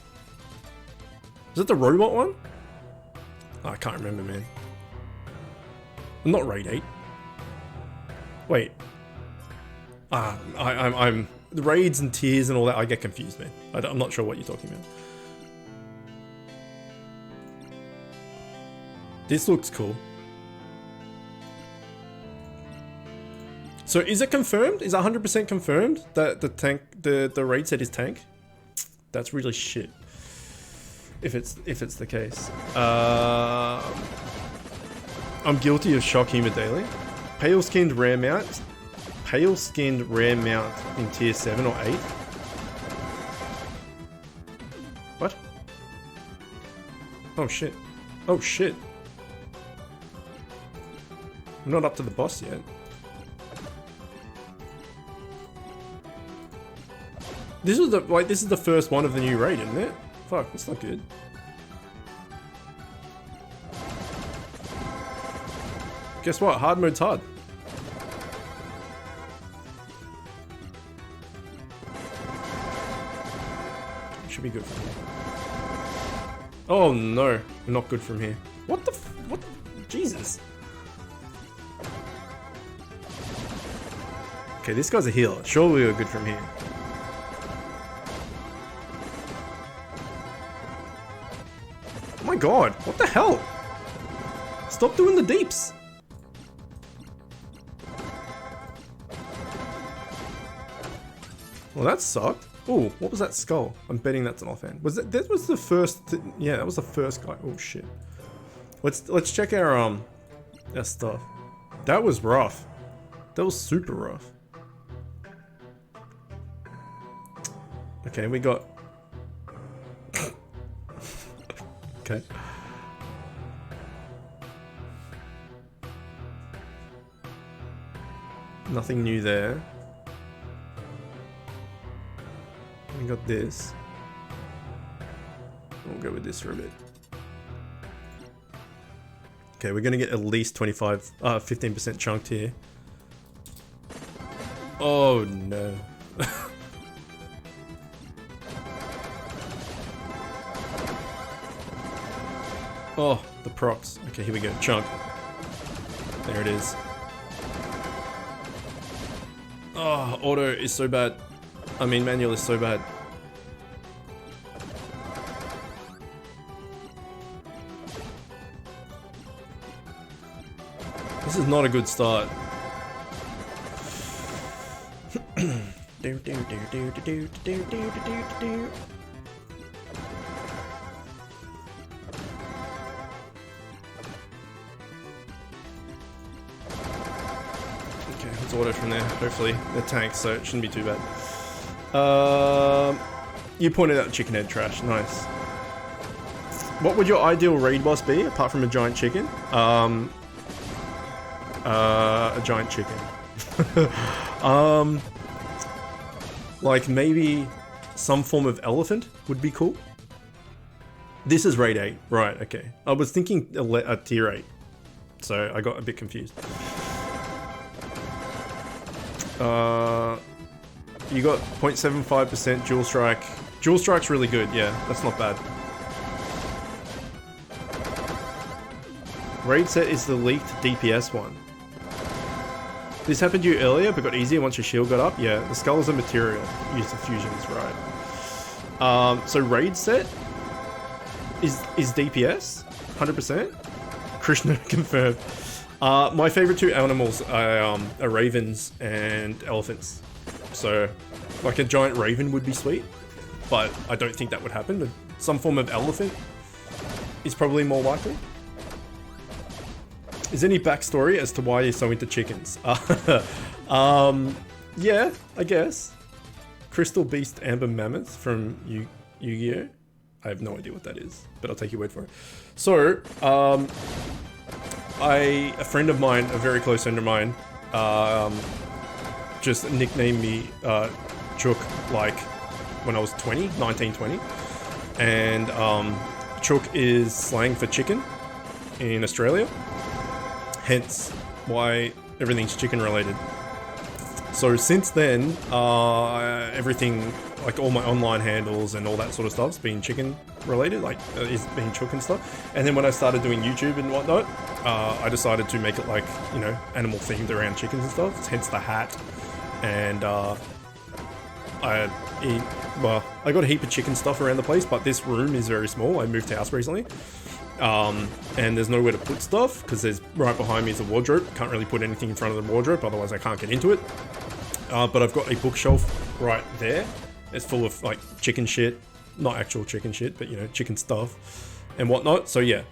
Is it the robot one? Oh, I can't remember, man. Not Raid 8. Wait. I'm the raids and tiers and all that, I get confused, man. I'm not sure what you're talking about. This looks cool. So is it confirmed? Is 100% confirmed that the raid set is tank? That's really shit. If it's the case. I'm guilty of shock humor daily. Pale skinned rare mount. Pale skinned rare mount in tier 7 or 8. What? Oh shit. Oh shit. I'm not up to the boss yet. This is the first one of the new raid, isn't it? Fuck, that's not good. Guess what? Hard mode's hard. Should be good from here. Oh no, we're not good from here. What the what? Jesus. Okay, this guy's a healer. Surely we were good from here. Oh my god, what the hell? Stop doing the deeps. Well, that sucked. Oh, what was that skull? I'm betting that's an offhand. Was that was the first? Yeah, that was the first guy. Oh shit. Let's check our stuff. That was rough. That was super rough. Okay, we got. Okay. Nothing new there. We got this. We'll go with this for a bit. Okay, we're gonna get at least 15% chunked here. Oh no. Oh, the procs. Okay, here we go. Chunk. There it is. Oh, auto is so bad. I mean, manual is so bad. This is not a good start. let's auto from there. Hopefully the tanks, so it shouldn't be too bad. You pointed out chicken head trash. Nice. What would your ideal raid boss be, apart from a giant chicken? A giant chicken. Like maybe some form of elephant would be cool. This is raid 8, right? Okay. I was thinking a tier 8, so I got a bit confused. You got 0.75% dual strike. Dual strike's really good. Yeah, that's not bad. Raid set is the leaked DPS one. This happened to you earlier, but got easier once your shield got up. Yeah, the skulls are material. Use the fusions, right? So raid set is DPS 100%. Krishna confirmed. My favorite two animals are ravens and elephants. So, like a giant raven would be sweet, but I don't think that would happen. But some form of elephant is probably more likely. Is there any backstory as to why you're so into chickens? Yeah, I guess. Crystal Beast Amber Mammoth from Yu-Gi-Oh! I have no idea what that is, but I'll take your word for it. So, a friend of mine, a very close friend of mine, just nicknamed me Chook like when I was 19, 20. And Chook is slang for chicken in Australia. Hence why everything's chicken related. So since then, everything, like all my online handles and all that sort of stuff's been chicken related, like is being Chook and stuff. And then when I started doing YouTube and whatnot, I decided to make it like, you know, animal themed around chickens and stuff. Hence the hat. And I got a heap of chicken stuff around the place, but this room is very small. I moved house recently. And there's nowhere to put stuff because there's right behind me is a wardrobe. Can't really put anything in front of the wardrobe, otherwise I can't get into it. But I've got a bookshelf right there. It's full of like chicken shit, not actual chicken shit, but you know, chicken stuff and whatnot. So yeah,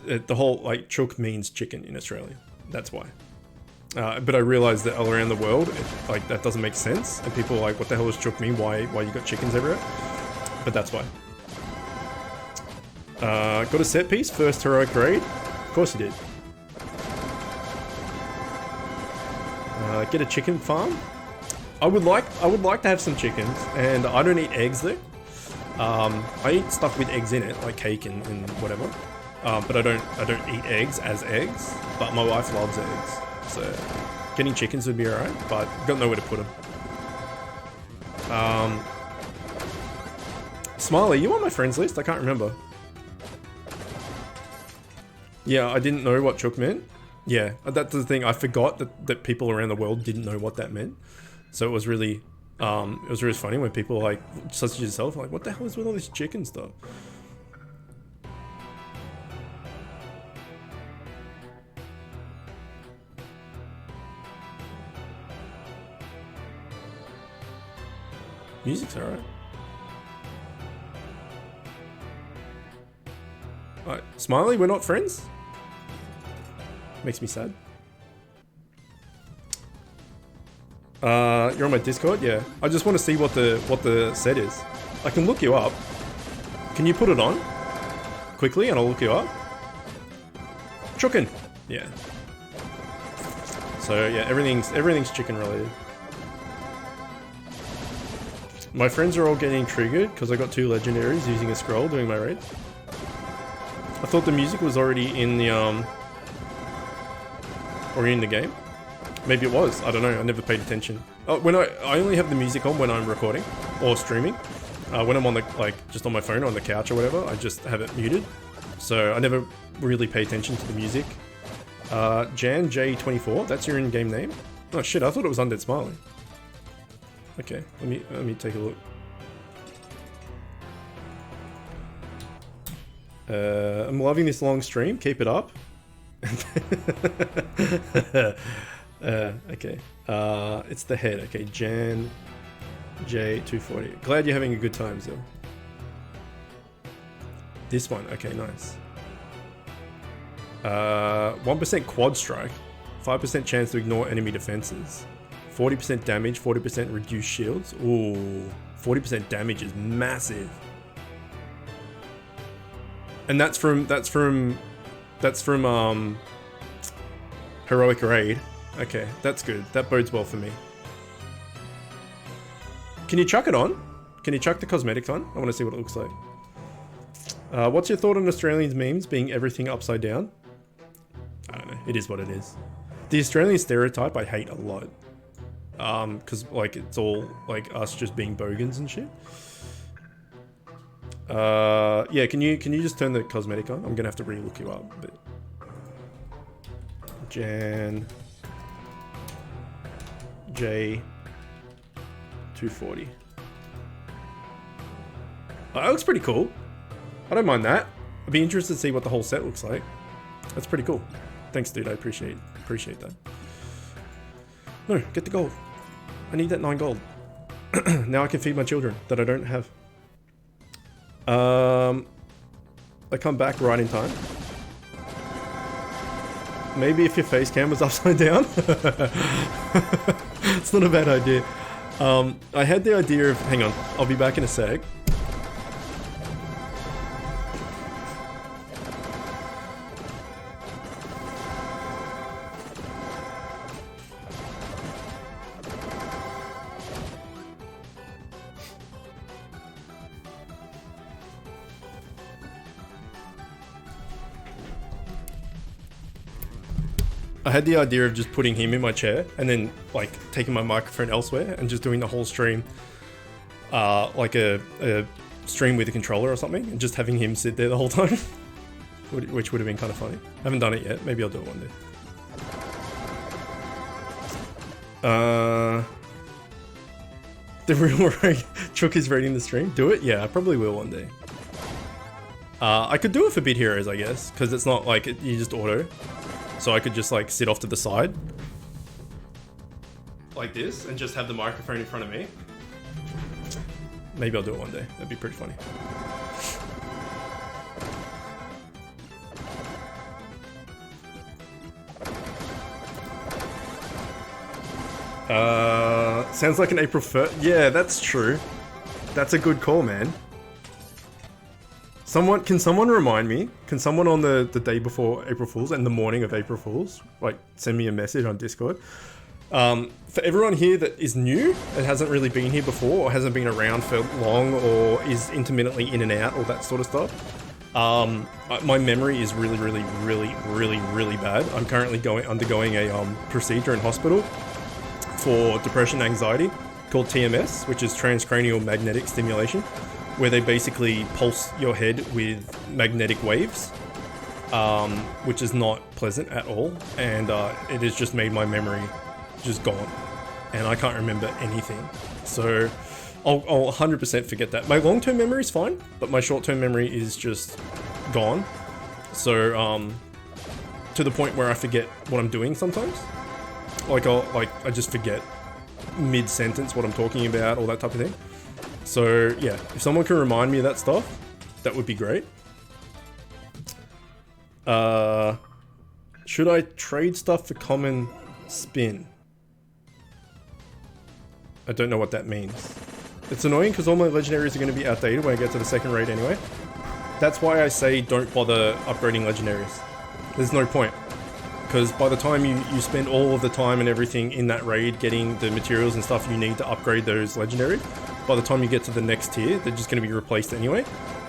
the whole like Chook means chicken in Australia. That's why. But I realized that all around the world, like that doesn't make sense, and people are like, "What the hell does Chook mean? Why you got chickens everywhere?" But that's why. Got a set piece, first heroic raid. Of course you did. Get a chicken farm. I would like to have some chickens, and I don't eat eggs though. I eat stuff with eggs in it, like cake and whatever. But I don't eat eggs as eggs. But my wife loves eggs, so getting chickens would be alright. But got nowhere to put them. Smiley, you on my friends list? I can't remember. Yeah, I didn't know what Chook meant. Yeah, that's the thing. I forgot that people around the world didn't know what that meant. So it was really funny when people like, such as yourself, like, what the hell is with all this chicken stuff? Music's alright. Alright, Smiley, we're not friends? Makes me sad. You're on my Discord? Yeah. I just want to see what the set is. I can look you up. Can you put it on? Quickly and I'll look you up. Chookin'. Yeah. So yeah, everything's chicken related. My friends are all getting triggered because I got 2 legendaries using a scroll doing my raid. I thought the music was already in the game. Maybe it was. I don't know. I never paid attention. When I only have the music on when I'm recording or streaming. When I'm on the just on my phone or on the couch or whatever, I just have it muted. So I never really pay attention to the music. Jan J24. That's your in-game name. Oh shit! I thought it was Undead Smiley. Okay, let me take a look. I'm loving this long stream. Keep it up. Okay. It's the head. Okay, Jan J240. Glad you're having a good time, Zil. This one, okay, nice. 1% quad strike, 5% chance to ignore enemy defenses, 40% damage, 40% reduced shields. Ooh, 40% damage is massive. And that's from Heroic Raid. Okay, that's good. That bodes well for me. Can you chuck it on? Can you chuck the cosmetics on? I want to see what it looks like. What's your thought on Australians memes being everything upside down? I don't know. It is what it is. The Australian stereotype I hate a lot. Because like it's all like us just being bogans and shit. Yeah, can you just turn the cosmetic on? I'm gonna have to re-look you up, but Jan J 240. Oh, that looks pretty cool. I don't mind that. I'd be interested to see what the whole set looks like. That's pretty cool. Thanks, dude. I appreciate that. No, get the gold. I need that 9 gold. Now I can feed my children that I don't have. I come back right in time. Maybe if your face cam was upside down. It's not a bad idea. I had the idea of, hang on, I'll be back in a sec. I had the idea of just putting him in my chair and then like taking my microphone elsewhere and just doing the whole stream like a stream with a controller or something and just having him sit there the whole time. Which would have been kind of funny. I haven't done it yet. Maybe I'll do it one day. The real Chook is rating the stream. Do it? Yeah, I probably will one day. I could do it for Bit Heroes, I guess, because it's not like you just auto. So I could just like sit off to the side like this and just have the microphone in front of me. Maybe I'll do it one day. That'd be pretty funny. Sounds like an April 1st. Yeah, that's true. That's a good call, man. Can someone remind me? Can someone on the day before April Fool's and the morning of April Fool's, like send me a message on Discord? For everyone here that is new and hasn't really been here before or hasn't been around for long or is intermittently in and out, all that sort of stuff. My memory is really bad. I'm currently undergoing a procedure in hospital for depression and anxiety called TMS, which is transcranial magnetic stimulation, where they basically pulse your head with magnetic waves, which is not pleasant at all, and it has just made my memory just gone, and I can't remember anything. So I'll 100% forget that. My long-term memory is fine, but my short-term memory is just gone. So to the point where I forget what I'm doing sometimes. I just forget mid-sentence what I'm talking about, all that type of thing. So yeah, if someone can remind me of that stuff, that would be great. Should I trade stuff for common spin? I don't know what that means. It's annoying because all my legendaries are going to be outdated when I get to the second raid anyway. That's why I say don't bother upgrading legendaries. There's no point. Because by the time you spend all of the time and everything in that raid getting the materials and stuff you need to upgrade those legendaries, by the time you get to the next tier, they're just going to be replaced anyway.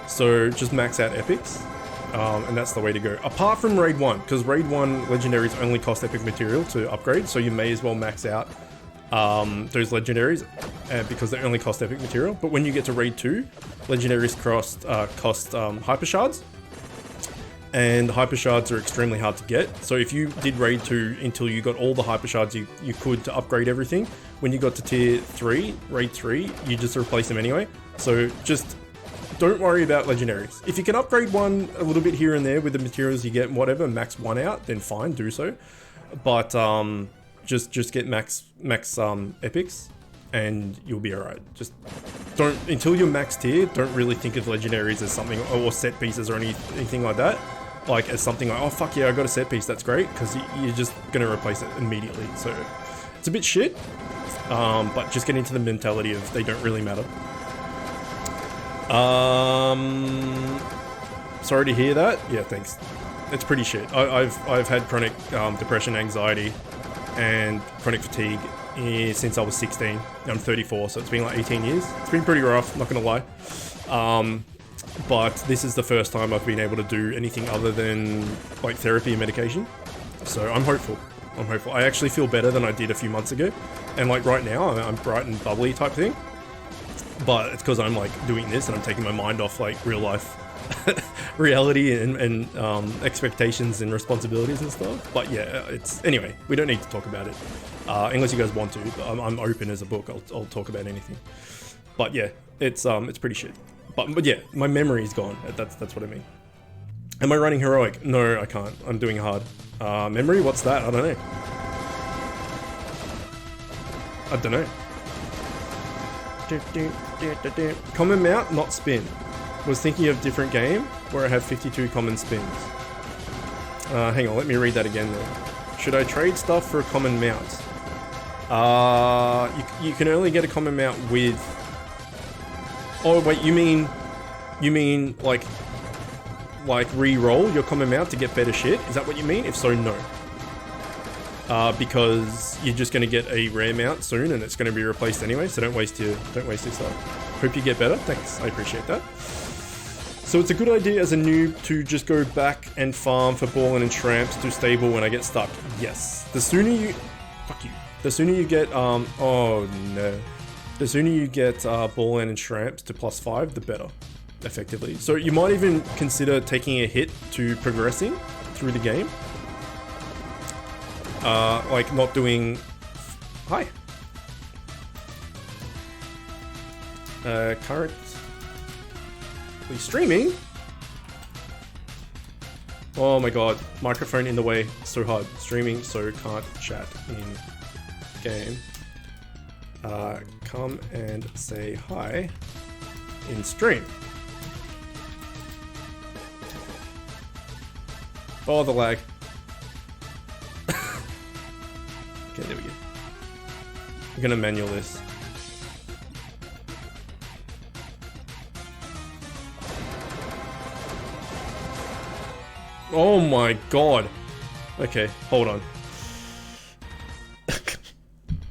So just max out epics, and that's the way to go. Apart from raid 1, because raid 1 legendaries only cost epic material to upgrade, so you may as well max out those legendaries because they only cost epic material. But when you get to raid 2, legendaries cost hyper shards. And hyper shards are extremely hard to get. So if you did raid 2 until you got all the hyper shards you could to upgrade everything, when you got to tier 3, raid 3, you just replace them anyway. So just don't worry about legendaries. If you can upgrade one a little bit here and there with the materials you get and whatever, max one out, then fine, do so. But just get max epics. and you'll be alright. Just don't, until you're max tier, don't really think of legendaries as something, or set pieces or anything like that. Like as something like, oh fuck yeah, I got a set piece, that's great, because you're just gonna replace it immediately. So it's a bit shit, but just get into the mentality of they don't really matter. Sorry to hear that. Yeah, thanks. It's pretty shit. I've had chronic depression, anxiety, and chronic fatigue since I was 16. I'm 34, so it's been like 18 years. It's been pretty rough, not gonna lie. But this is the first time I've been able to do anything other than like therapy and medication. So I'm hopeful. I'm hopeful. I actually feel better than I did a few months ago. And like right now, I'm bright and bubbly type thing. But it's because I'm like doing this and I'm taking my mind off like real life reality and expectations and responsibilities and stuff. But yeah, it's, anyway, we don't need to talk about it unless you guys want to. But I'm open as a book. I'll talk about anything. But yeah, it's pretty shit. But yeah, my memory is gone. That's what I mean. Am I running heroic? No, I can't. I'm doing hard. Memory? What's that? I don't know. I don't know. Common mount, not spin. Was thinking of different game where I have 52 common spins. Hang on, let me read that again then. Should I trade stuff for a common mount? You can only get a common mount with... Oh wait, you mean like re-roll your common mount to get better shit? Is that what you mean? If so, no. Because you're just going to get a rare mount soon and it's going to be replaced anyway, so don't waste your stuff. Hope you get better. Thanks, I appreciate that. So it's a good idea as a noob to just go back and farm for ballin' and tramps to stable when I get stuck. Yes. The sooner you... Fuck you. The sooner you get, oh no. The sooner you get ballin' and tramps to +5, the better, effectively. So you might even consider taking a hit to progressing through the game. Like not doing... Hi. Currently streaming? Oh my god, microphone in the way, so hard. Streaming, so can't chat in game. Come and say hi in stream. Oh, the lag. Okay, there we go. I'm gonna manual this. Oh my god. Okay, hold on.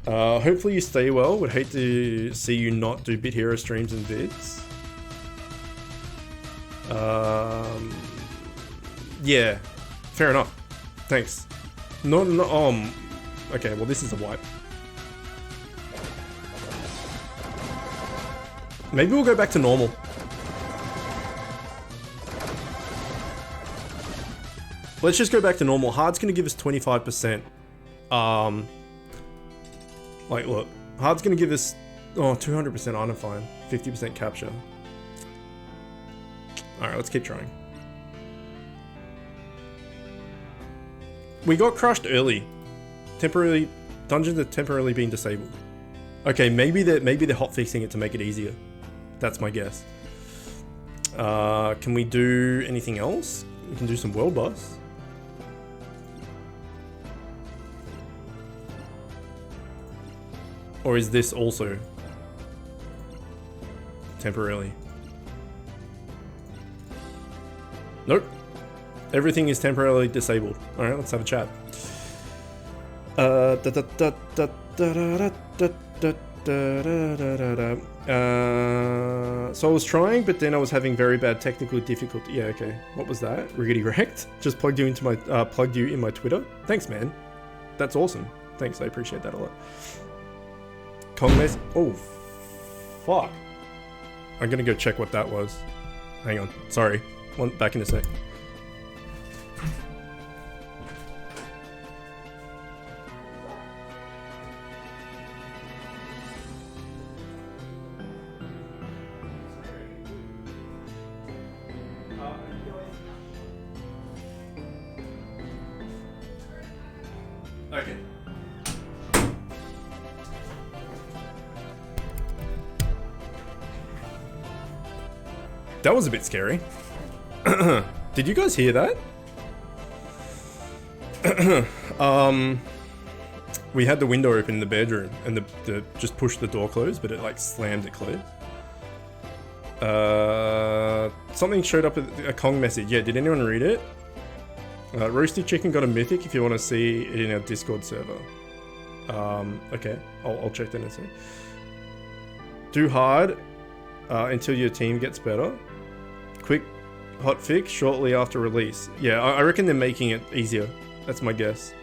Hopefully you stay well. Would hate to see you not do Bit Hero streams and vids. Yeah, fair enough. Thanks. No, okay, well this is a wipe. Maybe we'll go back to normal. Let's just go back to normal. Hard's gonna give us 25%. Like, look, hard's gonna give us 200% item find, 50% capture. All right, let's keep trying. We got crushed early. Temporarily, dungeons are temporarily being disabled. Okay, maybe they're hotfixing it to make it easier. That's my guess. Can we do anything else? We can do some world boss. Or is this also temporarily? Nope. Everything is temporarily disabled. Alright, let's have a chat. So I was trying, but then I was having very bad technical difficulty. Yeah, okay. What was that? Riggedy wrecked? Just plugged you into my plugged you in my Twitter. Thanks, man. That's awesome. Thanks, I appreciate that a lot. Congress. Oh, fuck. I'm gonna go check what that was. Hang on. Sorry. Back in a sec. Okay. that was a bit scary. Did you guys hear that? We had the window open in the bedroom and the just pushed the door closed, but it like slammed it closed. Something showed up a Kong message. Yeah, did anyone read it? Roasty Chicken got a mythic if you want to see it in our Discord server. Okay, I'll check that in a second. Do hard until your team gets better. Quick hot fix shortly after release. Yeah, I reckon they're making it easier. That's my guess.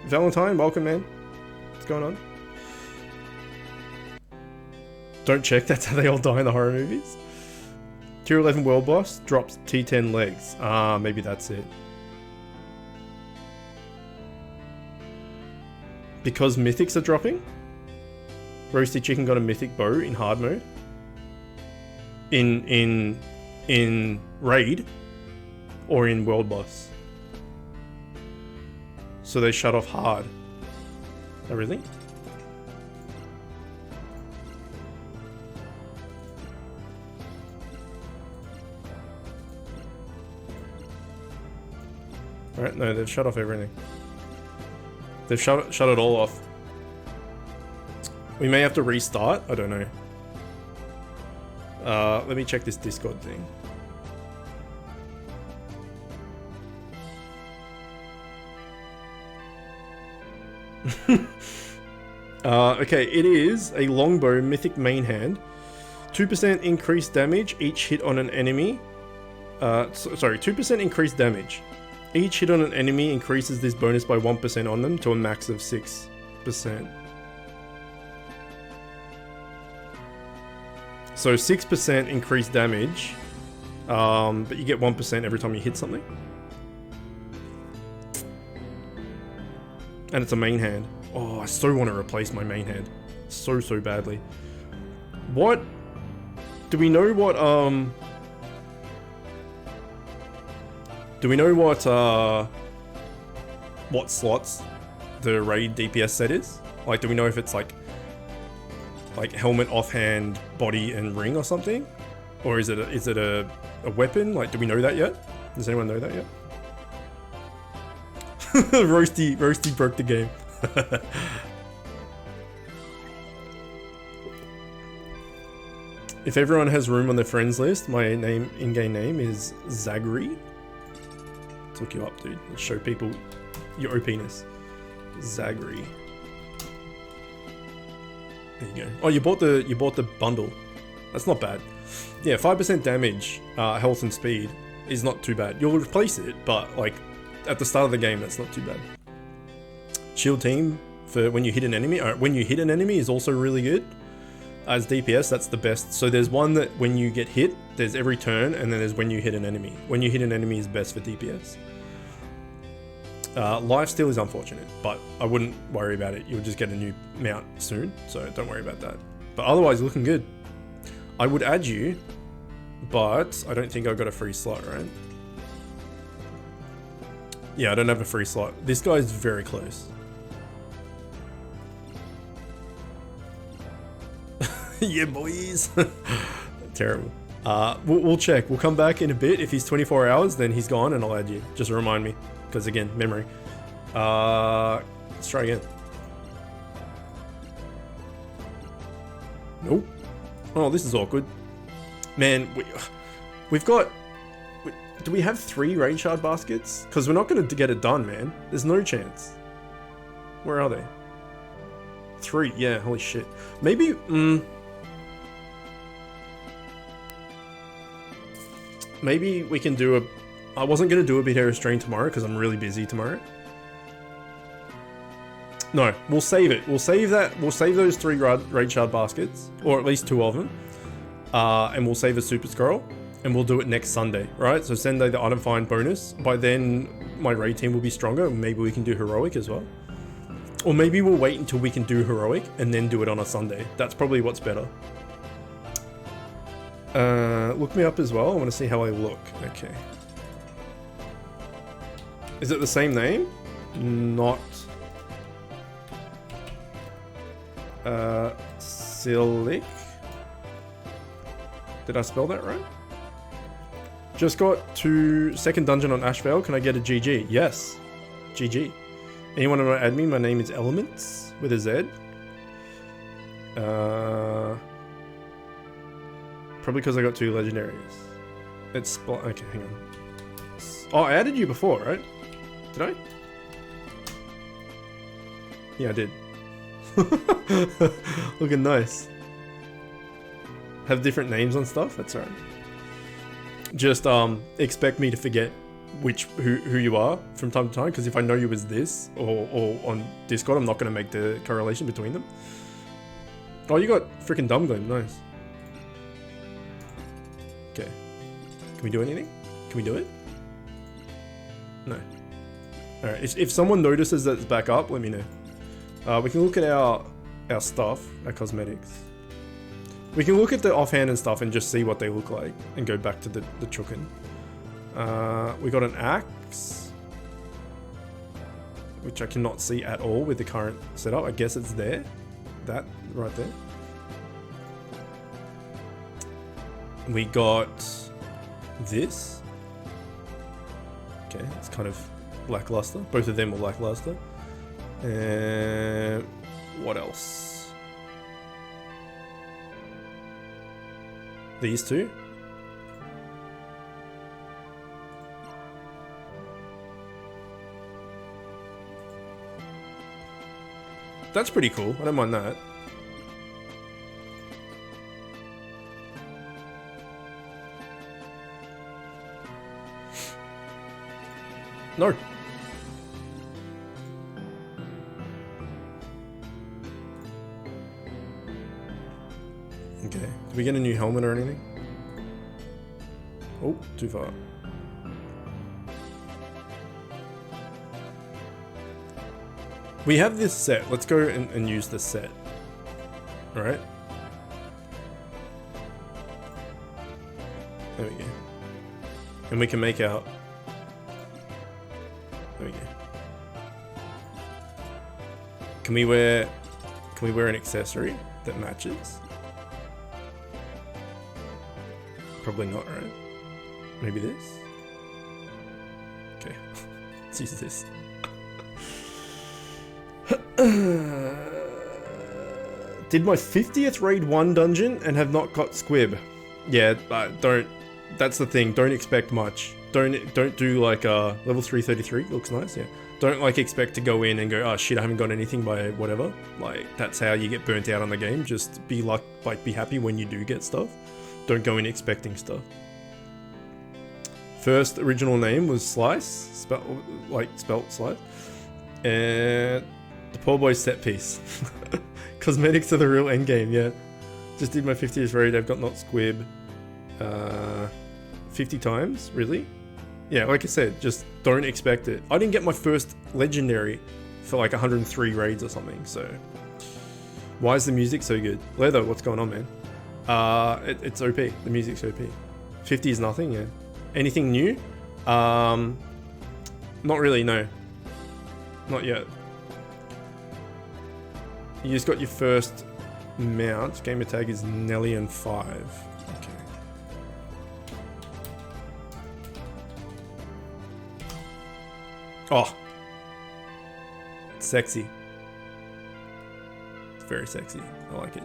Valentine, welcome, man. What's going on? Don't check, that's how they all die in the horror movies. Tier 11 world boss drops T10 legs. Ah, maybe that's it. Because mythics are dropping? Roasty Chicken got a mythic bow in hard mode. In raid or in world boss. So they shut off hard. Everything? Alright, no, they've shut off everything. They've shut it all off. We may have to restart, I don't know. Let me check this Discord thing. Okay, it is a longbow mythic main hand. 2% increased damage each hit on an enemy. Sorry, 2% increased damage. Each hit on an enemy increases this bonus by 1% on them to a max of 6%. So 6% increased damage, but you get 1% every time you hit something. And it's a main hand. Oh, I so want to replace my main hand. So badly. What? Do we know what, do we know what slots the raid DPS set is? Like, do we know if it's like helmet, offhand, body, and ring or something? Or is it a weapon? Like, do we know that yet? Does anyone know that yet? Roasty broke the game. If everyone has room on their friends list, my in-game name is Zagri. Let's look you up, dude. Let's show people your OP-ness. Zagri. There you go. Oh, you bought the bundle. That's not bad. Yeah, 5% damage, health and speed is not too bad. You'll replace it, but like at the start of the game, that's not too bad. Shield team for when you hit an enemy. When you hit an enemy is also really good. As DPS, that's the best. So there's one that when you get hit, there's every turn, and then there's when you hit an enemy. When you hit an enemy is best for DPS. Lifesteal is unfortunate, but I wouldn't worry about it. You'll just get a new mount soon, so don't worry about that. But otherwise, looking good. I would add you, but I don't think I got a free slot, right? Yeah, I don't have a free slot. This guy's very close. Yeah, boys. Terrible. We'll check. We'll come back in a bit. If he's 24 hours, then he's gone and I'll add you. Just remind me. Because again, memory. Let's try again. Nope. Oh, this is awkward. Man, we've got... Do we have 3 raid shard baskets? Because we're not going to get it done, man. There's no chance. Where are they? 3, yeah, holy shit. Maybe... Maybe we can do a... I wasn't going to do a bit of a stream tomorrow because I'm really busy tomorrow. No, we'll save it. We'll save that. We'll save those 3 raid shard baskets, or at least 2 of them. And we'll save a super scroll, and we'll do it next Sunday, right? So Sunday the item find bonus. By then, my raid team will be stronger. Maybe we can do heroic as well. Or maybe we'll wait until we can do heroic and then do it on a Sunday. That's probably what's better. Look me up as well. I want to see how I look. Okay. Is it the same name? Not. Silic. Did I spell that right? Just got to second dungeon on Ashvale. Can I get a GG? Yes. GG. Anyone want to add me? My name is Elements with a Z. Probably because I got 2 legendaries. It's okay, hang on. Oh, I added you before, right? Did I? Yeah, I did. Looking nice. Have different names on stuff? That's alright. Just expect me to forget who you are from time to time, because if I know you as this or on Discord, I'm not going to make the correlation between them. Oh, you got freaking Dumb Glim, nice. Okay. Can we do anything? Can we do it? No. Alright, if someone notices that it's back up, let me know. We can look at our stuff, our cosmetics. We can look at the offhand and stuff and just see what they look like and go back to the Chookin. We got an axe, which I cannot see at all with the current setup. I guess it's there. That right there. We got this. Okay, it's kind of lackluster. Both of them are lackluster. And what else? These two. That's pretty cool. I don't mind that. No. Okay. Did we get a new helmet or anything? Oh, too far. We have this set. Let's go and use this set. Alright. There we go. And we can make out. There we go. Can we wear an accessory that matches? Probably not, right? Maybe this? Okay. Let's use this. Did my 50th raid 1 dungeon and have not got squib. Yeah, don't. That's the thing. Don't expect much. Don't do like level 333. Looks nice. Yeah. Don't like expect to go in and go, oh shit, I haven't got anything by whatever. Like that's how you get burnt out on the game. Just be be happy when you do get stuff. Don't go in expecting stuff. First original name was Slice, spelt Slice, and the poor boy's set piece. Cosmetics are the real end game, yeah. Just did my 50th raid, I've got not squib 50 times, really? Yeah, like I said, just don't expect it. I didn't get my first legendary for like 103 raids or something, so. Why is the music so good? Leather, what's going on, man? It's OP, the music's OP. 50 is nothing, yeah. Anything new? Not really, no. Not yet. You just got your first mount. Gamer tag is Nellian5. Okay. Oh. It's sexy. It's very sexy. I like it.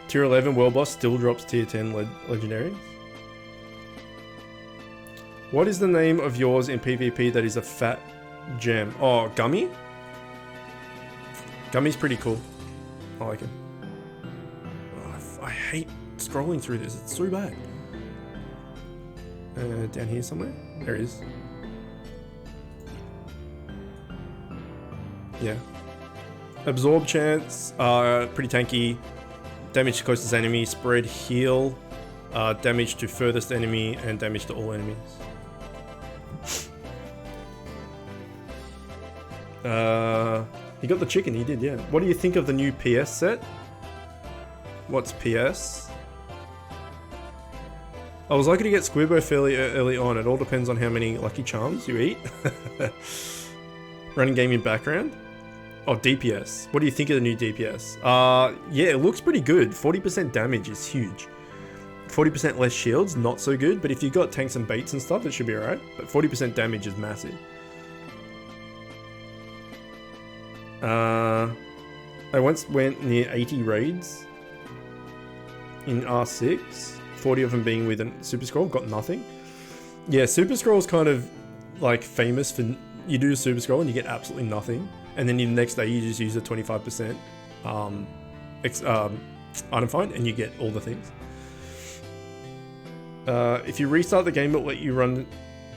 Tier 11 world boss still drops tier 10 legendaries. What is the name of yours in PvP that is a fat gem? Oh, Gummy? Gummy's pretty cool. I like it. Oh, I hate scrolling through this. It's so bad. Down here somewhere? There it is. Yeah. Absorb chance, pretty tanky. Damage to closest enemy, spread heal, damage to furthest enemy, and damage to all enemies. He got the chicken, he did, yeah. What do you think of the new PS set? What's PS? I was lucky to get Squibbo fairly early on. It all depends on how many Lucky Charms you eat. Running gaming background. Oh, DPS. What do you think of the new DPS? Yeah, it looks pretty good. 40% damage is huge. 40% less shields, not so good. But if you've got tanks and baits and stuff, it should be alright. But 40% damage is massive. I once went near 80 raids in R6. 40 of them being with a Super Scroll, got nothing. Yeah, Super Scroll's kind of like famous for, you do a Super Scroll and you get absolutely nothing. And then the next day you just use a 25% item find and you get all the things. If you restart the game, it'll let you run...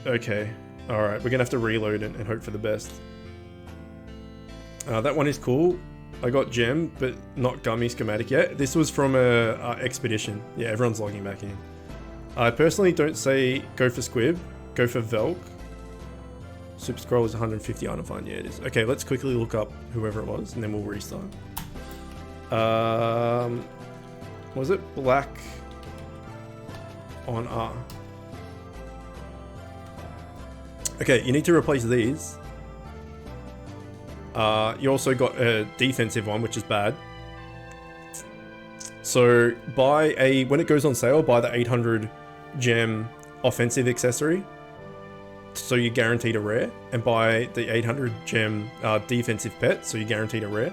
Okay, alright, we're gonna have to reload it and hope for the best. That one is cool. I got Gem, but not Gummy Schematic yet. This was from a Expedition. Yeah, everyone's logging back in. I personally don't say go for Squib, go for Velk. Super Scroll is 150 item find. Yeah, it is. Okay, let's quickly look up whoever it was, and then we'll restart. Was it Black on R? Okay, you need to replace these. You also got a defensive one, which is bad. So when it goes on sale, buy the 800 gem offensive accessory. So you're guaranteed a rare. And buy the 800 gem defensive pet, so you're guaranteed a rare.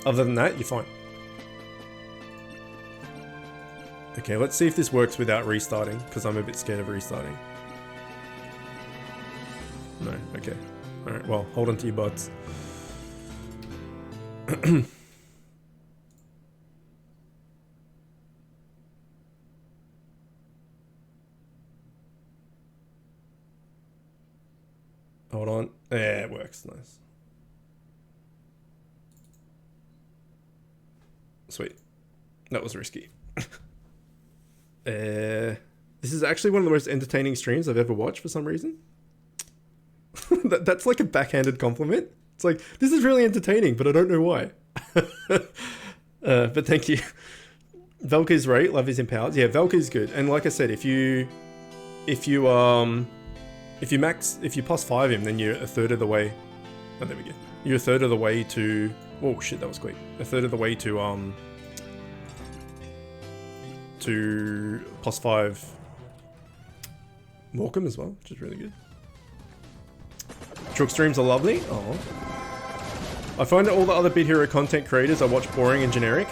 Other than that, you're fine. Okay, let's see if this works without restarting, because I'm a bit scared of restarting. No, okay. Alright, well, hold on to your butts. Hold on. Yeah, it works. Nice. Sweet. That was risky. This is actually one of the most entertaining streams I've ever watched for some reason. That's like a backhanded compliment. It's like, this is really entertaining, but I don't know why. But thank you. Velk is right. Love is empowered. Yeah, Velk is good. And like I said, if you plus 5 him, then you're a third of the way. Oh, there we go. You're a third of the way to. Oh shit, that was quick. A third of the way to plus 5 Morecambe as well, which is really good. Chook streams are lovely. Oh. I find that all the other Bit Hero content creators I watch boring and generic.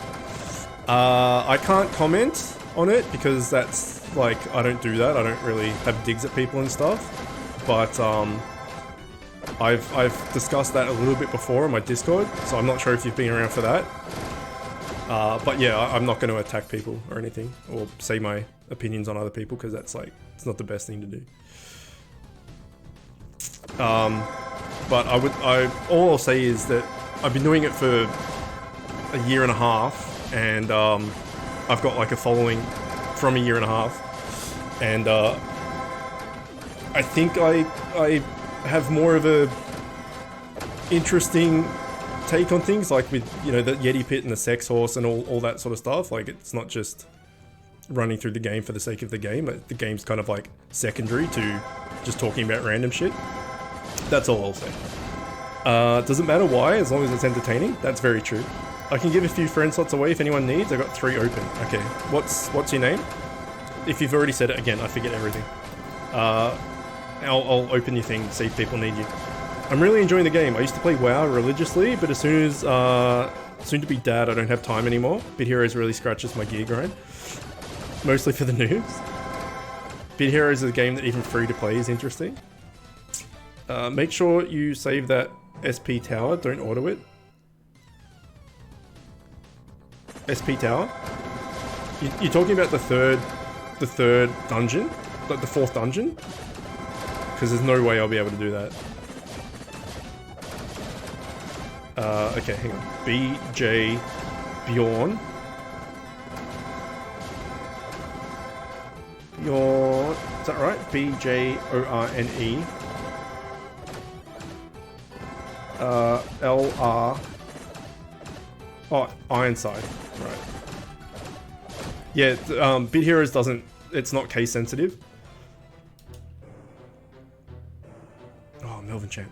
I can't comment on it because that's like, I don't do that. I don't really have digs at people and stuff. But I've discussed that a little bit before on my Discord, so I'm not sure if you've been around for that. But yeah, I'm not going to attack people or anything, or say my opinions on other people, because that's like, it's not the best thing to do. But all I'll say is that I've been doing it for a year and a half, and I've got like a following from a year and a half, and I think I have more of a interesting take on things, like with, you know, the Yeti Pit and the Sex Horse and all that sort of stuff. Like, it's not just running through the game for the sake of the game. The game's kind of like secondary to just talking about random shit. That's all I'll say. Doesn't matter why, as long as it's entertaining. That's very true. I can give a few friend slots away if anyone needs. I've got 3 open. Okay, what's your name? If you've already said it again, I forget everything. I'll open your thing, see if people need you. I'm really enjoying the game. I used to play WoW religiously, but as soon as soon to be dad, I don't have time anymore. Bit Heroes really scratches my gear grind. Mostly for the noobs. Bit Heroes is a game that even free to play is interesting. Make sure you save that SP tower, don't auto it. SP tower? You're talking about the third dungeon? Like the 4th dungeon? Because there's no way I'll be able to do that. Okay, hang on. BJ Bjorn. Bjorn. Is that right? BJORNE. LR. Oh, Ironside. Right. Yeah, Bit Heroes doesn't it's not case sensitive. Oh, Melvin Champ.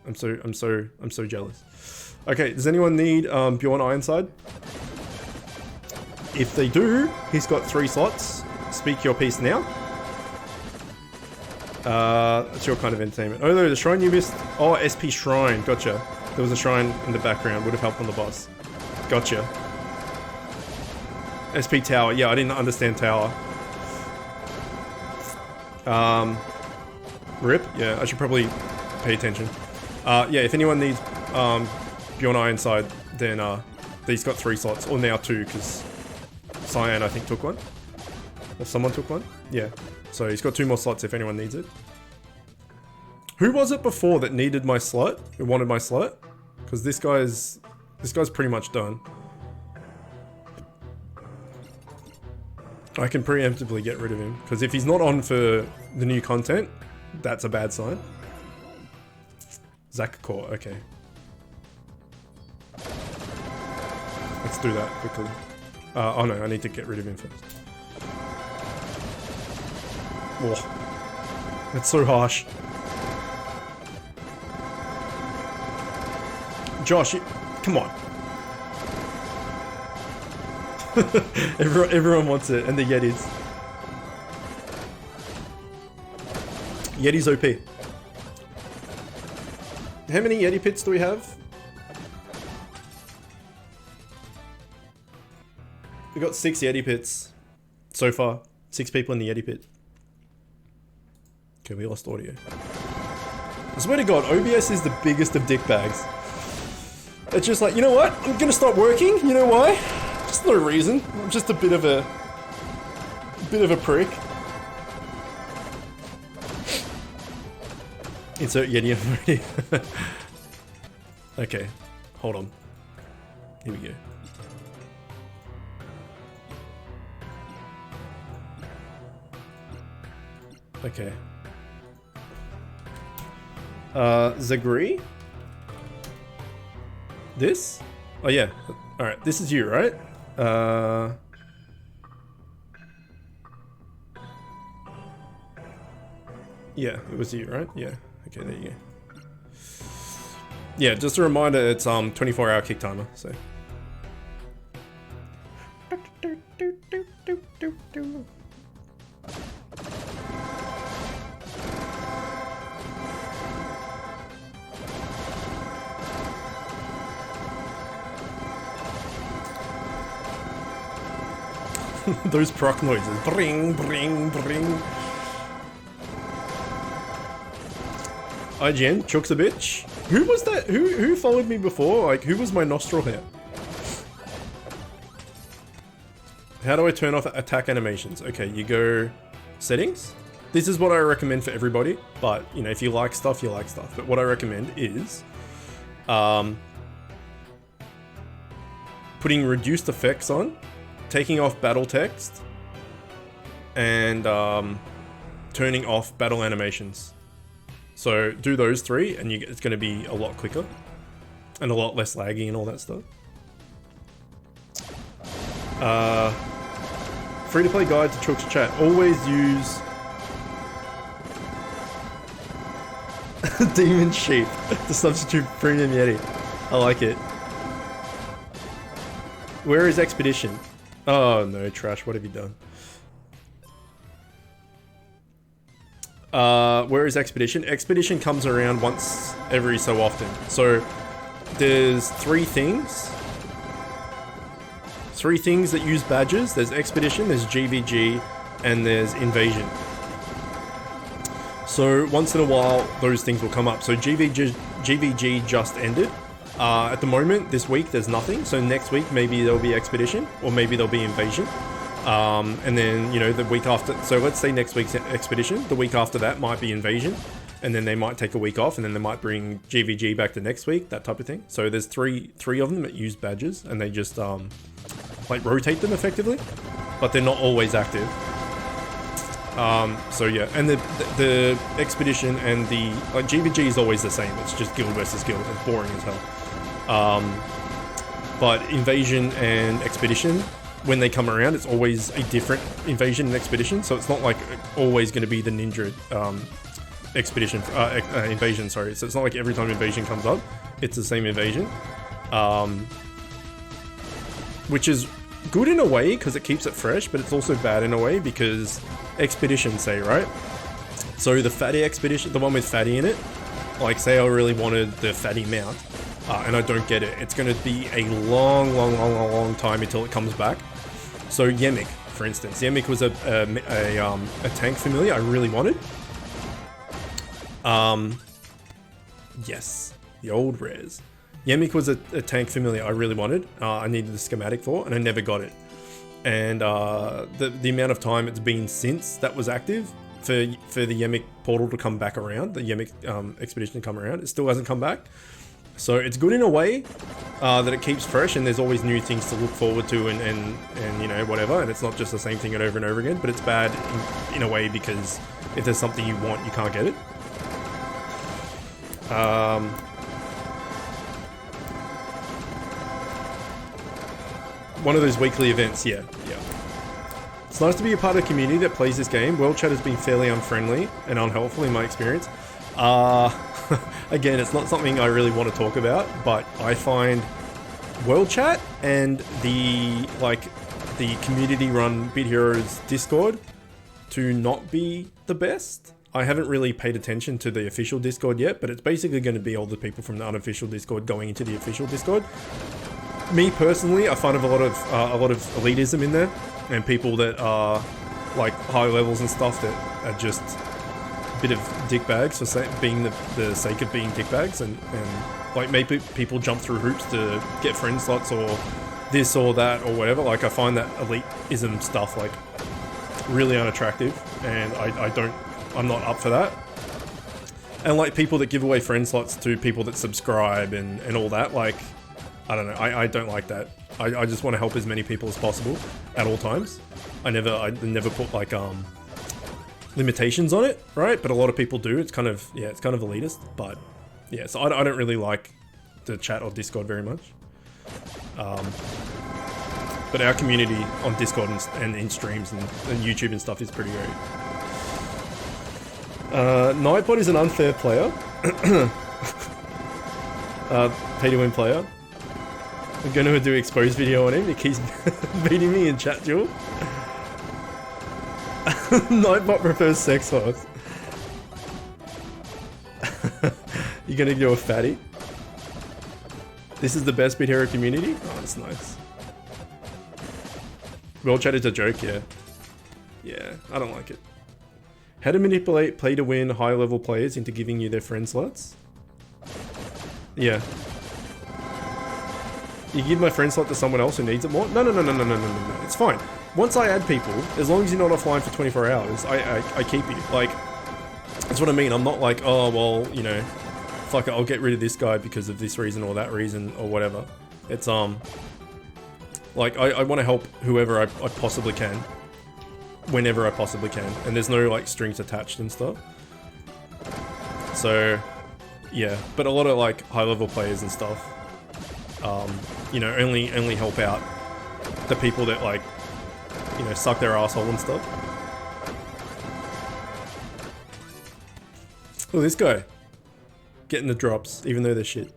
I'm so jealous. Okay, does anyone need Bjorn Ironside? If they do, he's got 3 slots. Speak your piece now. That's your kind of entertainment. Oh no, the shrine you missed. Oh, SP Shrine. Gotcha. There was a shrine in the background. Would have helped on the boss. Gotcha. SP Tower. Yeah, I didn't understand Tower. Rip. Yeah, I should probably pay attention. Yeah, if anyone needs Bjorn Ironside, then he's got 3 slots, or now 2, because Cyan I think took one, or someone took one. Yeah, so he's got 2 more slots if anyone needs it. Who was it before that needed my slot? Who wanted my slot? Because this guy's pretty much done. I can preemptively get rid of him, because if he's not on for the new content, that's a bad sign. Zakakor, okay. Let's do that quickly. Oh no, I need to get rid of him first. Oh, that's so harsh. Josh, come on. Everyone wants it, and the Yetis. Yeti's OP. How many Yeti pits do we have? We got 6 Yeti pits so far. 6 people in the Yeti pit. Okay, we lost audio. I swear to God, OBS is the biggest of dick bags. It's just like, you know what? I'm gonna stop working. You know why? Just no reason. I'm just a bit of a prick. Insert Yeti emoji. Okay, hold on. Here we go. Okay. Zagri? This? Oh yeah. Alright, this is you, right? Yeah, it was you, right? Yeah. Okay, there you go. Yeah, just a reminder, it's 24-hour kick timer, so. Those proc noises. Bring, bring, bring. IGN, Chook's a bitch. Who was that? Who followed me before? Like, who was my nostril hair? How do I turn off attack animations? Okay, you go settings. This is what I recommend for everybody, but you know, if you like stuff, you like stuff. But what I recommend is putting reduced effects on, taking off battle text, and turning off battle animations. So do those 3 and it's going to be a lot quicker and a lot less laggy and all that stuff. Free to play guide to Chook's chat. Always use Demon Sheep to substitute Premium Yeti. I like it. Where is Expedition? Oh no, Trash, what have you done? Where is Expedition? Expedition comes around once every so often. So there's 3 things. 3 things that use badges. There's Expedition, there's GVG, and there's Invasion. So once in a while, those things will come up. So GVG just ended. At the moment, this week, there's nothing. So next week, maybe there'll be Expedition, or maybe there'll be Invasion. And then, you know, the week after, so let's say next week's Expedition, the week after that might be Invasion, and then they might take a week off, and then they might bring GVG back to next week, that type of thing. So there's three of them that use badges, and they just, like, rotate them effectively, but they're not always active. So yeah, and the Expedition and the, like, GVG is always the same, it's just guild versus guild, it's boring as hell. But Invasion and Expedition when they come around, it's always a different invasion and expedition. So it's not like always going to be the ninja expedition invasion. Sorry, so it's not like every time invasion comes up, it's the same invasion, which is good in a way because it keeps it fresh, but it's also bad in a way because expeditions, say, right? So the fatty expedition, the one with fatty in it, like say I really wanted the fatty mount, and I don't get it, it's going to be a long time until it comes back. So Yemik, for instance, Yemik was a tank familiar I really wanted. Yes, the old rares. Yemik was a tank familiar I really wanted. I needed the schematic for, and I never got it. And the amount of time it's been since that was active for the Yemik portal to come back around, the Yemik expedition to come around, it still hasn't come back. So it's good in a way that it keeps fresh, and there's always new things to look forward to, and you know, whatever. And it's not just the same thing over and over again. But it's bad in a way because if there's something you want, you can't get it. One of those weekly events, yeah. It's nice to be a part of a community that plays this game. World chat has been fairly unfriendly and unhelpful in my experience. Again, it's not something I really want to talk about, but I find World chat and the community-run Bit Heroes Discord to not be the best. I haven't really paid attention to the official Discord yet, but it's basically going to be all the people from the unofficial Discord going into the official Discord. Me personally, I find a lot of elitism in there, and people that are like high levels and stuff that are just a bit of dickbags for being the sake of being dickbags, and like maybe people jump through hoops to get friend slots or this or that or whatever. Like I find that elitism stuff like really unattractive, and I'm not up for that. And like people that give away friend slots to people that subscribe and all that, like, I don't know, I don't like that. I just want to help as many people as possible at all times. I never put like limitations on it, right? But a lot of people do. It's kind of elitist, but yeah, so I don't really like the chat or Discord very much. But our community on Discord and in streams and YouTube and stuff is pretty great. Nightbot is an unfair player. Pay to win player. I'm going to do expose video on him. He keeps beating me in chat duel. Nightbot prefers sex horse. You're going to do a fatty? This is the best Bit Hero community? Oh, that's nice. World chat is a joke, yeah. Yeah, I don't like it. How to manipulate play to win high level players into giving you their friend slots? Yeah. You give my friend slot to someone else who needs it more? No. It's fine. Once I add people, as long as you're not offline for 24 hours, I keep you. Like, that's what I mean. I'm not like, oh, well, you know, fuck it, I'll get rid of this guy because of this reason or that reason or whatever. It's, like, I want to help whoever I possibly can. Whenever I possibly can. And there's no, like, strings attached and stuff. So, yeah. But a lot of, like, high-level players and stuff, you know, only help out the people that, like, you know, suck their asshole and stuff. Look at this guy. Getting the drops, even though they're shit.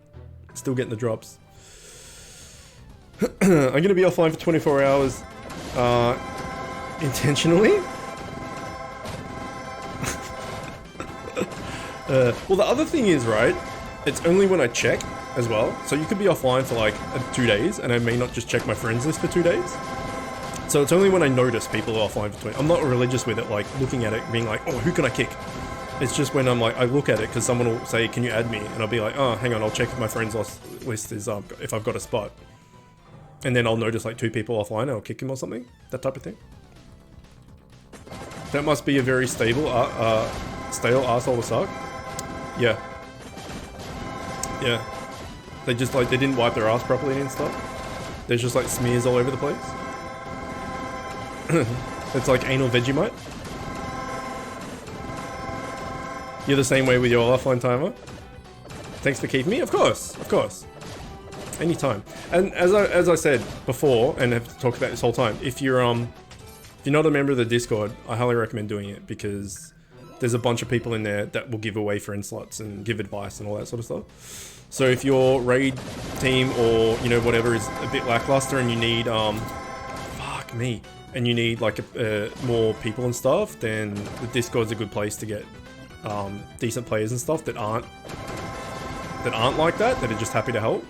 Still getting the drops. I'm gonna be offline for 24 hours, intentionally? Well, the other thing is, right, it's only when I check as well. So you could be offline for like 2 days, and I may not just check my friends list for 2 days. So it's only when I notice people are offline for 20. I'm not religious with it, like looking at it, being like, oh, who can I kick? It's just when I'm like, I look at it because someone will say, can you add me? And I'll be like, oh, hang on, I'll check if my friends list is if I've got a spot. And then I'll notice like 2 people offline and I'll kick him or something. That type of thing. That must be a very stale arsehole to suck. Yeah. Yeah. They just like, they didn't wipe their ass properly and stuff. There's just like smears all over the place. It's like anal Vegemite. You're the same way with your offline timer? Thanks for keeping me? Of course, of course. anytime. And as I said before, and have talked about this whole time, if you're not a member of the Discord, I highly recommend doing it because there's a bunch of people in there that will give away friend slots and give advice and all that sort of stuff. So if your raid team or whatever is a bit lackluster and you need fuck me, and you need like more people and stuff, then the Discord's a good place to get decent players and stuff that aren't like that are just happy to help.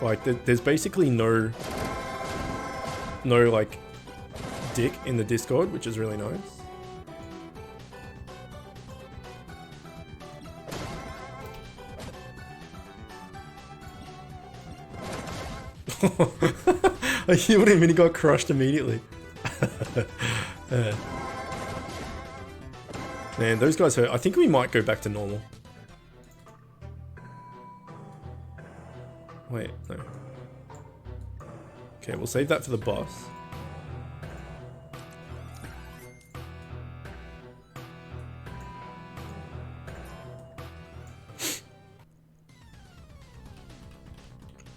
Like there's basically no like dick in the Discord, which is really nice. I hear what I mean, he got crushed immediately. Man, those guys hurt. I think we might go back to normal. Wait, no. Okay, we'll save that for the boss.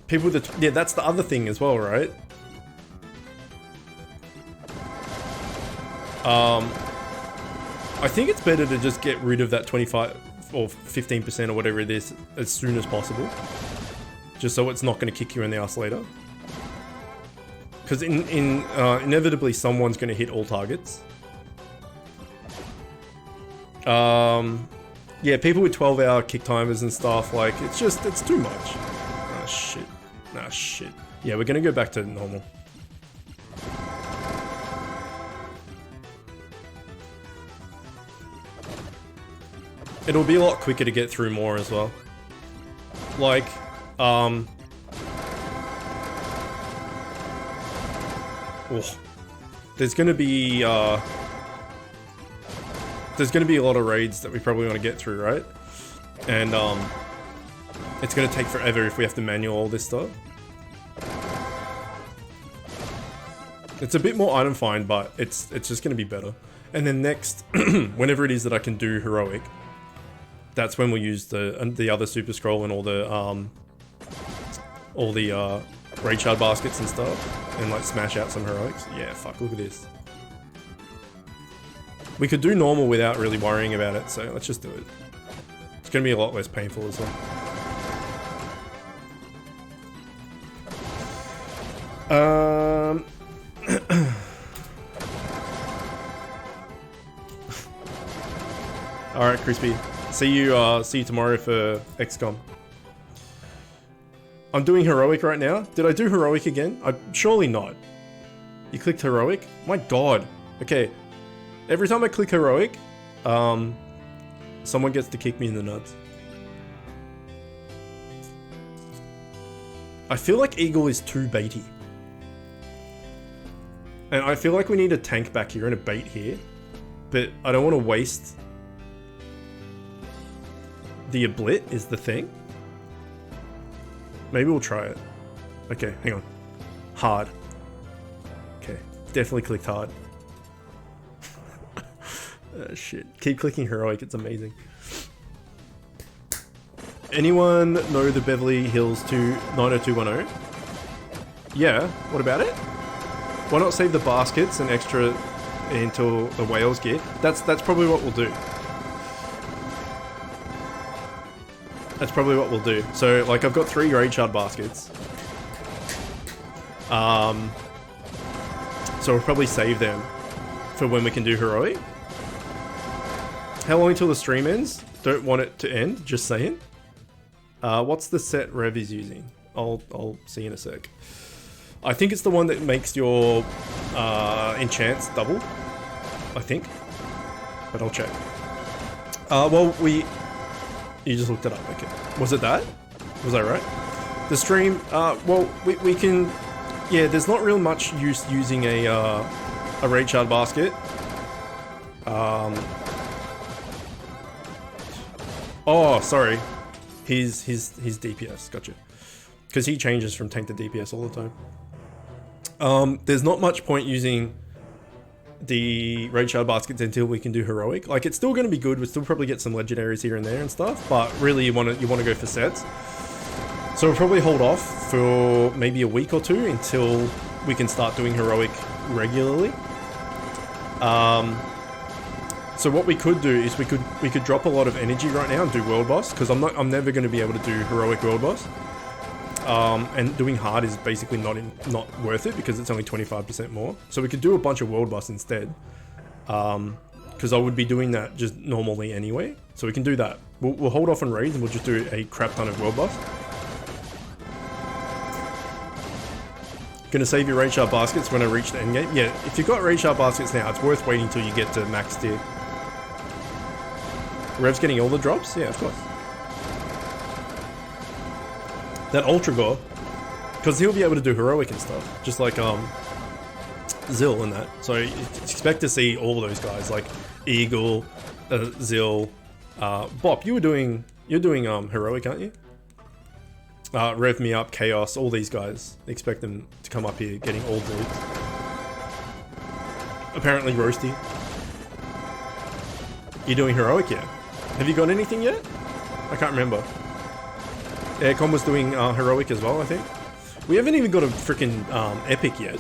People with the... Yeah, that's the other thing as well, right? I think it's better to just get rid of that 25 or 15% or whatever it is as soon as possible. Just so it's not going to kick you in the ass later. Because inevitably someone's going to hit all targets. Yeah, people with 12-hour kick timers and stuff, like, it's too much. Ah, shit. Nah, shit. Yeah, we're going to go back to normal. It'll be a lot quicker to get through more as well. Like, oh. There's gonna be a lot of raids that we probably want to get through, right? And it's gonna take forever if we have to manual all this stuff. It's a bit more item find, but it's just gonna be better. And then next, whenever it is that I can do heroic, that's when we'll use the other super scroll and all the raid shard baskets and stuff, and like smash out some heroics. Yeah, fuck, look at this. We could do normal without really worrying about it, so let's just do it. It's gonna be a lot less painful as well. Alright, Crispy. See you tomorrow for XCOM. I'm doing heroic right now. Did I do heroic again? Surely not. You clicked heroic? My god. Okay. Every time I click heroic, someone gets to kick me in the nuts. I feel like Eagle is too baity. And I feel like we need a tank back here and a bait here. But I don't want to waste... The oblit is the thing. Maybe we'll try it. Okay, hang on. Hard. Okay, definitely clicked hard. Oh, shit. Keep clicking heroic, it's amazing. Anyone know the Beverly Hills 90210? Yeah, what about it? Why not save the baskets and extra into the whales gear? That's probably what we'll do. That's probably what we'll do. So, like, I've got 3 raid shard baskets. So we'll probably save them for when we can do heroic. How long until the stream ends? Don't want it to end, just saying. What's the set Rev is using? I'll see in a sec. I think it's the one that makes your enchants double. I think. But I'll check. Well, you just looked it up, okay. Was it that? Was I right? The stream, well, we can... Yeah, there's not real much use using a raid shard basket. Oh, sorry. His DPS, gotcha. Because he changes from tank to DPS all the time. There's not much point using the raid shard baskets until we can do heroic. Like, it's still going to be good. We'll still probably get some legendaries here and there and stuff, but really you want to go for sets. So we'll probably hold off for maybe a week or two until we can start doing heroic regularly. So what we could do is we could drop a lot of energy right now and do world boss, because I'm never going to be able to do heroic world boss. And doing hard is basically not worth it because it's only 25% more. So we could do a bunch of world boss instead. Because I would be doing that just normally anyway. So we can do that. We'll hold off on raids and we'll just do a crap ton of world boss. Gonna save your raid shard baskets when I reach the end game. Yeah, if you've got raid shard baskets now, it's worth waiting until you get to max tier. Rev's getting all the drops? Yeah, of course. That Ultra Gore, because he'll be able to do heroic and stuff, just like Zill and that. So expect to see all those guys like Eagle, Zill, Bop. You're doing heroic, aren't you? Rev Me Up, Chaos, all these guys. Expect them to come up here getting all the leads. Apparently Roasty. You're doing heroic, yeah? Have you got anything yet? I can't remember. Aircon was doing heroic as well, I think. We haven't even got a freaking epic yet.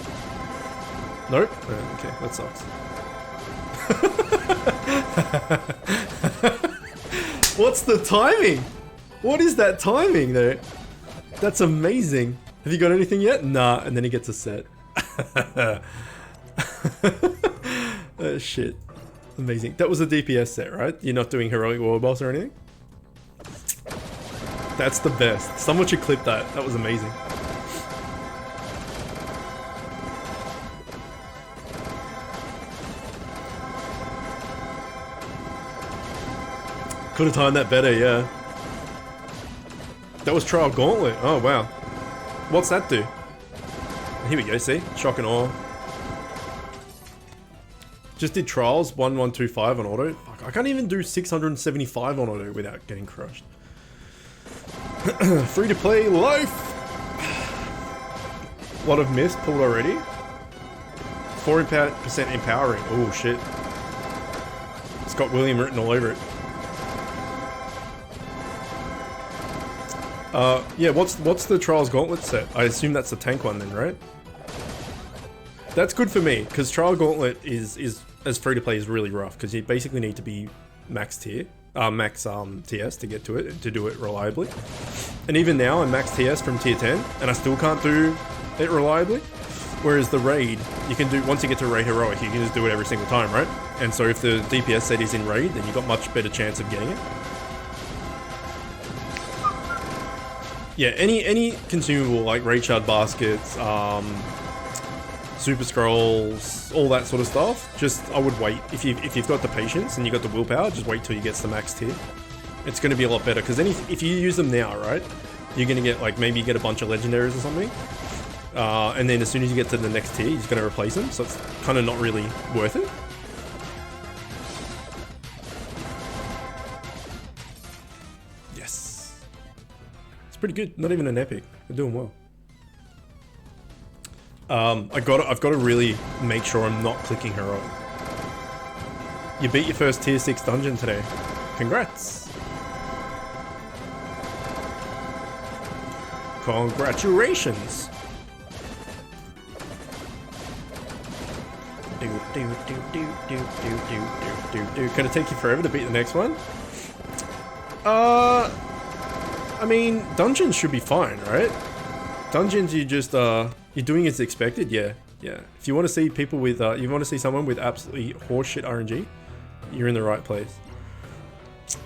Nope. Okay, that sucks. What's the timing? What is that timing though? That's amazing. Have you got anything yet? Nah, and then he gets a set. Oh, shit. Amazing. That was a DPS set, right? You're not doing heroic world boss or anything? That's the best. Someone should clip that. That was amazing. Could have timed that better, yeah. That was Trial Gauntlet. Oh, wow. What's that do? Here we go, see? Shock and Awe. Just did Trials 1125 on auto. Fuck, I can't even do 675 on auto without getting crushed. Free to play life! A lot of mist pulled already. 4% empowering. Oh, shit. Scott William written all over it. Yeah, what's the Trials Gauntlet set? I assume that's the tank one then, right? That's good for me, because Trial Gauntlet is as free to play is really rough, because you basically need to be max tier, max TS to get to it, to do it reliably. And even now I'm max TS from tier 10, and I still can't do it reliably. Whereas the raid, you can do, once you get to raid heroic, you can just do it every single time, right? And so if the DPS set is in raid, then you've got much better chance of getting it. Yeah, any consumable like raid shard baskets, super scrolls, all that sort of stuff. Just I would wait if you've got the patience and you got the willpower. Just wait till you get to the max tier. It's going to be a lot better because then if you use them now, right, you're going to get like maybe you get a bunch of legendaries or something, and then as soon as you get to the next tier, you're just going to replace them. So it's kind of not really worth it. Pretty good. Not even an epic. They're doing well. I've got to really make sure I'm not clicking heroic. You beat your first tier 6 dungeon today. Congrats. Congratulations. Can it take you forever to beat the next one? I mean, dungeons should be fine, right? Dungeons, you just, you're doing as expected, yeah. If you want to see people with, you want to see someone with absolutely horseshit RNG, you're in the right place.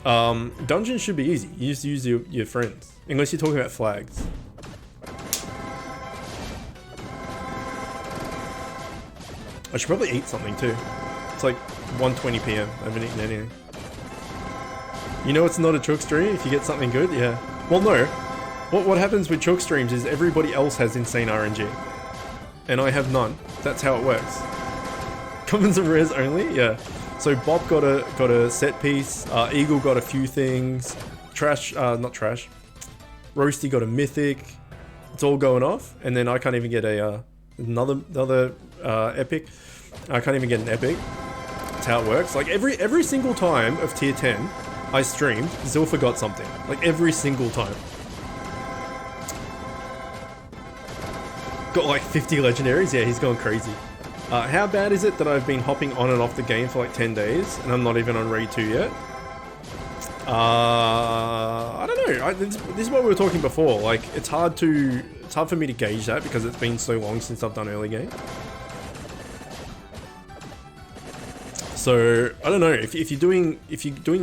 Dungeons should be easy. You just use your friends. Unless you're talking about flags. I should probably eat something too. It's like 1:20 PM. I haven't eaten anything. You know it's not a Chook stream if you get something good? Yeah. Well, no. What happens with Chook streams is everybody else has insane RNG. And I have none. That's how it works. Commons and rares only? Yeah. So Bob got a set piece. Eagle got a few things. Trash, not Trash. Roasty got a mythic. It's all going off. And then I can't even get a another epic. I can't even get an epic. That's how it works. Like every single time of tier 10, I streamed, Zilpha got something. Like every single time. Got like 50 legendaries. Yeah, he's going crazy. How bad is it that I've been hopping on and off the game for like 10 days and I'm not even on Raid 2 yet? I don't know. This is what we were talking before. Like, it's hard for me to gauge that because it's been so long since I've done early game. So I don't know if you're doing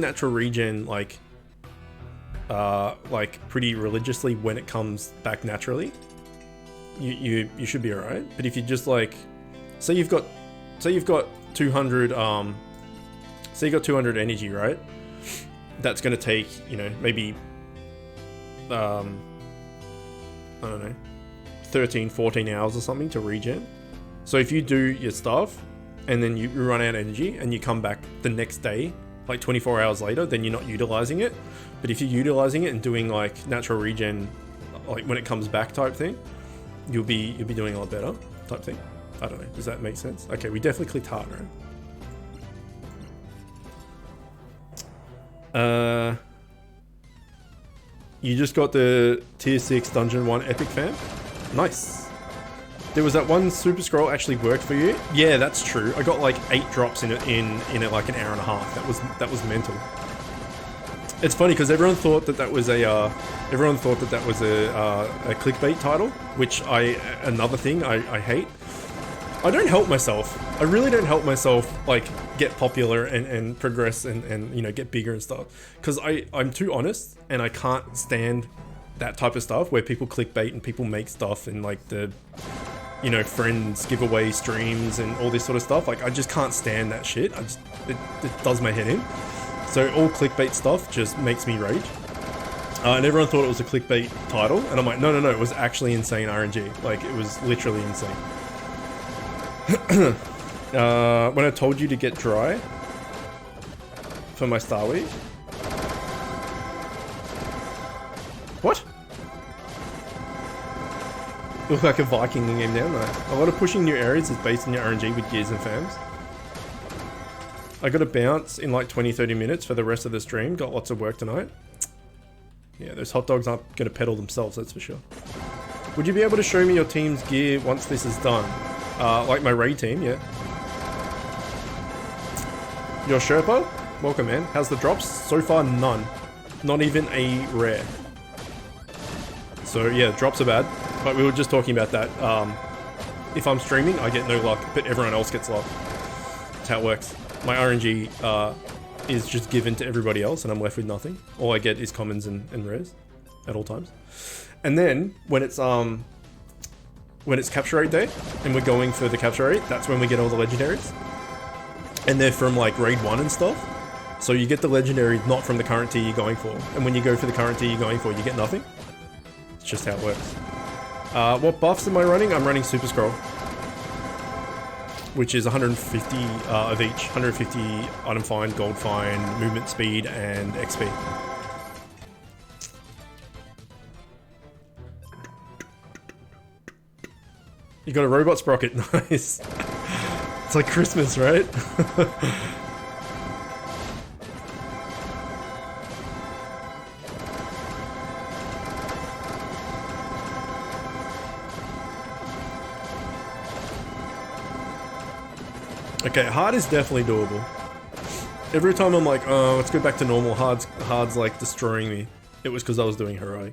natural regen like pretty religiously when it comes back naturally, you should be alright. But if you just like, say you've got 200 say you got 200 energy, right? That's gonna take, you know, maybe I don't know, 13-14 hours or something to regen. So if you do your stuff and then you run out of energy and you come back the next day, like 24 hours later, then you're not utilizing it. But if you're utilizing it and doing like natural regen, like when it comes back type thing, you'll be doing a lot better type thing. I don't know. Does that make sense? Okay, we definitely clicked hard, right? You just got the tier 6 dungeon 1 epic fam. Nice. There was that one super scroll actually worked for you. Yeah, that's true. I got like 8 drops in it in like an hour and a half. That was mental. It's funny because everyone thought that was a clickbait title, which another thing I hate. I don't help myself. I really don't help myself like get popular and progress and you know, get bigger and stuff. Because I'm too honest and I can't stand that type of stuff where people clickbait and people make stuff and like the, you know, friends giveaway streams and all this sort of stuff. Like I just can't stand that shit. It does my head in. So all clickbait stuff just makes me rage. And everyone thought it was a clickbait title and I'm like, no, it was actually insane RNG. Like it was literally insane. When I told you to get dry for my Star Week. What? You look like a Viking in game now. No. A lot of pushing new areas is based on your RNG with gears and fams. I got a bounce in like 20-30 minutes for the rest of the stream. Got lots of work tonight. Yeah, those hot dogs aren't going to pedal themselves, that's for sure. Would you be able to show me your team's gear once this is done? Like my raid team, yeah. Your Sherpa? Welcome, man. How's the drops? So far, none. Not even a rare. So yeah, drops are bad. But we were just talking about that. If I'm streaming, I get no luck, but everyone else gets luck. That's how it works. My RNG is just given to everybody else, and I'm left with nothing. All I get is commons and rares at all times. And then when it's capture rate day and we're going for the capture rate, that's when we get all the legendaries. And they're from like raid 1 and stuff. So you get the legendary not from the current tier you're going for. And when you go for the current tier you're going for, you get nothing. It's just how it works. What buffs am I running? I'm running Super Scroll, which is 150 of each. 150 item find, gold find, movement speed, and XP. You got a robot sprocket, nice. It's like Christmas, right? Okay, hard is definitely doable. Every time I'm like, oh, let's go back to normal, hard's like destroying me. It was because I was doing heroic.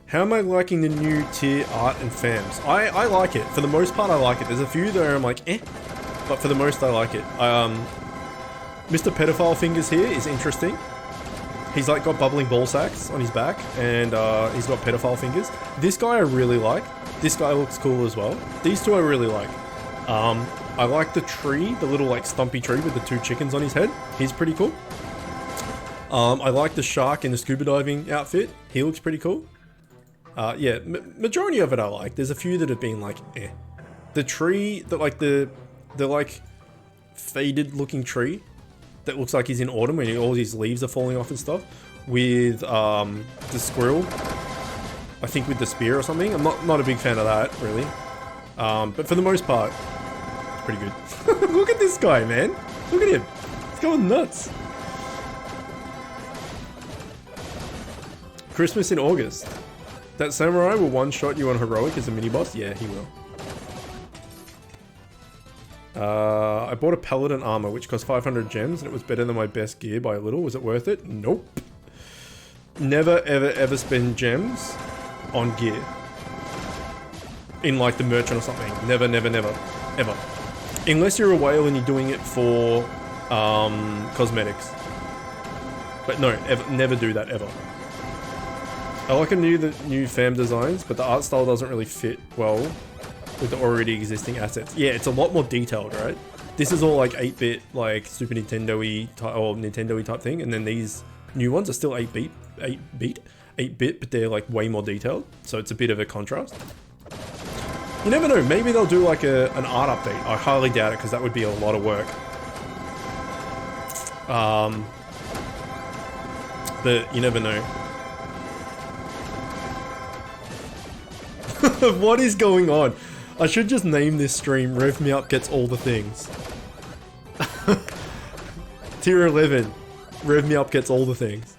How am I liking the new tier art and fams? I like it. For the most part, I like it. There's a few there I'm like, eh. But for the most, I like it. Mr. Pedophile Fingers here is interesting. He's like got bubbling ball sacks on his back, and he's got pedophile fingers. This guy I really like. This guy looks cool as well. These two I really like. I like the tree, the little like stumpy tree with the 2 chickens on his head. He's pretty cool. I like the shark in the scuba diving outfit. He looks pretty cool. Yeah, majority of it I like. There's a few that have been like, eh. The tree, the like faded looking tree that looks like he's in autumn and all his leaves are falling off and stuff, with the squirrel, I think with the spear or something. I'm not a big fan of that, really. But for the most part, it's pretty good. Look at this guy, man. Look at him. He's going nuts. Christmas in August. That samurai will one-shot you on heroic as a mini-boss? Yeah, he will. I bought a paladin armor, which cost 500 gems, and it was better than my best gear by a little. Was it worth it? Nope. Never, ever, ever spend gems on gear. In like the merchant or something. Never, never, never. Ever. Unless you're a whale and you're doing it for cosmetics. But no, ever, never do that, ever. I like the new fam designs, but the art style doesn't really fit well with the already existing assets. Yeah, it's a lot more detailed, right? This is all like 8-bit, like Super Nintendo-y type, or Nintendo-y type thing, and then these new ones are still 8-bit, but they're like way more detailed, so it's a bit of a contrast. You never know, maybe they'll do like an art update. I highly doubt it, because that would be a lot of work. But you never know. What is going on? I should just name this stream Rev Me Up Gets All the Things. Tier 11. Rev Me Up Gets All the Things.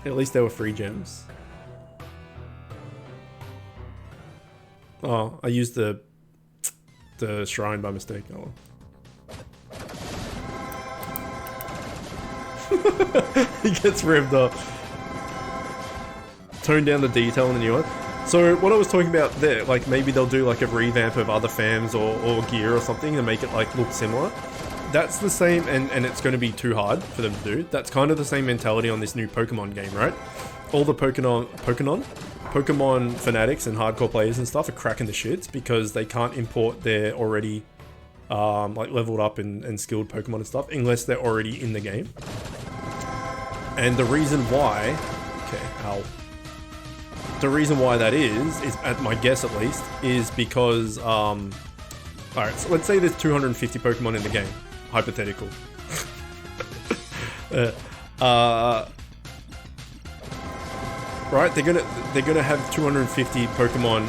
At least there were free gems. Oh, I used the shrine by mistake. Oh well. He gets revved up. Tone down the detail in the new one. So what I was talking about there, like maybe they'll do like a revamp of other fams or gear or something to make it like look similar. That's the same, and it's going to be too hard for them to do. That's kind of the same mentality on this new Pokemon game, right? All the Pokemon fanatics and hardcore players and stuff are cracking the shits because they can't import their already like leveled up and skilled Pokemon and stuff unless they're already in the game. And the reason why, the reason why that is at my guess at least, is because, alright, so let's say there's 250 Pokemon in the game. Hypothetical. Right, they're gonna have 250 Pokemon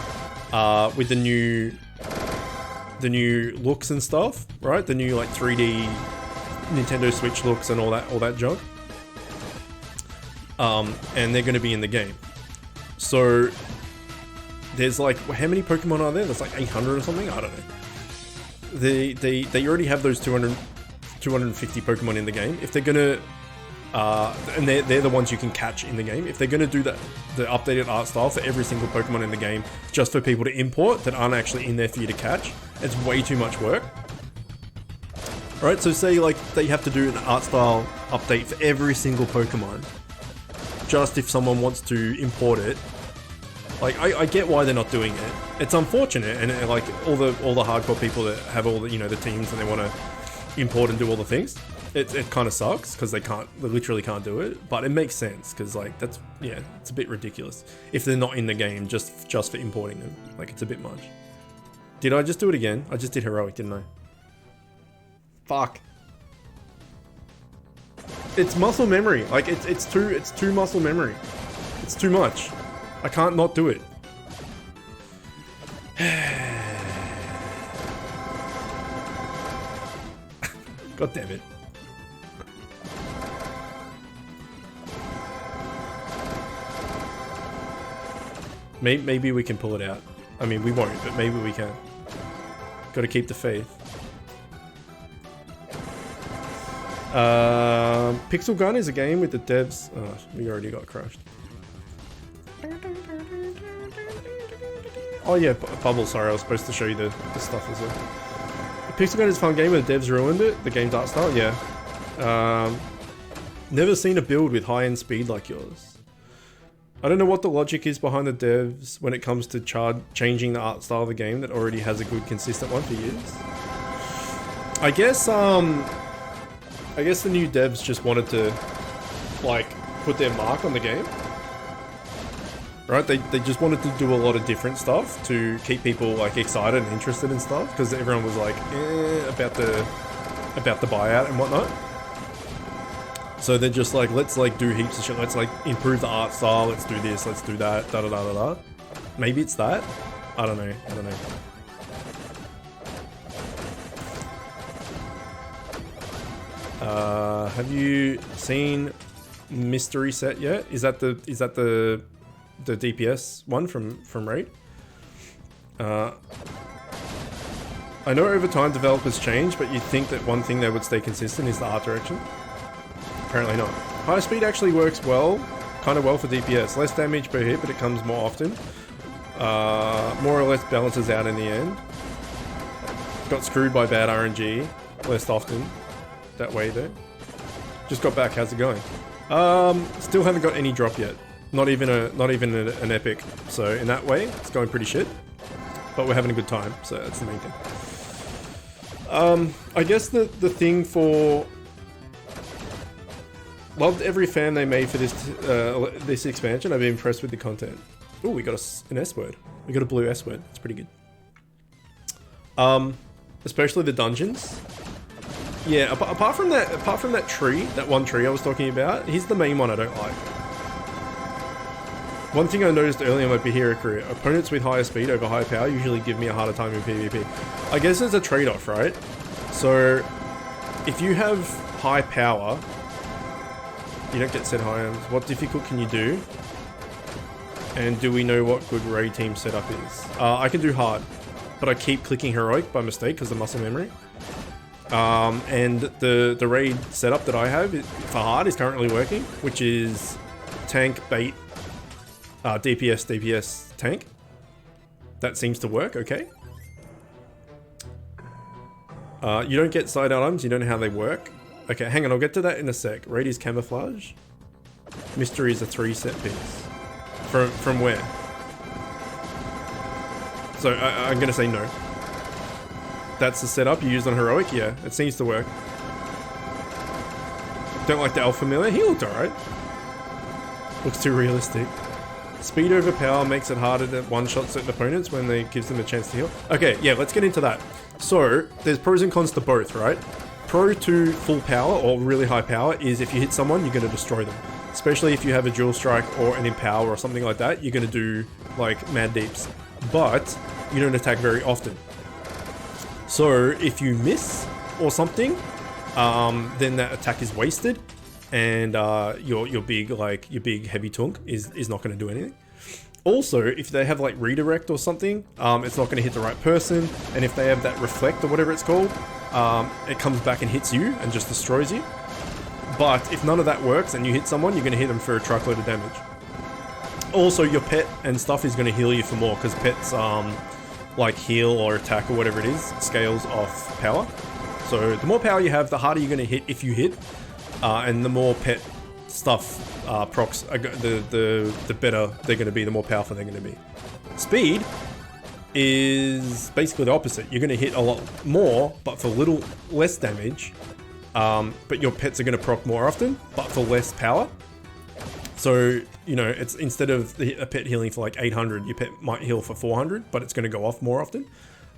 with the new looks and stuff, right? The new like 3D Nintendo Switch looks and all that junk. And they're gonna be in the game. So there's like, how many Pokemon are there? There's like 800 or something? I don't know. They already have those 250 Pokemon in the game. If they're gonna and they're the ones you can catch in the game. If they're gonna do the updated art style for every single Pokemon in the game just for people to import that aren't actually in there for you to catch, it's way too much work. Alright, so say like they have to do an art style update for every single Pokemon. Just if someone wants to import it. Like, I get why they're not doing it. It's unfortunate, and like all the hardcore people that have all the, you know, the teams and they want to import and do all the things. It kind of sucks because they literally can't do it. But it makes sense because like that's, yeah, it's a bit ridiculous if they're not in the game just for importing them. Like, it's a bit much. Did I just do it again? I just did heroic, didn't I? Fuck. It's muscle memory. Like it's too muscle memory. It's too much. I can't not do it. God damn it. Maybe we can pull it out. I mean, we won't, but maybe we can. Gotta keep the faith. Pixel Gun is a game with the devs... Oh, we already got crushed. Oh yeah, Bubble, sorry, I was supposed to show you the stuff as well. Pixel Gun is a fun game where the devs ruined it, the game's art style, yeah. Never seen a build with high-end speed like yours. I don't know what the logic is behind the devs when it comes to changing the art style of the game that already has a good consistent one for years. I guess the new devs just wanted to, like, put their mark on the game. Right? They just wanted to do a lot of different stuff to keep people, like, excited and interested in stuff, because everyone was like, about the buyout and whatnot. So they're just like, let's, like, do heaps of shit. Let's, like, improve the art style. Let's do this. Let's do that. Da-da-da-da-da. Maybe it's that? I don't know. Have you seen mystery set yet. Is that the DPS one from Raid? I know over time developers change, but you'd think that one thing that would stay consistent is the art direction. Apparently not. High speed actually works well, kind of well for DPS. Less damage per hit, but it comes more often. More or less balances out in the end. Got screwed by bad RNG less often that way though. Just got back. How's it going? Still haven't got any drop yet. Not even an epic. So in that way, it's going pretty shit. But we're having a good time, so that's the main thing. I guess the thing for... Loved every fan they made for this expansion. I've been impressed with the content. Oh, we got an S word. We got a blue S word. That's pretty good. Especially the dungeons. Yeah, apart from that tree, that one tree I was talking about, here's the main one I don't like. One thing I noticed early in my hero career, opponents with higher speed over high power usually give me a harder time in PvP. I guess there's a trade-off, right? So, if you have high power, you don't get set high items. What difficult can you do? And do we know what good raid team setup is? I can do hard, but I keep clicking heroic by mistake because of muscle memory. And the raid setup that I have for hard is currently working, which is tank, bait, DPS, tank. That seems to work, okay. You don't get side items, you don't know how they work. Okay, hang on, I'll get to that in a sec. Raid is camouflage. Mystery is a 3 set piece. From where? So, I'm gonna say no. That's the setup you used on heroic? Yeah, it seems to work. Don't like the alpha miller? He looked alright. Looks too realistic. Speed over power makes it harder to one-shot certain opponents when they gives them a chance to heal. Okay, yeah, let's get into that. So, there's pros and cons to both, right? Pro to full power or really high power is if you hit someone, you're going to destroy them. Especially if you have a dual strike or an empower or something like that, you're going to do like mad deeps. But you don't attack very often. So if you miss or something, then that attack is wasted. And your big heavy tunk is not going to do anything. Also, if they have like redirect or something, it's not going to hit the right person. And if they have that reflect or whatever it's called, it comes back and hits you and just destroys you. But if none of that works and you hit someone, you're going to hit them for a truckload of damage. Also, your pet and stuff is going to heal you for more because pets, like heal or attack or whatever it is, scales off power. So the more power you have, the harder you're going to hit if you hit. And the more pet stuff procs, the better they're going to be, the more powerful they're going to be. Speed is basically the opposite. You're going to hit a lot more, but for little less damage. But your pets are going to proc more often, but for less power. So, you know, it's instead of a pet healing for like 800, your pet might heal for 400, but it's going to go off more often.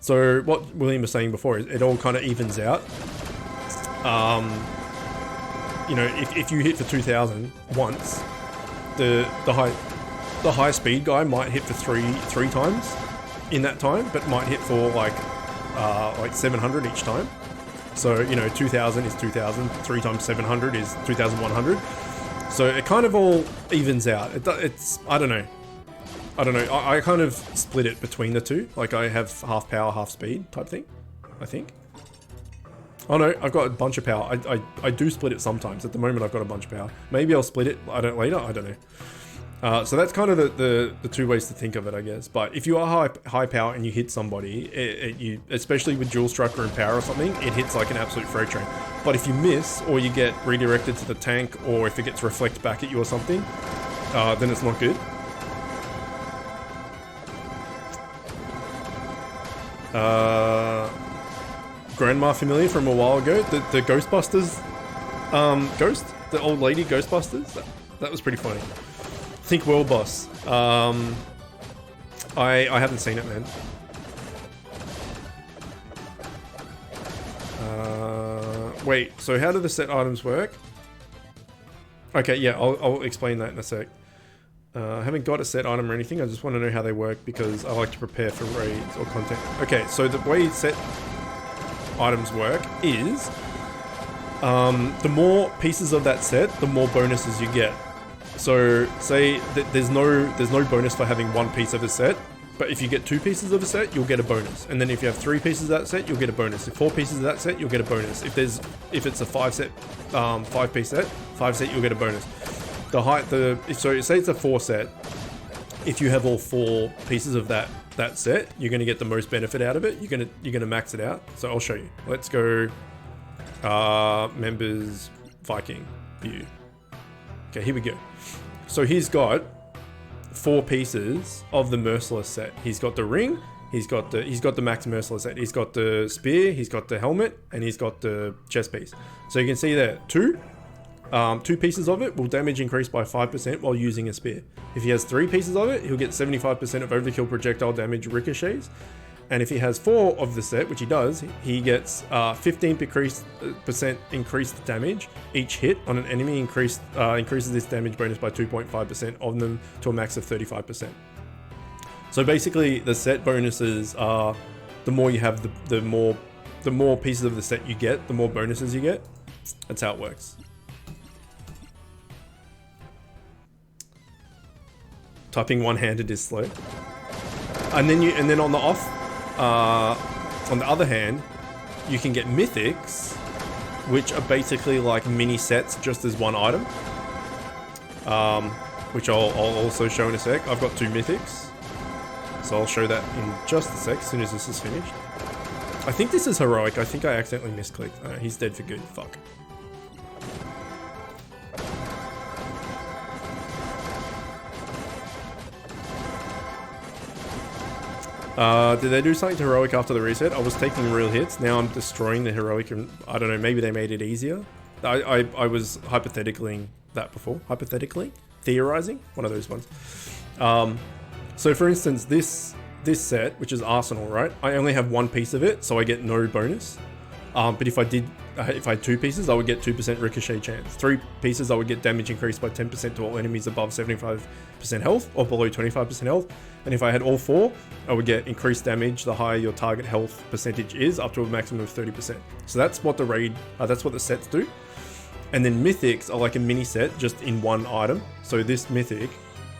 So what William was saying before is it all kind of evens out. You know, if you hit for 2000 once, the high speed guy might hit for three times in that time, but might hit for like 700 each time. So, you know, 2000 is 2000, 3 times 700 is 2100. So it kind of all evens out. It's I don't know. I kind of split it between the two. Like I have half power, half speed type thing, I think. Oh no, I've got a bunch of power. I do split it sometimes. At the moment I've got a bunch of power. Maybe I'll split it later, I don't know. So that's kind of the two ways to think of it, I guess. But if you are high power and you hit somebody, you especially with dual strike or empower or something, it hits like an absolute freight train. But if you miss, or you get redirected to the tank, or if it gets reflect back at you or something, then it's not good. Grandma familiar from a while ago, the Ghostbusters ghost, the old lady Ghostbusters. That was pretty funny. Think World Boss. I haven't seen it, man. Wait, so how do the set items work? Okay, yeah, I'll explain that in a sec. I haven't got a set item or anything, I just want to know how they work because I like to prepare for raids or content. Okay, so the way set items work is the more pieces of that set, the more bonuses you get. So say that there's no bonus for having one piece of a set, but if you get 2 pieces of a set, you'll get a bonus. And then if you have 3 pieces of that set, you'll get a bonus. If 4 pieces of that set, you'll get a bonus. If it's a 5 piece set, 5 set, you'll get a bonus. So say it's a 4 set. If you have all 4 pieces of that set, you're gonna get the most benefit out of it. You're gonna max it out. So I'll show you. Let's go members Viking view. Okay, here we go. So he's got 4 pieces of the Merciless set. He's got the ring, he's got the Max Merciless set, he's got the spear, he's got the helmet, and he's got the chest piece. So you can see there, 2 pieces of it will damage increase by 5% while using a spear. If he has 3 pieces of it, he'll get 75% of overkill projectile damage ricochets. And if he has 4 of the set, which he does, he gets 15% increased damage each hit on an enemy. Increases this damage bonus by 2.5% on them to a max of 35%. So basically, the set bonuses are the more you have, the more pieces of the set you get, the more bonuses you get. That's how it works. Typing one-handed is slow. And then on the other hand, you can get mythics, which are basically like mini sets just as one item. Which I'll also show in a sec. I've got 2 mythics, so I'll show that in just a sec as soon as this is finished. I think this is heroic. I think I accidentally misclicked. He's dead for good. Fuck. Did they do something to heroic after the reset? I was taking real hits. Now I'm destroying the heroic, and I don't know, maybe they made it easier. I was hypothetically that before. Hypothetically? Theorizing? One of those ones. So for instance, this set, which is Arsenal, right? I only have 1 piece of it, so I get no bonus. But if I had 2 pieces, I would get 2% ricochet chance. 3 pieces, I would get damage increased by 10% to all enemies above 75% health or below 25% health. And if I had all 4, I would get increased damage the higher your target health percentage is, up to a maximum of 30%. So that's what that's what the sets do. And then mythics are like a mini set just in one item. So this mythic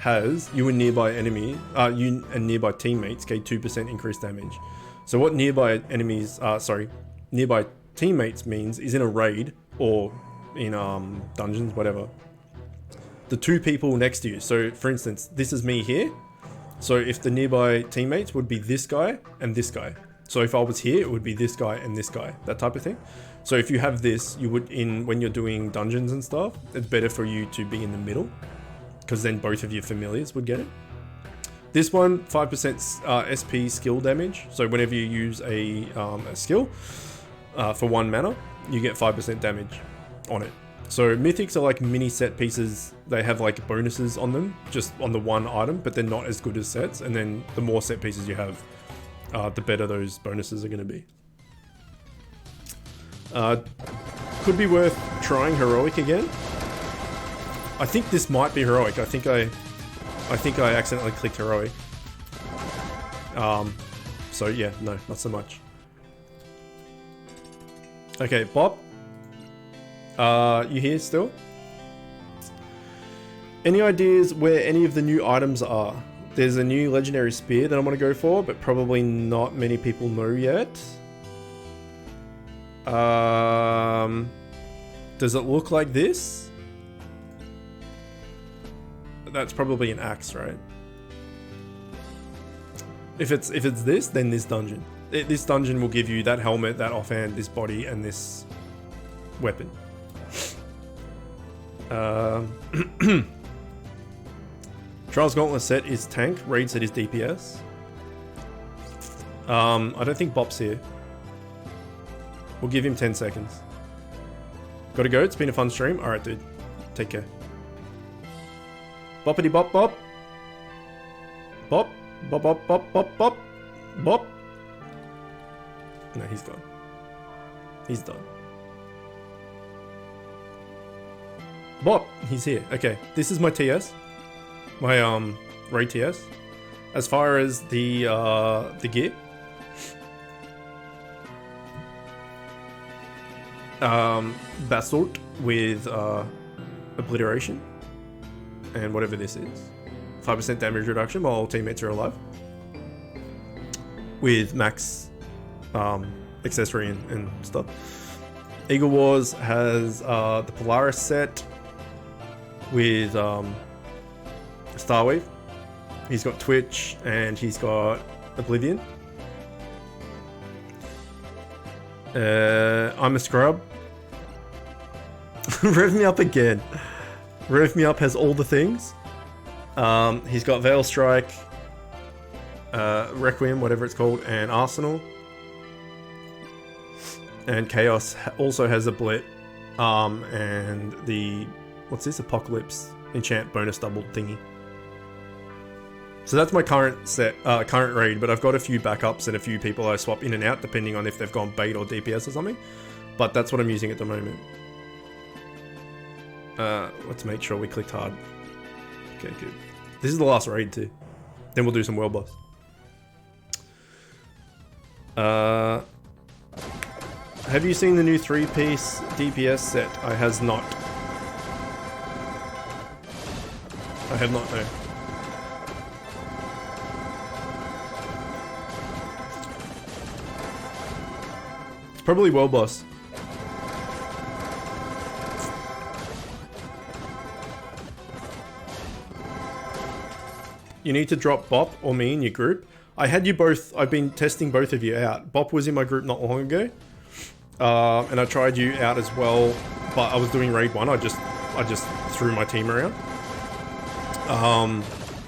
has you and nearby nearby teammates get 2% increased damage. So what nearby teammates means is in a raid or in dungeons, whatever. The 2 people next to you. So for instance, this is me here. So if the nearby teammates would be this guy and this guy. So if I was here, it would be this guy and this guy, that type of thing. So if you have this, you would when you're doing dungeons and stuff, it's better for you to be in the middle, because then both of your familiars would get it. This one, 5% SP skill damage. So whenever you use a skill for 1 mana, you get 5% damage on it. So mythics are like mini set pieces. They have like bonuses on them, just on the one item, but they're not as good as sets. And then the more set pieces you have, the better those bonuses are going to be. Could be worth trying heroic again. I think this might be heroic. I think I accidentally clicked heroic. So yeah, no, not so much. Okay, Bob. You here still? Any ideas where any of the new items are? There's a new legendary spear that I'm gonna go for, but probably not many people know yet. Does it look like this? That's probably an axe, right? If it's this, then this dungeon. This dungeon will give you that helmet, that offhand, this body, and this weapon. Trials Gauntlet set is tank, Raid set is DPS. I don't think Bop's here. We'll give him 10 seconds. Gotta go, it's been a fun stream. Alright dude, take care. Boppity bop bop. Bop, bop bop bop bop bop. Bop. No, he's gone. He's done. Bop, he's here. Okay, this is my TS. My raid TS. As far as the gear. Basalt with Obliteration. And whatever this is. 5% damage reduction while all teammates are alive. With max accessory and stuff. Eagle Wars has the Polaris set with Starwave. He's got Twitch and he's got Oblivion. I'm a scrub. Rev me up again. Rev me up has all the things. He's got Veil Strike, Requiem, whatever it's called, and Arsenal. And Chaos also has a Blit, and the, what's this, Apocalypse enchant bonus double thingy. So that's my current set, current raid, but I've got a few backups and a few people I swap in and out depending on if they've gone bait or DPS or something. But that's what I'm using at the moment. Let's make sure we clicked hard. Okay, good. This is the last raid too. Then we'll do some world boss. Have you seen the new 3-piece DPS set? I has not. I have not, no. It's probably world boss. You need to drop Bop or me in your group. I had you both, I've been testing both of you out. Bop was in my group not long ago. And I tried you out as well, but I was doing raid 1. I just threw my team around.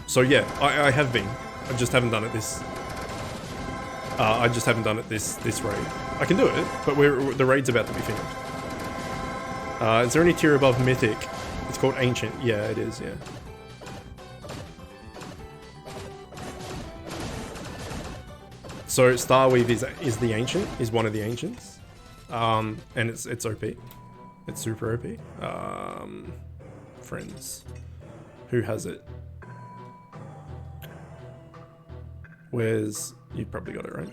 So yeah, I have been. I just haven't done it this. I just haven't done it this raid. I can do it, but the raid's about to be finished. Is there any tier above Mythic? It's called Ancient. Yeah, it is. Yeah. So Starweave is the Ancient, is one of the Ancients. And it's OP. It's super OP. Friends. Who has it? Where's... You probably got it, right?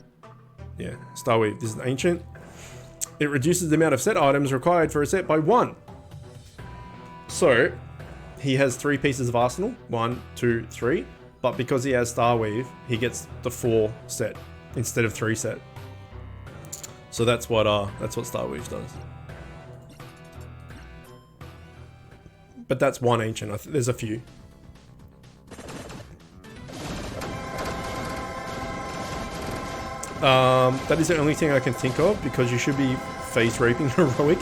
Yeah. Starweave. This is the Ancient. It reduces the amount of set items required for a set by 1. So, he has 3 pieces of Arsenal. 1, 2, 3. But because he has Starweave, he gets the 4 set instead of 3 set. So that's what Starweave does. But that's one Ancient. There's a few. That is the only thing I can think of because you should be face raping heroic.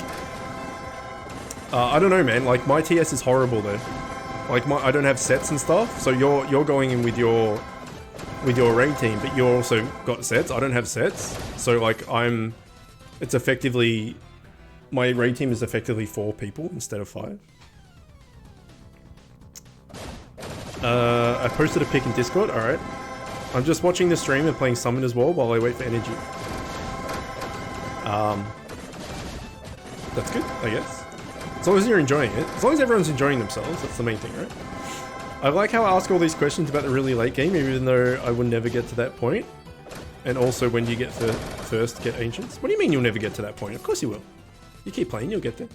I don't know, man. Like my TS is horrible though. Like I don't have sets and stuff. So you're going in with your raid team, but you also got sets. I don't have sets. So like it's effectively, my raid team is effectively 4 people instead of 5. I posted a pic in Discord. All right. I'm just watching the stream and playing Summon as well while I wait for energy. That's good, I guess. As long as you're enjoying it. As long as everyone's enjoying themselves, that's the main thing, right? I like how I ask all these questions about the really late game, even though I will never get to that point. And also, when do you get first get Ancients? What do you mean you'll never get to that point? Of course you will. You keep playing, you'll get there.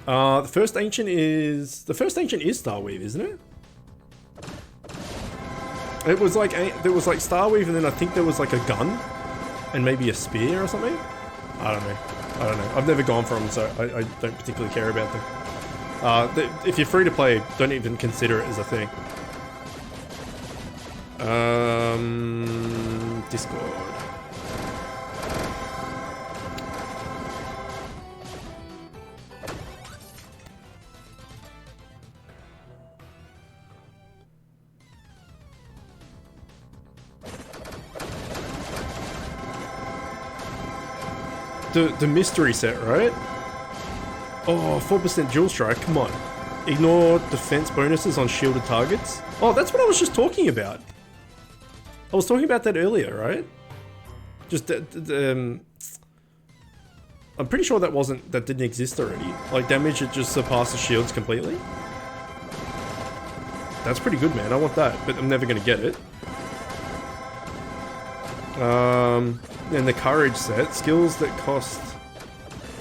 The first Ancient is Starweave, isn't it? It was like there was like Starweave, and then I think there was like a gun, and maybe a spear or something. I don't know. I've never gone for them, so I don't particularly care about them. If you're free to play, don't even consider it as a thing. Discord. The mystery set, right? Oh, 4% dual strike, come on. Ignore defense bonuses on shielded targets. Oh, that's what I was just talking about. I was talking about that earlier, right? Just, I'm pretty sure that didn't exist already. Like, damage that just surpasses shields completely. That's pretty good, man. I want that, but I'm never gonna get it. And the courage set, skills that cost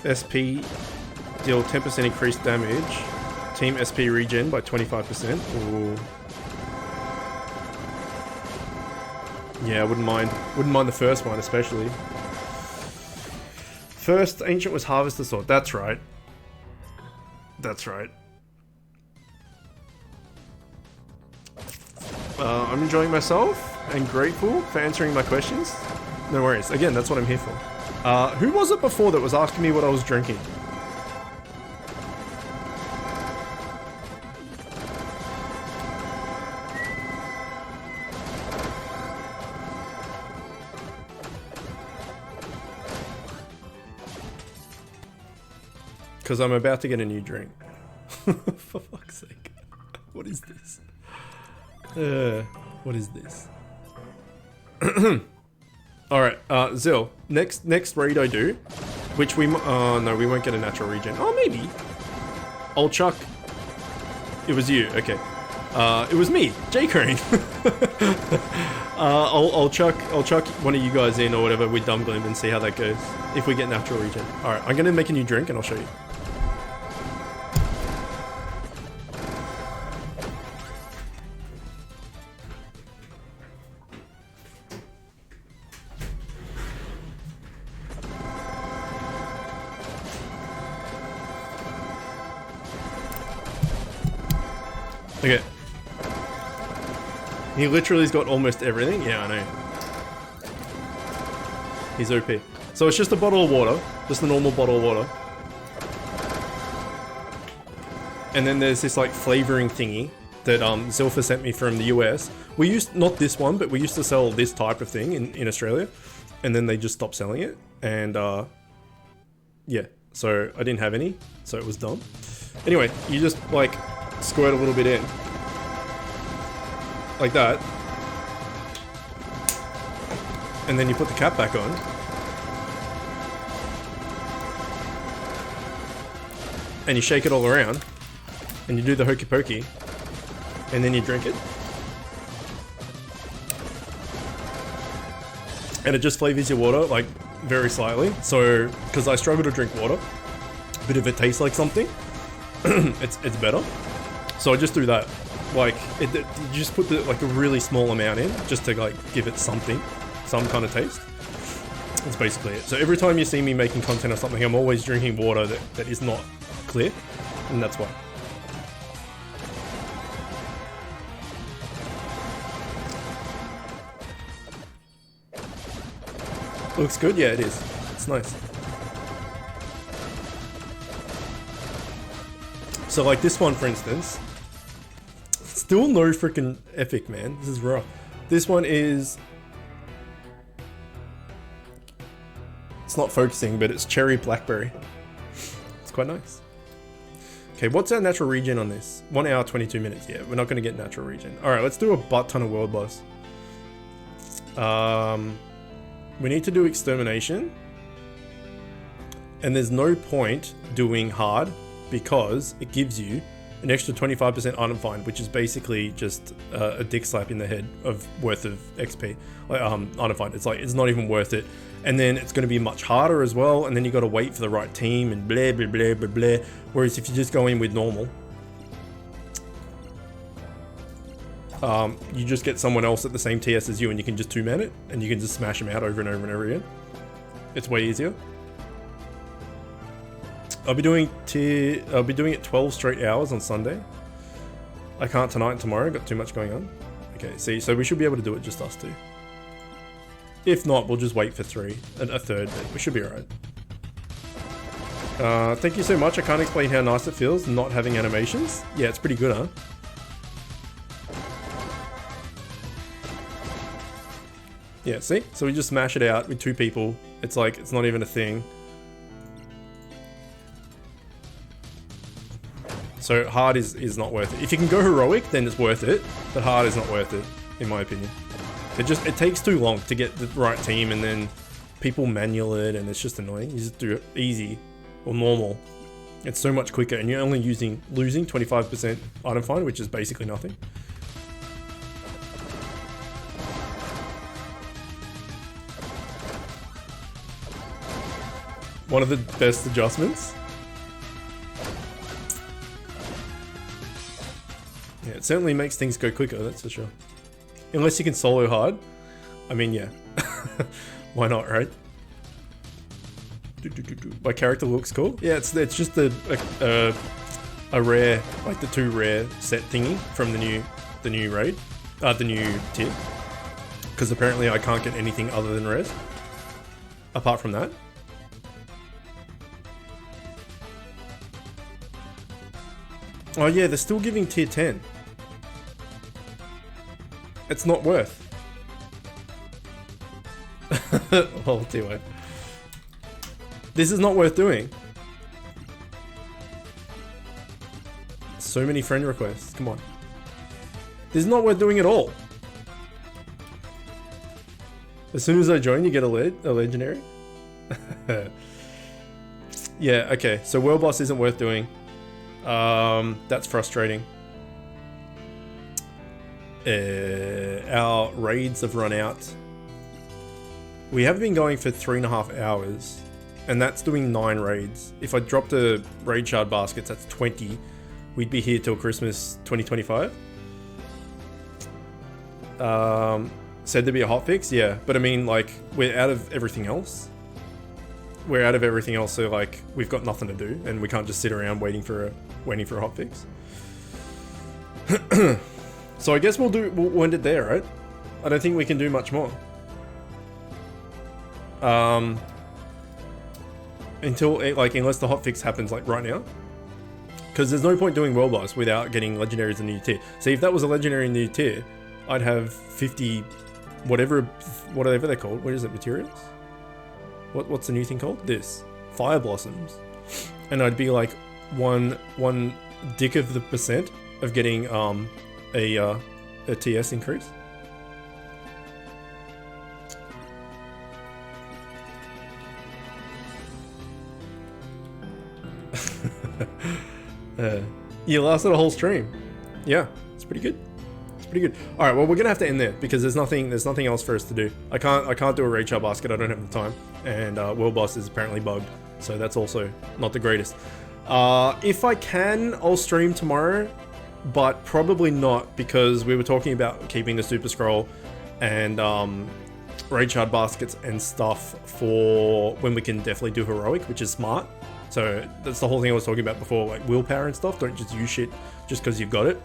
SP deal 10% increased damage. Team SP regen by 25%. Ooh. Yeah, I wouldn't mind. Wouldn't mind the first one, especially. First ancient was Harvester Sword. That's right. That's right. I'm enjoying myself and grateful for answering my questions. No worries. Again, that's what I'm here for. Who was it before that was asking me what I was drinking? Because I'm about to get a new drink. For fuck's sake. What is this? What is this? Alright, Zil, next raid I do, which we, no, we won't get a natural regen. Oh, maybe. Old Chuck. It was you, okay. It was me, J Crane. I'll chuck one of you guys in or whatever with Dumb Glim and see how that goes. If we get natural regen. Alright, I'm gonna make a new drink and I'll show you. Okay. He literally's got almost everything. Yeah, I know. He's OP. So it's just a bottle of water. Just a normal bottle of water. And then there's this like flavoring thingy that Zilpha sent me from the US. We used, not this one, but we used to sell this type of thing in Australia. And then they just stopped selling it. And yeah, so I didn't have any. So it was dumb. Anyway, you just like squirt a little bit in. Like that. And then you put the cap back on. And you shake it all around. And you do the hokey pokey. And then you drink it. And it just flavors your water, like, very slightly. So, because I struggle to drink water. But if it tastes like something, it's better. So I just do that. Like, you just put like a really small amount in, just to like give it something, some kind of taste. That's basically it. So every time you see me making content or something, I'm always drinking water that is not clear, and that's why. Looks good? Yeah, it is. It's nice. So like this one, for instance, still no freaking epic, man. This is rough. This one is... It's not focusing, but it's cherry blackberry. It's quite nice. Okay, what's our natural regen on this? 1 hour, 22 minutes. Yeah, we're not going to get natural regen. Alright, let's do a butt ton of world boss. We need to do extermination. And there's no point doing hard because it gives you an extra 25% item find, which is basically just a dick slap in the head worth of XP. Like, item find. It's like, it's not even worth it. And then it's going to be much harder as well. And then you got to wait for the right team and blah, blah, blah, blah, blah. Whereas if you just go in with normal, you just get someone else at the same TS as you and you can just two-man it and you can just smash them out over and over and over again. It's way easier. I'll be doing it 12 straight hours on Sunday. I can't tonight and tomorrow, got too much going on. Okay, see, so we should be able to do it just us two. If not, we'll just wait for a third, but we should be alright. Thank you so much. I can't explain how nice it feels not having animations. Yeah, it's pretty good, huh? Yeah, see? So we just smash it out with two people. It's like, it's not even a thing. So hard is not worth it. If you can go heroic, then it's worth it. But hard is not worth it, in my opinion. It takes too long to get the right team, and then people manual it, and it's just annoying. You just do it easy or normal. It's so much quicker, and you're only losing 25% item find, which is basically nothing. One of the best adjustments. Yeah, it certainly makes things go quicker, that's for sure. Unless you can solo hard. I mean, yeah. Why not, right? My character looks cool. Yeah, it's just a rare, like the 2 rare set thingy from the new raid, the new tier. Because apparently I can't get anything other than rares. Apart from that. Oh yeah, they're still giving tier 10. It's not worth. Oh dear. This is not worth doing. So many friend requests, come on. This is not worth doing at all. As soon as I join, you get a legendary. Yeah, okay, so World Boss isn't worth doing. That's frustrating. Our raids have run out. We have been going for 3.5 hours, and that's doing 9 raids. If I dropped a raid shard baskets, that's 20. We'd be here till Christmas 2025. Said there'd be a hotfix, yeah, but I mean, like, we're out of everything else. We're out of everything else, so like, we've got nothing to do, and we can't just sit around waiting for a hotfix. So I guess we'll end it there, right? I don't think we can do much more. Unless the hotfix happens like right now. Because there's no point doing World Boss without getting legendaries in the new tier. See, if that was a legendary in the new tier, I'd have 50, whatever they're called. What is it, materials? What's the new thing called? This. Fire Blossoms. And I'd be like one dick of the percent of getting a TS increase. You lasted a whole stream. Yeah, it's pretty good. It's pretty good. All right, well, we're gonna have to end there because there's nothing else for us to do. I can't do a raid shop basket. I don't have the time, and World Boss is apparently bugged, so that's also not the greatest. If I can, I'll stream tomorrow, but probably not because we were talking about keeping the Super Scroll and raid shard baskets and stuff for when we can definitely do heroic, which is smart. So that's the whole thing I was talking about before, like willpower and stuff. Don't just use shit just because you've got it.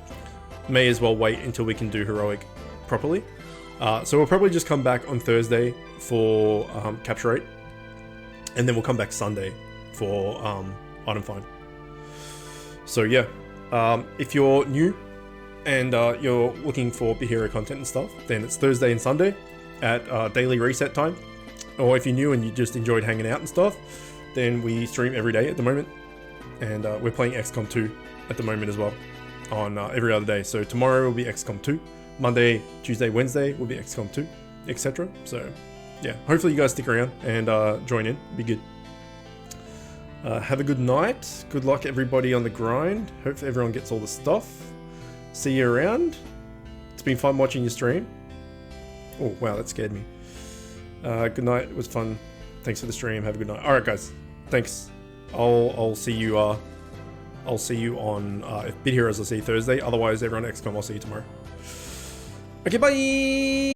May as well wait until we can do heroic properly. So we'll probably just come back on Thursday for capture rate, and then we'll come back Sunday for item find. So yeah, if you're new and you're looking for big hero content and stuff, then it's Thursday and Sunday at daily reset time. Or if you're new and you just enjoyed hanging out and stuff, then we stream every day at the moment, and we're playing XCOM 2 at the moment as well on every other day. So tomorrow will be XCOM 2, Monday, Tuesday, Wednesday will be XCOM 2, etc. So yeah, hopefully you guys stick around and join in. Be good. Have a good night. Good luck everybody on the grind. Hope everyone gets all the stuff. See you around. It's been fun watching your stream. Oh wow, that scared me. Good night. It was fun. Thanks for the stream. Have a good night. All right, guys. Thanks. I'll see you. I'll see you on if Bit Heroes. I'll see you Thursday. Otherwise, everyone XCOM. I'll see you tomorrow. Okay, bye.